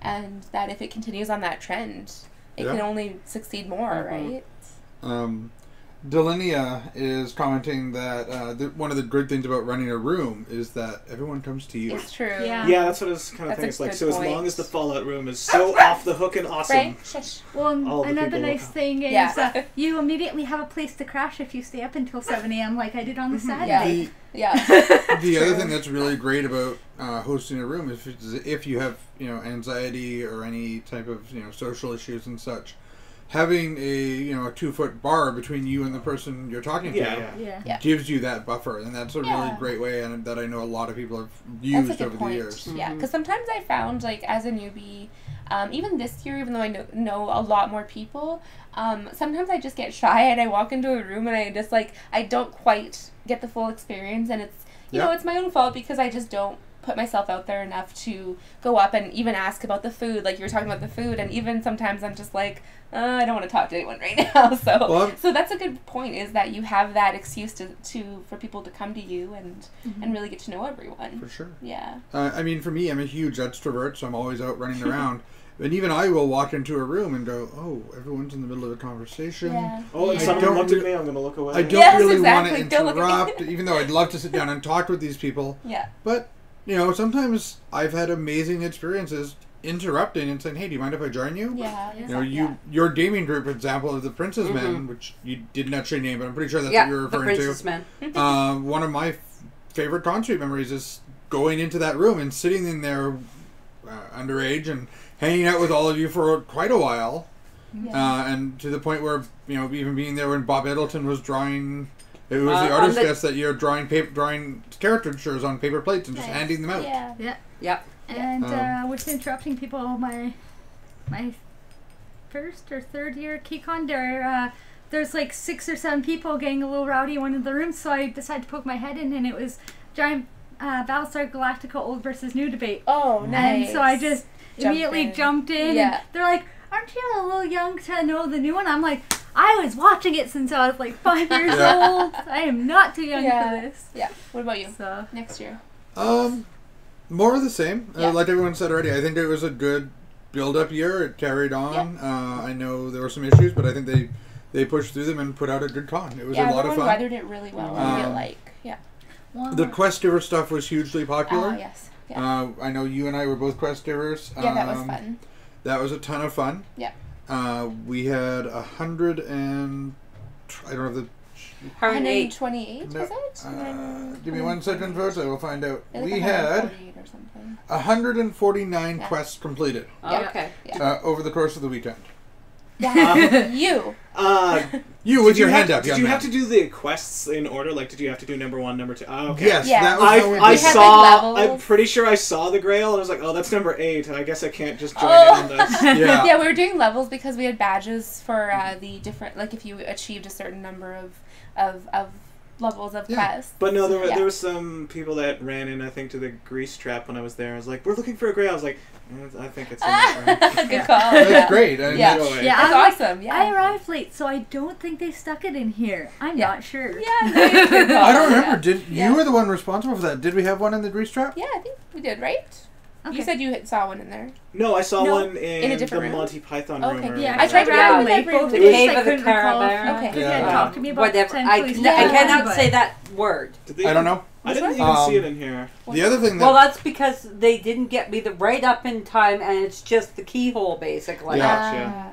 and that if it continues on that trend, it can only succeed more, right? Delinia is commenting that one of the good things about running a room is that everyone comes to you. It's true. Yeah. Yeah, that's what I was kind of That's thinking. a It's good like, so as point. long as the Fallout room is so off the hook and awesome. Right? Shush. Well, All the another people nice will come. thing is you immediately have a place to crash if you stay up until 7 a.m. like I did on the Saturday. Yeah. The other thing that's really great about hosting a room is if you have anxiety or any type of social issues and such, having a 2-foot bar between you and the person you're talking to Yeah. gives you that buffer, and that's a really great way, and that I know a lot of people have used over the years. Yeah, because sometimes I found, as a newbie, even this year, even though I know a lot more people, sometimes I just get shy, and I walk into a room and I just I don't quite get the full experience, and it's it's my own fault, because I just don't put myself out there enough to go up and even ask about the food, like you were talking about the food, and even sometimes I'm just I don't want to talk to anyone right now. So that's a good point, is that you have that excuse for people to come to you and really get to know everyone. For sure. Yeah. I mean, for me, I'm a huge extrovert, so I'm always out running around. And even I will walk into a room and go, "Oh, everyone's in the middle of a conversation." Yeah. Oh, and Yeah. someone don't looked at re- me. I'm gonna look away. I don't Yes, really exactly. want to Don't look at me. interrupt, even though I'd love to sit down and talk with these people. Yeah. But sometimes I've had amazing experiences interrupting and saying, "Hey, do you mind if I join you?" Yeah. You Yeah. Your gaming group example of the Prince's Mhm. Men, which you didn't actually name, but I'm pretty sure that's Yeah, what you're the referring Princess to. Men. One of my favorite con street memories is going into that room and sitting in there underage and hanging out with all of you for quite a while. Yeah. And to the point where, even being there when Bob Eddleton was drawing, it was the on artist the- guest that year drawing caricatures on paper plates and just Nice. handing them out. Yeah. Yep. And with interrupting people, my first or third year at Keycon, there's like 6 or 7 people getting a little rowdy in one of the rooms, so I decided to poke my head in, and it was giant Battlestar Galactica old versus new debate. Oh, nice. And so I just immediately in. jumped in. Yeah. And they're like, "Aren't you a little young to know the new one?" I'm like, "I was watching it since I was like 5 years Yeah. old. I am not too young for this." Yeah. What about you? So Next year. More of the same. Yeah. Like everyone said already, I think it was a good build-up year. It carried on. I know there were some issues, but I think they pushed through them and put out a good con. It was a lot of everyone fun. weathered it really well. I feel like. Yeah. well, The Quest Giver stuff was hugely popular. Oh, yes. Yeah. I know you and I were both Quest Givers. Yeah, that was fun. That was a ton of fun. Yeah. We had 100 and I don't have the. 108. 128, No, was it? Give me 1 second first. I will find out. It was We like had 148 or something. 149 Yeah. quests completed Oh, okay. over the course of the weekend. Yeah. You. You with Did your you hand have, up, Did young you man. have to do the quests in order? Like, did you have to do number 1, number 2? Oh, okay. Yes, Yeah. that was how we I did had, it. saw. like, levels. I'm pretty sure I saw the Grail. And I was like, oh, that's number 8. I guess I can't just join Oh. in on this. Yeah. Yeah, we were doing levels because we had badges for the different, like if you achieved a certain number of levels of Yeah. quests. But no, Yeah. there were some people that ran in, I think, to the grease trap when I was there. I was like, we're looking for a Grail. I was like, I think it's in that room. Good call. That's Yeah. great. And Yeah. that's- yeah, That's I'm like, awesome. Yeah. I arrived late, so I don't think they stuck it in here. I'm Yeah. not sure. Yeah. Good call. I don't remember. Yeah. Did Yeah. you were the one responsible for that? Did we have one in the grease trap? Yeah, I think we did, right? Okay. You said you saw one in there. No, I saw No, one in a different the room? Monty Python Okay. room. or Yeah, I tried to arrived remember late that both room. days. Cave I of the couldn't recall. Caravera. Okay. Because you had Yeah. talked to me about Whatever. I potentially cannot stuff, say but- that word. Did they I don't know. I didn't even Um, see it in here. The other thing that Well, that's because they didn't get me the right up in time, and it's just the keyhole, basically. Yeah. Gotcha.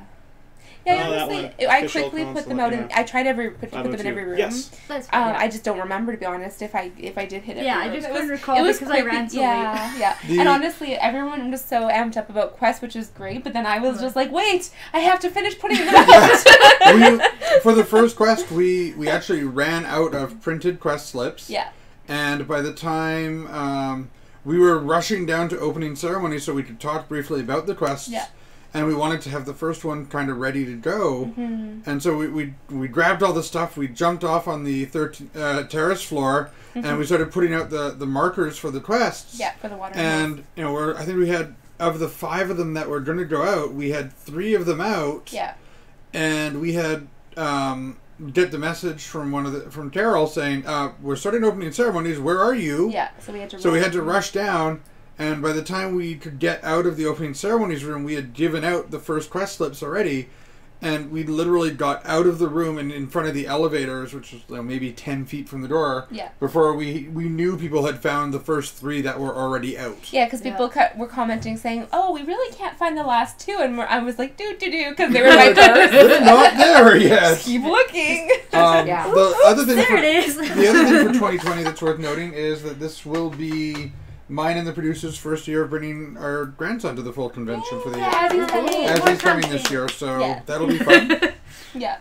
Yeah, Oh, that honestly, one. I Official quickly put them console, out in. yeah. I tried put them in 502. every room. Yes. That's fine. I just don't remember, to be honest, if I did hit it. Yeah, I just couldn't recall because I quick ran so yeah, late. Yeah, The- and honestly, everyone was so amped up about Quest, which is great, but then I was just like, wait, I have to finish putting them out. for the first quest, we actually ran out of printed quest slips. Yeah. And by the time we were rushing down to opening ceremony so we could talk briefly about the quests. Yeah. And we wanted to have the first one kind of ready to go. Mm-hmm. And so we grabbed all the stuff, we jumped off on the terrace floor, and we started putting out the markers for the quests. Yeah, for the water. And, I think we had, of the 5 of them that were going to go out, we had 3 of them out. Yeah. And we had get the message from Carol saying, we're starting opening ceremonies, where are you? Yeah, so we had to rush down, and by the time we could get out of the opening ceremonies room, we had given out the first quest slips already, and we literally got out of the room and in front of the elevators, which was maybe 10 feet from the door, Yeah. before we knew people had found the first 3 that were already out. Yeah, because people were commenting saying, "Oh, we really can't find the last 2," and I was like, "Do," because they were my first. They're not there yet. Keep looking. Yeah. The other thing There it is. The other thing for 2020 that's worth noting is that this will be mine and the producer's first year of bringing our grandson to the full convention for the year. Yeah, As More he's coming content. this year, so Yeah. that'll be fun. Yeah.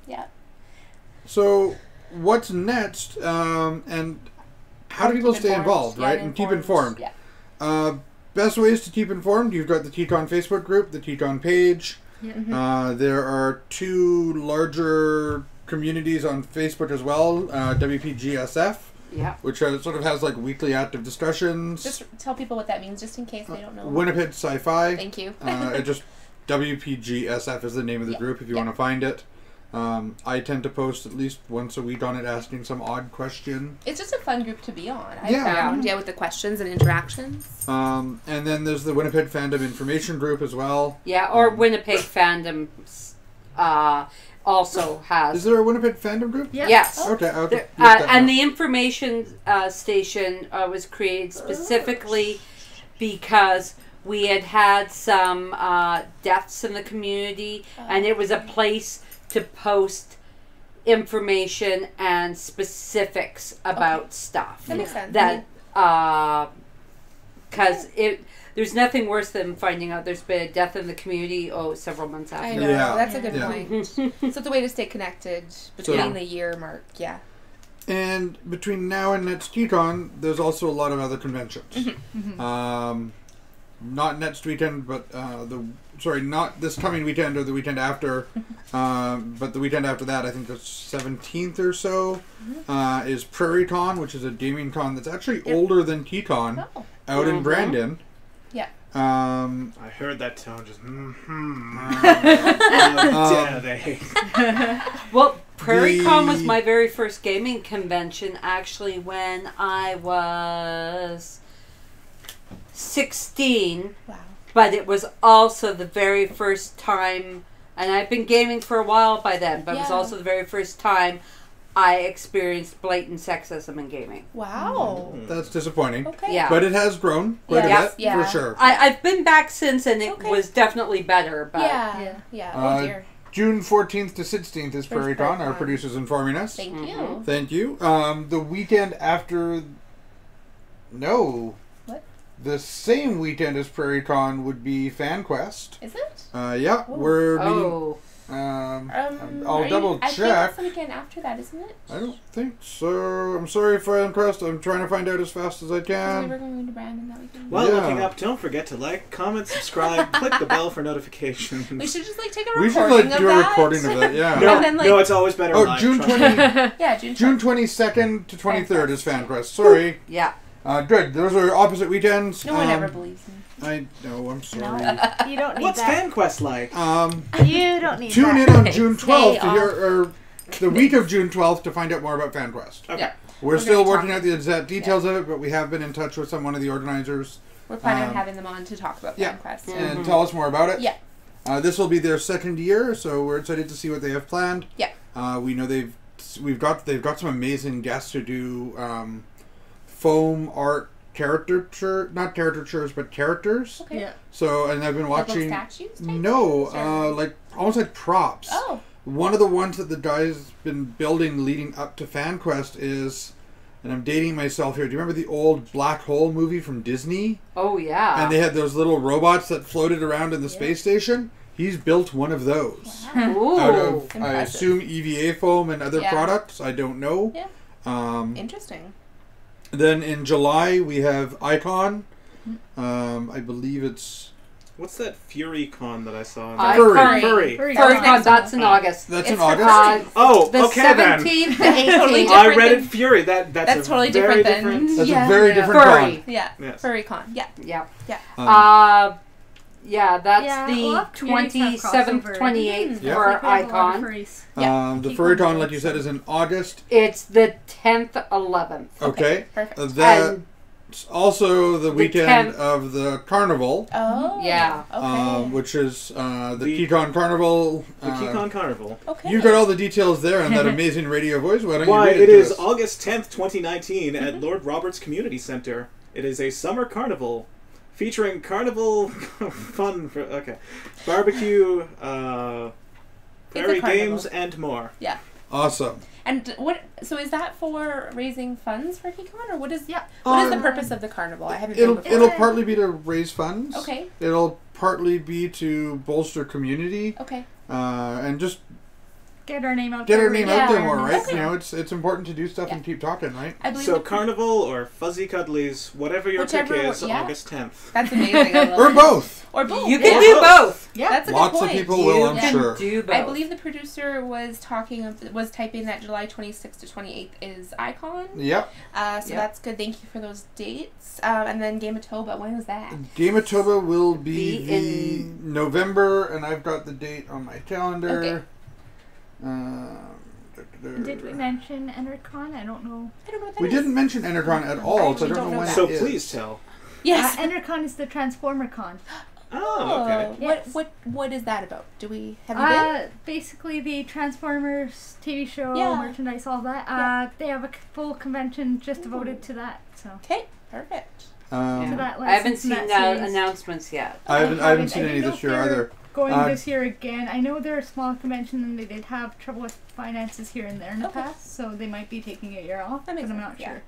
Yeah. So what's next? And how do people stay involved, right? And keep informed. Yeah. Best ways to keep informed: you've got the Keycon Facebook group, the Keycon page. Yeah. There are 2 larger communities on Facebook as well. WPGSF. Yeah. Which sort of has like weekly active discussions. Just tell people what that means, just in case they don't know. Winnipeg Sci-Fi. Thank you. It just WPGSF is the name of the Yeah. group if you Yeah. want to find it. I tend to post at least once a week on it, asking some odd question. It's just a fun group to be on. I Yeah. found, with the questions and interactions. And then there's the Winnipeg Fandom Information Group as well. Yeah, or Winnipeg Fandom also has. Is there a Winnipeg Fandom Group? Yeah. Yes. Okay. I'll There- look that and up. the information station was created specifically because we had some deaths in the community, and it was a place to post information and specifics about stuff. That makes sense. That because there's nothing worse than finding out there's been a death in the community several months after. I know. Yeah. That's a good Yeah. point. So it's a way to stay connected between Yeah. the year mark. Yeah. And between now and next Keycon, there's also a lot of other conventions. Not next weekend, but not this coming weekend or the weekend after, but the weekend after that, I think the 17th or so, is Prairie Con, which is a gaming con that's actually older than Keycon, Oh. out in Brandon. Yeah. I heard that tone just. How dare they? Well, Prairie Con was The- my very first gaming convention, actually, when I was 16. Wow. But it was also the very first time, and I've been gaming for a while by then, but it was Yeah. also the very first time I experienced blatant sexism in gaming. Wow. That's disappointing. Okay. Yeah. But it has grown quite Yeah. a bit, Yeah. for sure. I've been back since, and it Okay. was definitely better. But Yeah. Yeah. Oh Uh, dear. June 14th to 16th is Prairie Con, our Prairie Con. producer's informing us. Thank Mhm. you. Thank you. The weekend after... No. What? The same weekend as Prairie Con would be FanQuest. Is it? Yeah, Oh. we're meeting... oh, I'll double I think check. it's the weekend after that, isn't it? I don't think so. I'm sorry, FanQuest. I'm trying to find out as fast as I Because we were can. going to Brandon that weekend. While Yeah. looking up, don't forget to like, comment, subscribe, click the bell for notifications. We should just take a We should recording do a of that. recording of that, yeah. No, And then, no, it's always better Oh, live. June trust me. 20, Yeah, June June 22nd to 23rd is FanQuest. Sorry. yeah. Good. Those are opposite weekends. No one ever believes me. I know. I'm sorry. No, you don't need What's that. FanQuest like? You don't need Tune that. in on June 12th to Stay hear, or the week of June 12th to find out more about FanQuest. Okay. Yeah. We're We're still gonna working talk- out the exact details of it, but we have been in touch with one of the organizers We're planning on Um, having them on to talk about yeah. FanQuest. and tell us more about it. Yeah. This will be their second year, so we're excited to see what they have planned. Yeah. We know they've got some amazing guests who do foam art not caricatures, but characters. Okay. Yeah. So, and I've been Like watching. statues? type No, things, or- like almost like props. Oh. One of the ones that the guy's been building leading up to FanQuest is, and I'm dating myself here. Do you remember the old Black Hole movie from Disney? Oh, yeah. And they had those little robots that floated around in the space station. He's built one of those Ooh. out of, I Impressive. assume, EVA foam and other Yeah. products. I don't know. Yeah. Interesting. Then in July we have Icon. I believe it's What's that Fury Con that I saw? Icon. Furry. Furry. Furry That's Con, next that's in month. August. that's It's in for August. Oh, The okay then. 17th, the Totally 18th. I different read than- it Fury. That's a totally very different than- That's Yeah. a very Yeah. different Furry. con. Yeah. Yes. FurryCon. Yeah. Yeah. Yeah. Yeah, that's Yeah, the we'll have communities have 27th, crossover. 28th Yeah. for Like we have a lot of Icon. furries. Yeah. The Keep Furry on Con, going. like you said, is in August. It's the 10th, 11th. Okay. Perfect. That's also the weekend 10th. of the carnival, Oh. Yeah. Okay. which is the The- Keycon Carnival. The Keycon Carnival. Okay. You got all the details there on that amazing radio voice. Why don't Why, you read it to is us? August 10th, 2019 at Lord Roberts Community Center. It is a summer carnival featuring carnival fun for barbecue, fairy carnival. games, and more. Yeah. Awesome. And what? So is that for raising funds for Keycon, or what is? Yeah. What is the purpose of the carnival? I haven't been It'll before. it'll partly be to raise funds. Okay. It'll partly be to bolster community, Okay. and just Get our name out get there. our name raise out there awareness. more, right? Okay. You know, it's important to do stuff Yeah. and keep talking, right? I believe So the- carnival or fuzzy cuddlies, whatever your Whichever pick is, one- yeah. August 10th. That's amazing. I love Or it. both. Or both. You yeah. can do both. Yeah. That's a Lots good of point. people will, I'm you can sure. do both. I believe the producer was typing that July 26th to 28th is Icon. Yep. So Yep. that's good. Thank you for those dates. And then Game of Toba. When was that? Game of Toba will be Be the in- November, and I've got the date on my calendar. Okay. Did we mention EnterCon? I don't know. I don't know what that We is. didn't mention EnterCon at all, so I actually don't know when that. So it is. please tell. Yes. EnterCon is the Transformer Con. Oh, okay. Yes. What is that about? Have you been? Basically the Transformers TV show, Yeah. merchandise, all that. Yeah. They have a full convention just devoted to that. So Okay, perfect. Yeah. to that I haven't license seen and that series. announcements yet. I haven't seen I any don't know this if year they're either. Going this year again. I know they're a small convention and they did have trouble with finances here and there in the Okay. past, so they might be taking a year off. That makes but I'm sense, not yeah. sure.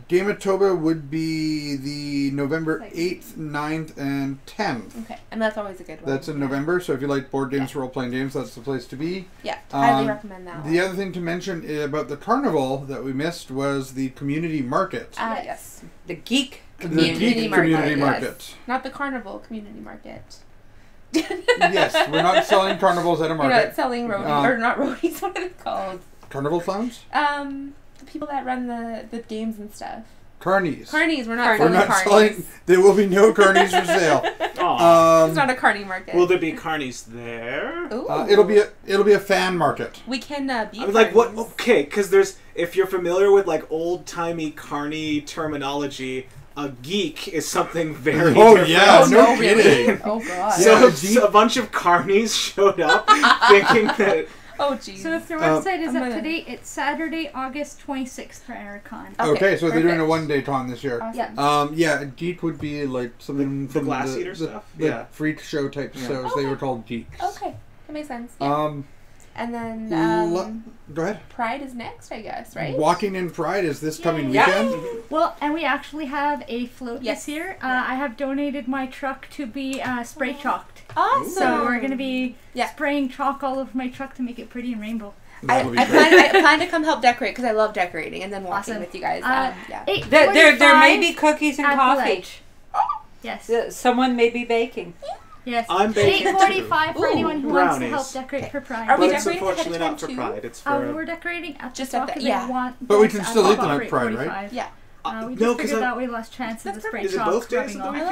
Gametober would be the November Like- 8th, 9th, and 10th. Okay, and that's always a good one. That's in November, so if you like board games, role-playing games, that's the place to be. Yeah, highly Um, recommend that. The other thing to mention about the carnival that we missed was the community market. Yes. The Geek The community. Geek market, community yes. market. Not the carnival community market. Yes, we're not selling carnivals at a We're not market. selling roadies, or not roadies, what are they called? Carnival clowns? The people that run the games and stuff. Carnies. Carnies, we're not We're selling not carnies. selling. There will be no carnies for sale. Aw. It's not a carny market. Will there be carnies there? Ooh. It'll be a fan market. We can be I mean, like, what? carnies. Okay, because if you're familiar with, like, old-timey carny terminology, a geek is something very Oh, different. yeah, no really? kidding. Oh god. So, Yeah, so a bunch of carnies showed up thinking that... Oh jeez. So if their website is I'm up to gonna- date, it's Saturday, August 26th for EnterCon. Okay, so they're doing a perfect. one-day con this year. Awesome. Yeah. Geek would be like something The from Glass Eater stuff? The Yeah. freak show type Yeah. shows. They were called geeks. Okay, that makes sense. Yeah. And then Go ahead. Pride is next, I guess, right? Walking in Pride is this coming Yeah. weekend. Well, and we actually have a float Yes. this year. I have donated my truck to be spray chalked. Awesome. So we're going to be Yeah. spraying chalk all over my truck to make it pretty and rainbow. I That'll be great. plan to come help decorate because I love decorating and then walking Awesome. with you guys. Yeah. There may be cookies and at the coffee. ledge. Yes. Someone may be baking. Yes. I'm baking 8:45 for Ooh, anyone who wants to brownies. help decorate for Pride. Are we But it's decorating ahead of unfortunately time not for too? Pride. It's for... We're decorating at Just the at top the- because yeah. I want But we this can at still eat about them at Pride, right? 8:45. Yeah. We no, just 'cause figured I- that way less chance of the That's spray Is it chalk both days rubbing of the off.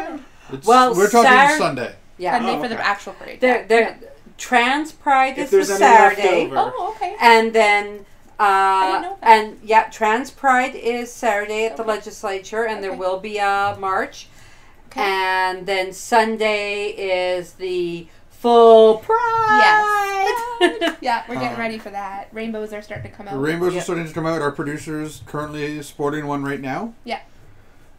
weekend? Well, We're talking Saturday- Sunday. Yeah. Sunday Oh, for the okay. actual parade. There, Trans Pride If is the there's any Saturday. left over. Oh, okay. And then, didn't know that. and yeah, Trans Pride is Saturday at the Okay. legislature, and there Okay. will be a march. Okay. And then Sunday is the full Pride. Yes. Yeah, we're getting ready for that. Rainbows are starting to come out. The rainbows are Yep. starting to come out. Our producer's currently sporting one right now. Yeah.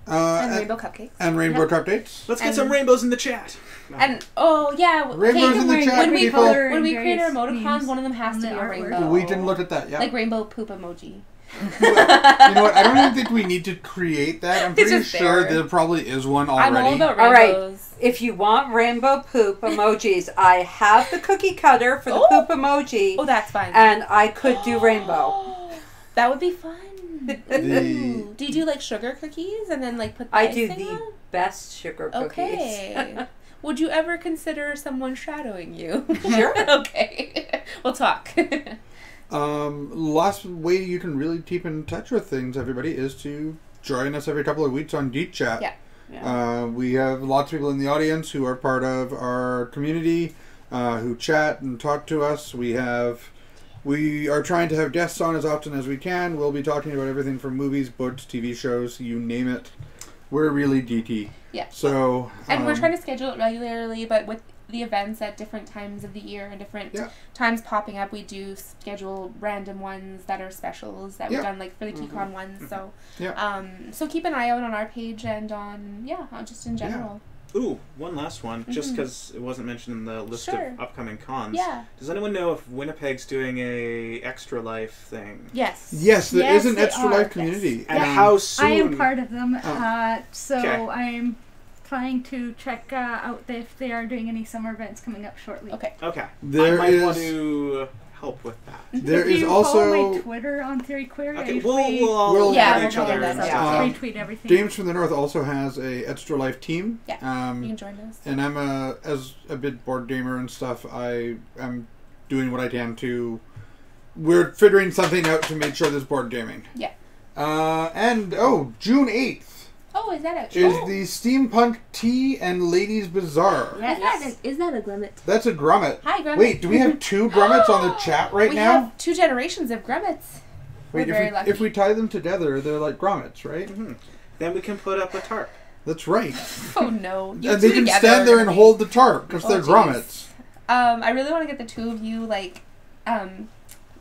And And rainbow cupcakes. rainbow updates. Let's get And- some rainbows in the chat. No. And oh yeah, Rainbows in the hey, chat, when we people. when we create our Various emoticons, memes one of them has on to the be a artwork. rainbow. We can look at that. Yeah. Like rainbow poop emoji. You know what? I don't even think we need to create that. I'm It's pretty just sure there. there probably is one I'm already. all about All right. rainbows. If you want rainbow poop emojis, I have the cookie cutter for the Oh. poop emoji, Oh, that's fine. and I could do rainbow. That would be fun. The- Ooh. Do you do like sugar cookies and then like put the I do icing the on? best sugar cookies. Okay. Would you ever consider someone shadowing you? Sure. Okay. We'll talk. Last way you can really keep in touch with things, everybody, is to join us every couple of weeks on Geek Chat. Yeah. We have lots of people in the audience who are part of our community, who chat and talk to us. We are trying to have guests on as often as we can. We'll be talking about everything from movies, books, TV shows, you name it. We're really geeky. Yeah. So. And we're trying to schedule it regularly, but with the events at different times of the year and different times popping up, we do schedule random ones that are specials that we've done, like for the Keycon ones. So, so keep an eye out on our page and on just in general. Ooh, one last one, just because it wasn't mentioned in the list Sure. of upcoming cons. Yeah. Does anyone know if Winnipeg's doing a Extra Life thing? Yes. Yes, there Yes, is an they Extra are, Life yes. community. And Um, how soon? I am part of them, so Okay. I'm trying to check out if they are doing any summer events coming up shortly. Okay. Okay. There I might is- want to help with that. There if is you follow also my Twitter on Theory Query, I Okay, usually we'll all We'll- Yeah, add we'll each figure other that and out. stuff. Yeah. retweet everything. James from the North also has a Extra Life team. Yeah. You can join us. And I'm as a bit board gamer and stuff, I am doing what I can to. We're figuring something out to make sure there's board gaming. Yeah. And June 8th. Oh, Oh, is that actually? is the Steampunk Tea and Ladies Bazaar. Yes. Is that a grummet? That's a grummet. Hi, grummet. Wait, do we have 2 grummets on the chat right we now? have 2 generations of grummets. Wait, We're very lucky. if we tie them together, they're like grommets, right? Mm-hmm. Then we can put up a tarp. That's right. Oh no! You And they two can together stand are there gonna and be- hold the tarp because they're jeez. grommets. I really want to get the 2 of you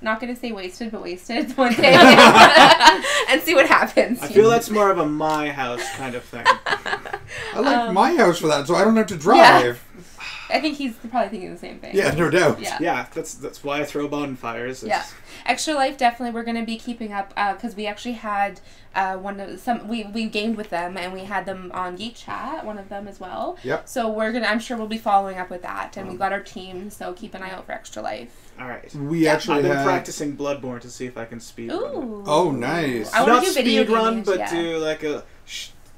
not gonna say wasted, but wasted one day, and see what happens. I feel that's more of a my house kind of thing. I like my house for that, so I don't have to drive. I think he's probably thinking the same thing. Yeah, no doubt. Yeah. Yeah, that's why I throw bonfires. Yeah. Extra Life, definitely we're going to be keeping up because we actually had we gamed with them and we had them on Geek Chat, one of them as well. Yep. So I'm sure we'll be following up with that, and we've got our team, so keep an eye out for Extra Life. All right. We actually I've been had... practicing Bloodborne to see if I can speed run. Ooh. Oh, nice. I want Not to do video speed run, games, but yeah. do like a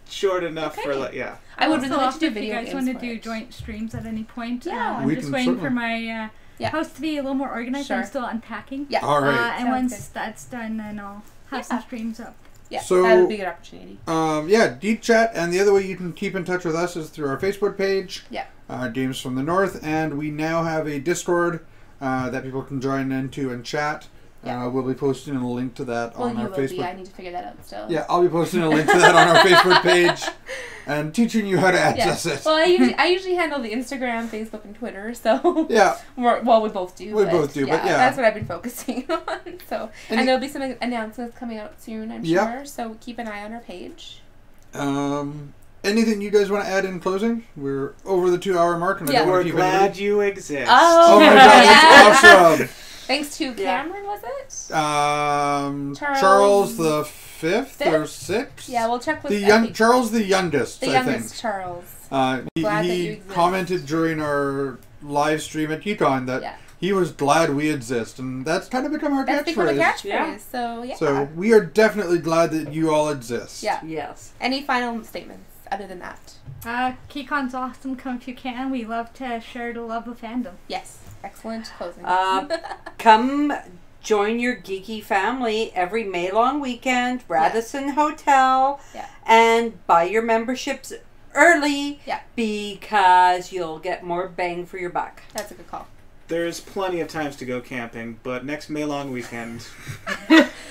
short enough for Okay. like I would Also, really like to do if video you guys games. want to for do it. joint streams at any point, Yeah. I'm We just can waiting for certainly- my Yeah. house to be a little more organized. Sure. I'm still unpacking. Yeah. All right. And Sounds once that's done, then I'll have Yeah. some streams up. Yeah, So- that would be a good opportunity. Yeah, Geek Chat, and the other way you can keep in touch with us is through our Facebook page, Yeah. Games from the North, and we now have a Discord that people can join into and chat. Yeah. We'll be posting a link to that Well, on you our will Facebook. be. I need to figure that out still. Yeah, I'll be posting a link to that on our Facebook page and teaching you how to Yeah. access it. Well, I usually handle the Instagram, Facebook, and Twitter. So Yeah, we both do. We both do, but yeah. that's what I've been focusing on. So, And and there'll be some announcements coming out soon, I'm Yep. sure. So keep an eye on our page. anything you guys want to add in closing? We're over the 2-hour mark, and I Yeah. don't want We're to keep glad anybody. you exist. Oh my god, that's awesome! Thanks to Cameron, was it? Charles the Fifth or Fifth? Sixth? Yeah, we'll check with Charles the youngest, the I youngest think. Charles. He Glad that you exist. commented during our live stream at Keycon that Yeah. he was glad we exist, and that's kind of become our That's become a catchphrase. catchphrase. Yeah. So yeah. So we are definitely glad that you all exist. Yeah. Yes. Any final statements other than that? Keycon's awesome. Come if you can. We love to share the love of fandom. Yes. Excellent closing. Come join your geeky family every May long weekend, Radisson Hotel, Yeah. and buy your memberships early Yeah. because you'll get more bang for your buck. That's a good call. There's plenty of times to go camping, but next May long weekend,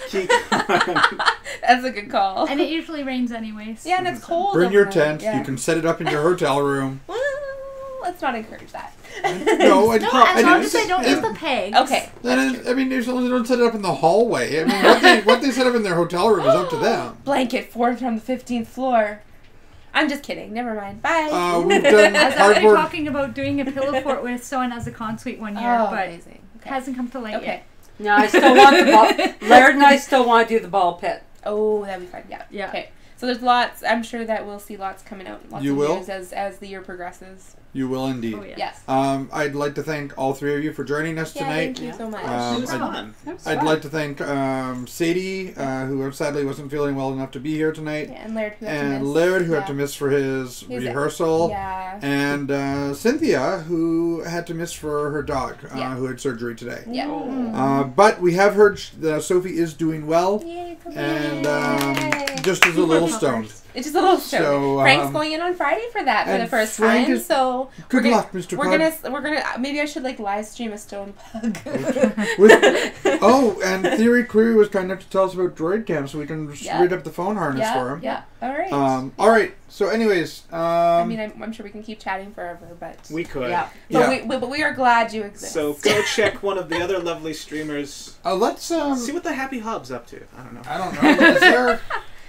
Keycon. That's a good call. And it usually rains anyways. Yeah, and it's cold. Bring your over there. tent. Yeah. You can set it up in your hotel room. Well, let's not encourage that. No, No, as long as I don't use the pegs. Okay. I mean, as long as they don't set it up in the hallway. I mean, what they set up in their hotel room is up to them. Blanket fort from the 15th floor. I'm just kidding. Never mind. Bye. We've done I was actually cardboard. talking about doing a pillow fort with someone as a consuite one year, Oh, but amazing. it Okay. hasn't come to light Okay. yet. No, I still want the ball. Laird and I still want to do the ball pit. Oh, that'd be fun. Yeah. Yeah. Okay. So there's lots. I'm sure that we'll see lots coming out. Lots You of will? news as the year progresses. You will indeed. Oh, yeah. Yes. I'd like to thank all three of you for joining us Yeah. tonight. Thank you so much. It was I'd- fun. I'd like to thank Sadie, who sadly wasn't feeling well enough to be here tonight, Yeah, and Laird who had to and miss. Laird, who Yeah. had to miss for his His- rehearsal, Yeah. and Cynthia, who had to miss for her dog, Yeah. who had surgery today. Yeah. But we have heard Sophie is doing well, Yay, come and Yay. just as a little stoned. It's just a little show. So, Frank's going in on Friday for that for and the first Frank time. is- So Good we're luck, Mr. We're Pug. gonna maybe I should live stream a stone pug. And Theory Query was kind enough to tell us about Droid Cam, so we can Yeah. read up the phone harness for him. Yeah. All right. All right. So, anyways, I mean, I'm sure we can keep chatting forever, but We could. Yeah. but we are glad you exist. So go check one of the other lovely streamers. let's See what the Happy Hub's up to. I don't know. I don't know. Is there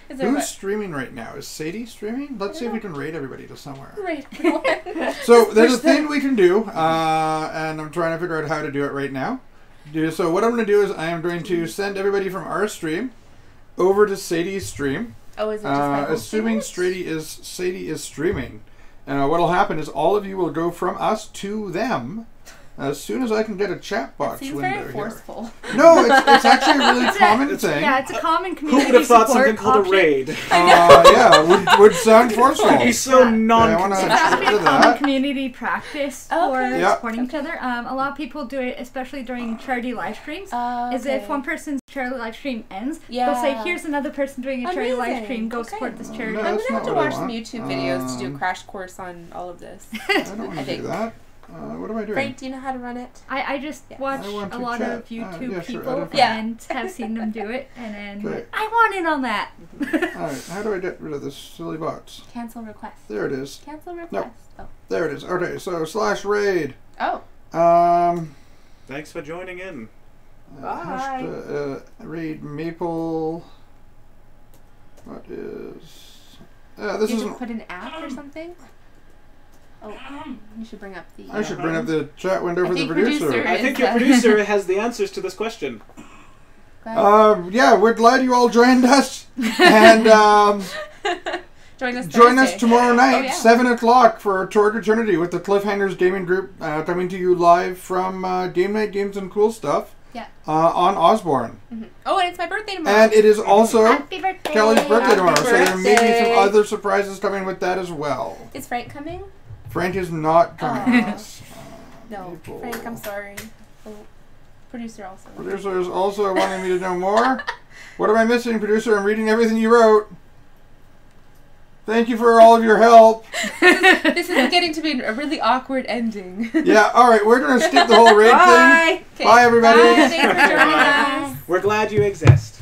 Is there who's what? streaming right now? Is Sadie streaming? Let's see if we can raid everybody to somewhere. Right. everyone. So there's a thing we can do, and I'm trying to figure out how to do it right now. So what I'm going to do is I am going to send everybody from our stream over to Sadie's stream. Oh, is it just my home Assuming streamers? Sadie is streaming. What'll happen is all of you will go from us to them, as soon as I can get a chat box Seems window very here. forceful. No, it's actually a really common thing. Yeah, it's a common Who community would have thought support something called a option. raid? Yeah, would sound forceful. He's so Yeah. non-consistent. It's actually a to common that. community practice Oh, for okay. Yeah. supporting each other. A lot of people do it, especially during charity live streams. Is if one person's charity live stream ends, they'll say, Yeah. "Here's another person doing a charity live Amazing. stream. Go Okay. support this charity." No, I'm that's gonna have not to what I watch some want. YouTube videos to do a crash course on all of this. I don't want I to do think. that. What am I doing? Frank, do you know how to run it? I just watch I want a to lot chat. of YouTube yeah, sure, people edit Yeah. and have seen them do it, and then Okay. I want in on that. Alright, how do I get rid of this silly box? Cancel request. There it is. Cancel request. Oh. There it is. Okay, so /raid. Oh. Thanks for joining in. Raid Maple. What is... this You isn't... should put an app or something? Oh, you should bring up the... I should bring up the chat window I for the think producer. producer- I think your producer has the answers to this question. Yeah, we're glad you all joined us. And Join us join us Thursday. tomorrow night, Oh, yeah. 7 o'clock for Toward Eternity with the Cliffhangers Gaming Group coming to you live from Game Night Games and Cool Stuff Yeah. on Osborne. Mm-hmm. Oh, and it's my birthday tomorrow. And it is also Happy birthday! Kelly's birthday Happy tomorrow, so there may be some birthday. other surprises coming with that as well. Is Frank coming? Frank is not coming. Aw. No. People. Frank, I'm sorry. Oh, producer also. Producer is also wanting me to know more. What am I missing, producer? I'm reading everything you wrote. Thank you for all of your help. This is getting to be a really awkward ending. Yeah, alright, we're going to skip the whole raid thing. Bye. Okay. Bye, everybody. Bye. Thanks for joining us. We're glad you exist.